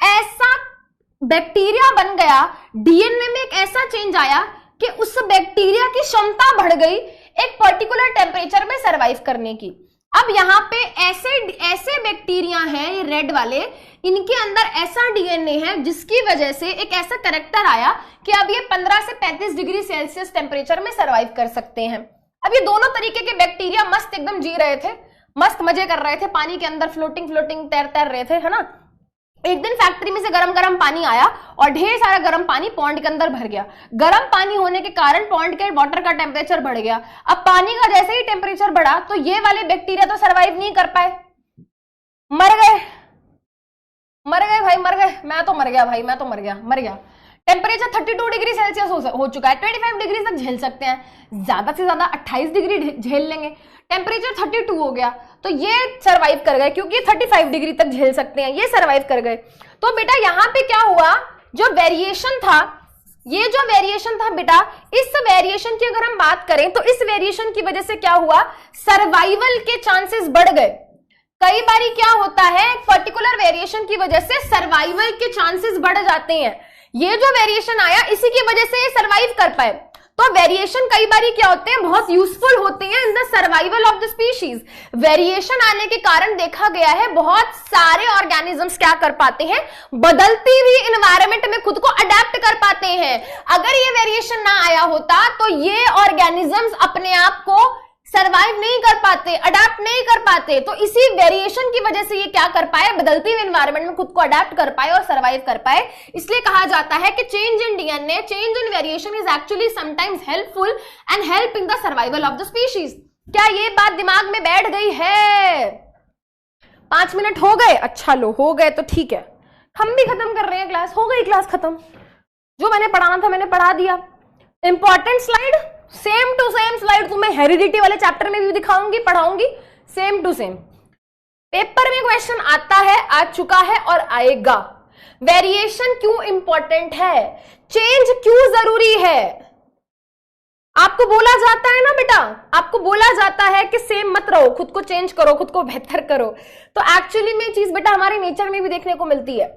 ऐसा बैक्टीरिया बन गया, डीएनए में एक ऐसा चेंज आया कि उस बैक्टीरिया की क्षमता बढ़ गई एक पर्टिकुलर टेम्परेचर में सरवाइव करने की। अब यहाँ पे ऐसे बैक्टीरिया हैं, ये रेड वाले, इनके अंदर ऐसा डीएनए है जिसकी वजह से एक ऐसा कैरेक्टर आया कि अब ये 15 से 35 डिग्री सेल्सियस टेम्परेचर में सरवाइव कर सकते हैं। अब ये दोनों तरीके के बैक्टीरिया मस्त एकदम जी रहे थे, मस्त मजे कर रहे थे, पानी के अंदर फ्लोटिंग तैर रहे थे, है ना। एक दिन फैक्ट्री में से गरम पानी आया और ढेर सारा गरम पानी पॉन्ड के अंदर भर गया। गरम पानी होने के कारण पॉन्ड के वाटर का टेम्परेचर बढ़ गया। अब पानी का जैसे ही टेम्परेचर बढ़ा तो ये वाले बैक्टीरिया तो सरवाइव नहीं कर पाए, मर गए भाई, मर गए। मैं तो मर गया। टेम्परेचर 32 डिग्री सेल्सियस हो चुका है, 25 डिग्री तक झेल सकते हैं, ज्यादा से ज्यादा 28 डिग्री झेल लेंगे। टेम्परेचर 32 हो गया तो ये सरवाइव कर गए, क्योंकि 35 डिग्री तक झेल सकते हैं, ये सरवाइव कर गए। तो बेटा यहाँ पे क्या हुआ, जो वेरिएशन था, ये जो वेरिएशन था बेटा, इस वेरिएशन की अगर हम बात करें तो इस वेरिएशन की वजह से क्या हुआ, सर्वाइवल के चांसेस बढ़ गए। कई बारी क्या होता है, पर्टिकुलर वेरिएशन की वजह से सर्वाइवल के चांसेस बढ़ जाते हैं। ये जो वेरिएशन आया इसी की वजह से ये सर्वाइव कर पाए। तो वेरिएशन कई बारी क्या होते हैं, बहुत यूजफुल होते हैं in the survival of the species. Variation आने के कारण देखा गया है बहुत सारे ऑर्गेनिजम्स क्या कर पाते हैं, बदलती हुई एनवायरनमेंट में खुद को अडेप्ट कर पाते हैं। अगर ये वेरिएशन ना आया होता तो ये ऑर्गेनिजम्स अपने आप को सर्वाइव नहीं कर पाते, अडेप्ट नहीं कर पाते। तो इसी वेरिएशन की वजह से ये क्या कर पाए, बदलती हुई एनवायरनमेंट में खुद को अडेप्ट कर पाए और सर्वाइव कर पाए। इसलिए कहा जाता है कि change in DNA, change in variation is actually sometimes helpful and help in the survival of the species. क्या ये बात दिमाग में बैठ गई है? 5 मिनट हो गए, अच्छा लो हो गए तो ठीक है, हम भी खत्म कर रहे हैं क्लास, हो गई क्लास खत्म। जो मैंने पढ़ाना था मैंने पढ़ा दिया। Important slide, same to same slide तुम्हें हेरिडिटी वाले चैप्टर में भी दिखाऊंगी, पढ़ाऊंगी, सेम टू सेम। पेपर में क्वेश्चन आता है, आ चुका है और आएगा। वेरिएशन क्यों इंपॉर्टेंट है, चेंज क्यों जरूरी है? आपको बोला जाता है ना बेटा, आपको बोला जाता है कि सेम मत रहो, खुद को चेंज करो, खुद को बेहतर करो। तो एक्चुअली में चीज बेटा हमारे नेचर में भी देखने को मिलती है।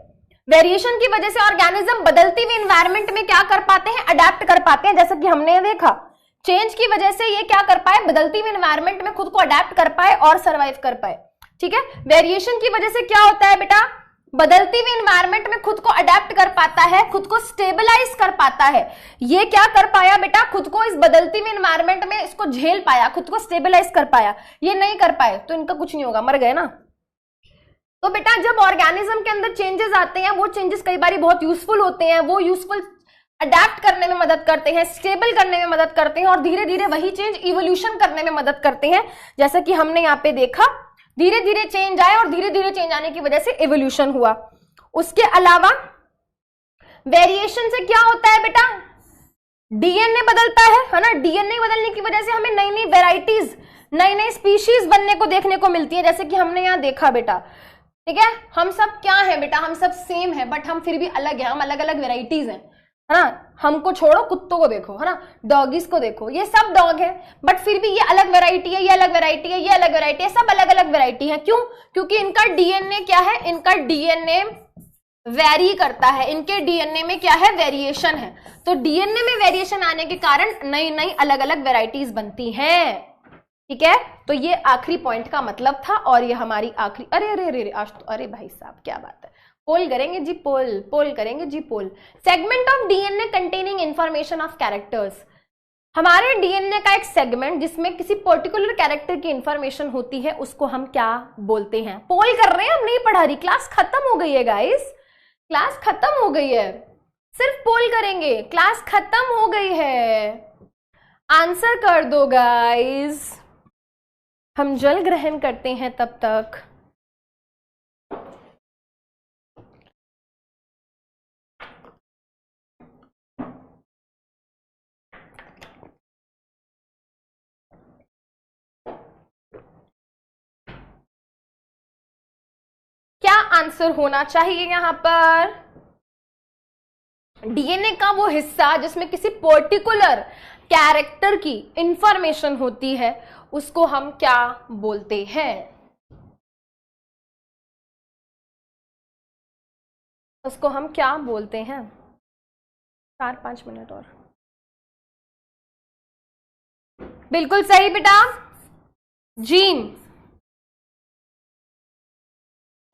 वेरिएशन की वजह से ऑर्गेनिज्म बदलती हुई एनवायरनमेंट में क्या कर पाते हैं, अडेप्ट कर पाते हैं। जैसा कि हमने देखा, चेंज की वजह से ये क्या कर पाए, बदलती हुई एनवायरनमेंट में खुद को अडेप्ट कर पाए और सर्वाइव कर पाए। ठीक है, वेरिएशन की वजह से क्या होता है बेटा, बदलती हुई एनवायरनमेंट में खुद को अडेप्ट कर पाता है, खुद को स्टेबलाइज कर पाता है। ये क्या कर पाया बेटा, खुद को इस बदलती हुई एनवायरनमेंट में इसको झेल पाया, खुद को स्टेबलाइज कर पाया। ये नहीं कर पाए तो इनका कुछ नहीं होगा, मर गए ना। तो बेटा जब ऑर्गेनिज्म के अंदर चेंजेस आते हैं, वो चेंजेस कई बार बहुत यूजफुल होते हैं, वो यूजफुल अडेप्ट करने में मदद करते हैं, स्टेबल करने में मदद करते हैं, और धीरे धीरे वही चेंज इवोल्यूशन करने में मदद करते हैं। जैसा कि हमने यहाँ पे देखा, धीरे धीरे चेंज आए और धीरे धीरे चेंज आने की वजह से इवोल्यूशन हुआ। उसके अलावा वेरिएशन से क्या होता है बेटा, डीएनए बदलता है ना। डीएनए बदलने की वजह से हमें नई नई वेराइटीज, नई नई स्पीशीज बनने को देखने को मिलती है, जैसे कि हमने यहाँ देखा बेटा। ठीक है, हम सब क्या है बेटा, हम सब सेम है बट हम फिर भी अलग है, हम अलग अलग वेराइटीज हैं, है ना। हमको छोड़ो, कुत्तों को देखो, है ना, डॉगीज को देखो, ये सब डॉग है बट फिर भी ये अलग वैरायटी है, ये अलग वैरायटी है, ये अलग वैरायटी है, सब अलग अलग वैरायटी है। क्यों? क्योंकि इनका डीएनए क्या है, इनका डीएनए वेरी करता है, इनके डीएनए में क्या है, वेरिएशन है। तो डीएनए में वेरिएशन आने के कारण नई नई अलग अलग वेराइटीज बनती हैं। ठीक है, तो ये आखिरी पॉइंट का मतलब था और ये हमारी आखिरी, अरे अरे अरे आज तो, अरे भाई साहब क्या बात है, पोल करेंगे जी, पोल करेंगे जी, poll. Segment of DNA containing information of characters. हमारे डीएनए का एक सेगमेंट जिसमें किसी पर्टिकुलर कैरेक्टर की इंफॉर्मेशन होती है, उसको हम क्या बोलते हैं? पोल कर रहे हैं, हम नहीं पढ़ा रही, क्लास खत्म हो गई है गाइस, क्लास खत्म हो गई है, सिर्फ पोल करेंगे, क्लास खत्म हो गई है। आंसर कर दो गाइस, हम जल ग्रहण करते हैं तब तक। आंसर होना चाहिए यहां पर? डीएनए का वो हिस्सा जिसमें किसी पर्टिकुलर कैरेक्टर की इंफॉर्मेशन होती है उसको हम क्या बोलते हैं? उसको हम क्या बोलते हैं? 4-5 मिनट और। बिल्कुल सही बेटा, जीन।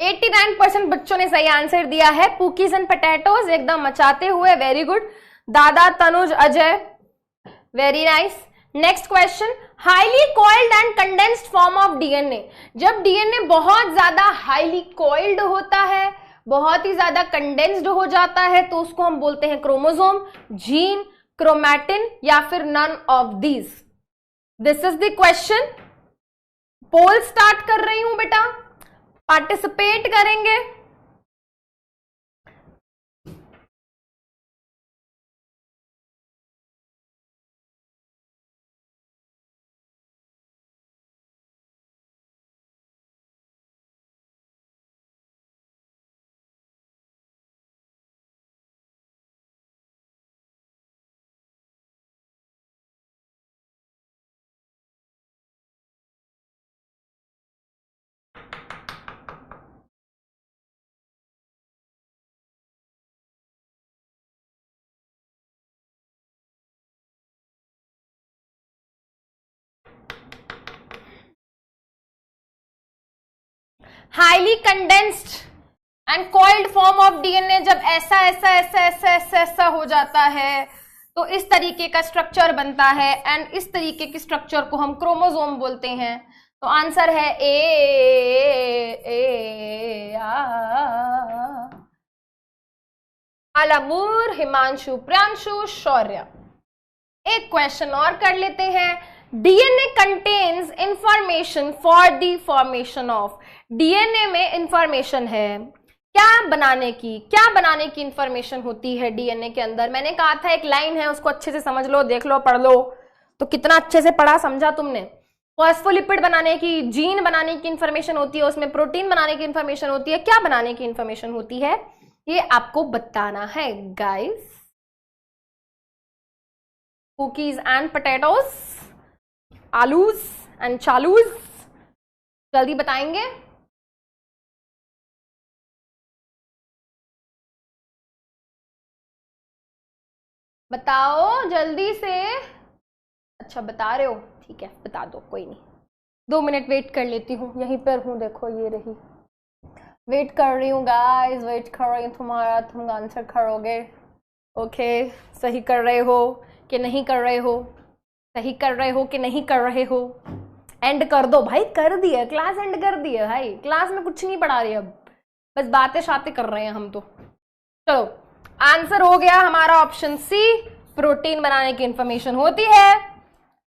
89% बच्चों ने सही आंसर दिया है। कुकीज एंड पोटैटोज एकदम मचाते हुए, वेरी गुड। दादा, Tanuj, Ajay, very nice. Next question, highly coiled and condensed form of DNA. जब डीएनए बहुत ज्यादा हाईली कॉइल्ड होता है, बहुत ही ज्यादा कंडेंस्ड हो जाता है, तो उसको हम बोलते हैं क्रोमोसोम, जीन, क्रोमैटिन या फिर none of these. This is the question. Poll start कर रही हूं बेटा, पार्टिसिपेट करेंगे। Highly condensed and coiled form of DNA जब ऐसा ऐसा ऐसा ऐसा ऐसा ऐसा हो जाता है तो इस तरीके का स्ट्रक्चर बनता है, एंड इस तरीके के स्ट्रक्चर को हम क्रोमोसोम बोलते हैं। तो आंसर है आलामूर, हिमांशु, प्रियांशु, शौर्य। एक क्वेश्चन और कर लेते हैं। DNA contains information for the formation of. DNA में इंफॉर्मेशन है क्या बनाने की इंफॉर्मेशन होती है डीएनए के अंदर। मैंने कहा था एक लाइन है, उसको अच्छे से समझ लो, देख लो, पढ़ लो। तो कितना अच्छे से पढ़ा, समझा तुमने? फॉस्फोलिपिड बनाने की, जीन बनाने की इंफॉर्मेशन होती है, उसमें प्रोटीन बनाने की इंफॉर्मेशन होती है। क्या बनाने की इंफॉर्मेशन होती है ये आपको बताना है गाइस। कुकीज एंड पोटैटोज, आलूज एंड चालूज, जल्दी बताएंगे। बताओ जल्दी से। अच्छा बता रहे हो, ठीक है बता दो, कोई नहीं। 2 मिनट वेट कर लेती हूँ, यहीं पर हूँ, देखो ये रही। वेट कर रही हूँ गाइस, वेट कर रही हूँ तुम्हारा, तुम आंसर करोगे। ओके, सही कर रहे हो कि नहीं कर रहे हो, सही कर रहे हो कि नहीं कर रहे हो। एंड कर दो भाई, कर दिया क्लास, एंड कर दिया भाई। क्लास में कुछ नहीं पढ़ा रही, अब बस बातें शातें कर रहे हैं हम तो। चलो आंसर हो गया हमारा ऑप्शन सी, प्रोटीन बनाने की इंफॉर्मेशन होती है।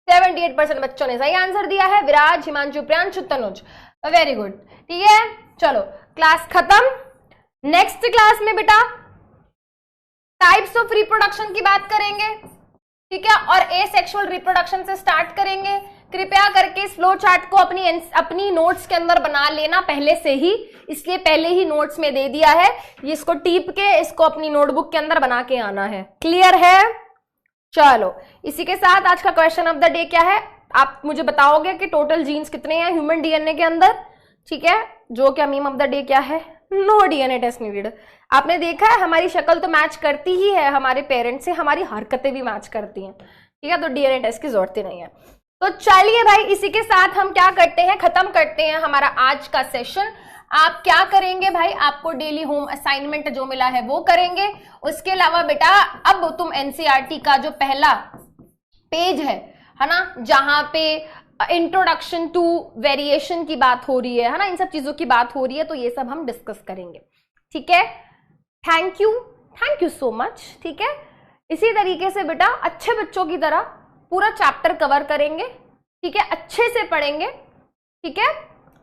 78% बच्चों ने सही आंसर दिया है। विराज, हिमांशु, प्रियांशु, तनुज, वेरी गुड। ठीक है, चलो क्लास खत्म। नेक्स्ट क्लास में बेटा टाइप्स ऑफ रिप्रोडक्शन की बात करेंगे, ठीक है, और एसेक्सुअल रिप्रोडक्शन से स्टार्ट करेंगे। कृपया करके इस फ्लो चार्ट को अपनी नोट्स के अंदर बना लेना पहले से ही, इसलिए पहले ही नोट्स में दे दिया है। इसको टीप के इसको अपनी नोटबुक के अंदर बना के आना है। क्लियर है? चलो इसी के साथ आज का क्वेश्चन ऑफ द डे क्या है, आप मुझे बताओगे कि टोटल जीन्स कितने हैं ह्यूमन डीएनए के अंदर। ठीक है, जो क्या मीम ऑफ द डे क्या है, नो डीएनए टेस्ट नीडेड। आपने देखा है हमारी शक्ल तो मैच करती ही है हमारे पेरेंट्स से, हमारी हरकतें भी मैच करती हैं, ठीक है, तो डीएनए टेस्ट की जरूरत ही नहीं है। तो चलिए भाई, इसी के साथ हम क्या करते हैं, खत्म करते हैं हमारा आज का सेशन। आप क्या करेंगे भाई, आपको डेली होम असाइनमेंट जो मिला है वो करेंगे। उसके अलावा बेटा अब तुम एनसीईआरटी का जो पहला पेज है ना, जहां पे इंट्रोडक्शन टू वेरिएशन की बात हो रही है ना, इन सब चीजों की बात हो रही है, तो ये सब हम डिस्कस करेंगे। ठीक है, थैंक यू सो मच। ठीक है, इसी तरीके से बेटा अच्छे बच्चों की तरह पूरा चैप्टर कवर करेंगे, ठीक है, अच्छे से पढ़ेंगे, ठीक है।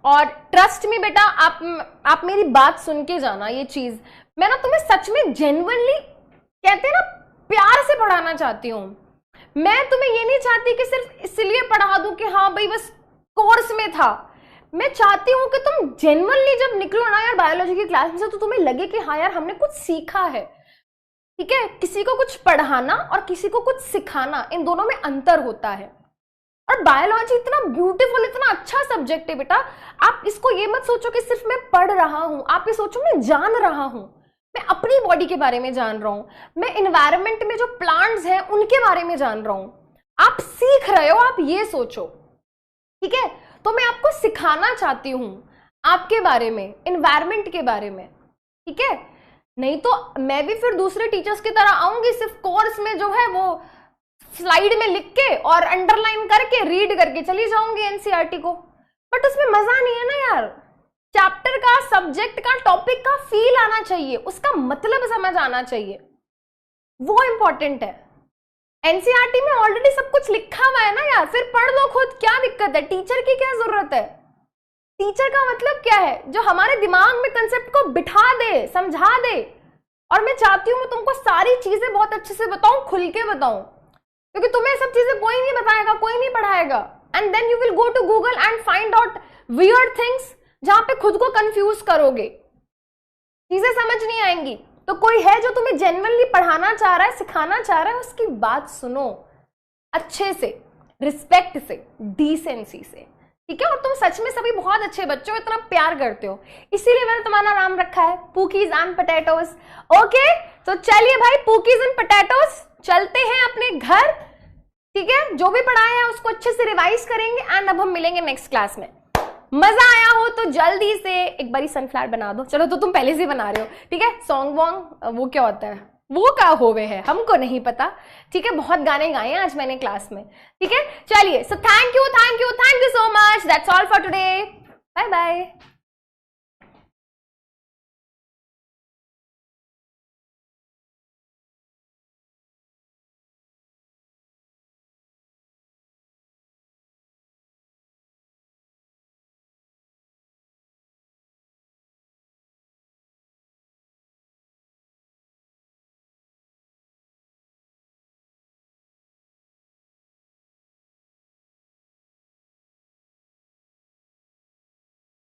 और ट्रस्ट में बेटा आप मेरी बात सुन के जाना, ये चीज मैं ना तुम्हें सच में जेन्युइनली कहते हैं ना प्यार से पढ़ाना चाहती हूँ। मैं तुम्हें ये नहीं चाहती कि सिर्फ इसलिए पढ़ा दूं कि हाँ भाई बस कोर्स में था। मैं चाहती हूं कि तुम जेन्युइनली जब निकलो ना यार बायोलॉजी की क्लास में से, तो तुम्हें लगे कि हाँ यार हमने कुछ सीखा है। ठीक है, किसी को कुछ पढ़ाना और किसी को कुछ सिखाना, इन दोनों में अंतर होता है। और बायोलॉजी इतना ब्यूटीफुल, इतना अच्छा सब्जेक्ट है बेटा, आप इसको ये मत सोचो कि सिर्फ मैं पढ़ रहा हूं, आप ये सोचो मैं जान रहा हूं, मैं अपनी बॉडी के बारे में जान रहा हूं, मैं एनवायरनमेंट में जो प्लांट्स हैं उनके बारे में जान रहा हूं। आप सीख रहे हो, आप ये सोचो। ठीक है, तो मैं आपको सिखाना चाहती हूं आपके बारे में, एनवायरनमेंट के बारे में। ठीक है, नहीं तो मैं भी फिर दूसरे टीचर्स की तरह आऊंगी, सिर्फ कोर्स में जो है वो स्लाइड में लिख के और अंडरलाइन करके रीड करके चली जाऊंगी एनसीईआरटी को, बट उसमें मजा नहीं है ना यार। चैप्टर का, सब्जेक्ट का, टॉपिक का फील आना चाहिए, उसका मतलब समझ आना चाहिए, वो इंपॉर्टेंट है। एनसीईआरटी में ऑलरेडी सब कुछ लिखा हुआ है ना यार, फिर पढ़ लो खुद, क्या दिक्कत है, टीचर की क्या जरूरत है। टीचर का मतलब क्या है, जो हमारे दिमाग में कंसेप्ट को बिठा दे, समझा दे। और मैं चाहती हूं मैं तुमको सारी चीजें बहुत अच्छे से बताऊं, खुल के बताऊं, क्योंकि तुम्हें सब चीजें कोई नहीं बताएगा, कोई नहीं पढ़ाएगा। And then you will go to Google and find out weird things, जहां पे खुद को कंफ्यूज करोगे, चीजें समझ नहीं आएंगी। तो कोई है जो तुम्हें जेन्युइनली पढ़ाना चाह रहा है, सिखाना चाह रहा है, उसकी बात सुनो अच्छे से, रिस्पेक्ट से, डिसेंसी से। ठीक है, और तुम सच में सभी बहुत अच्छे बच्चे हो, इतना प्यार करते हो, इसीलिए मैंने तुम्हारा नाम रखा है पूकीज एंड पोटैटोज। ओके, तो चलिए भाई, पूकीज एंड पोटैटोज चलते हैं अपने घर। ठीक है, जो भी पढ़ाया है उसको अच्छे से रिवाइज करेंगे एंड अब हम मिलेंगे नेक्स्ट क्लास में। मजा आया हो तो जल्दी से एक बारी सनफ्लावर बना दो। चलो, तो तुम पहले से बना रहे हो। ठीक है, सॉन्ग वॉन्ग वो क्या होता है, वो क्या होवे है, हमको नहीं पता। ठीक है, बहुत गाने गाए हैं आज मैंने क्लास में। ठीक है, चलिए, so thank you so much, that's all for today, bye bye.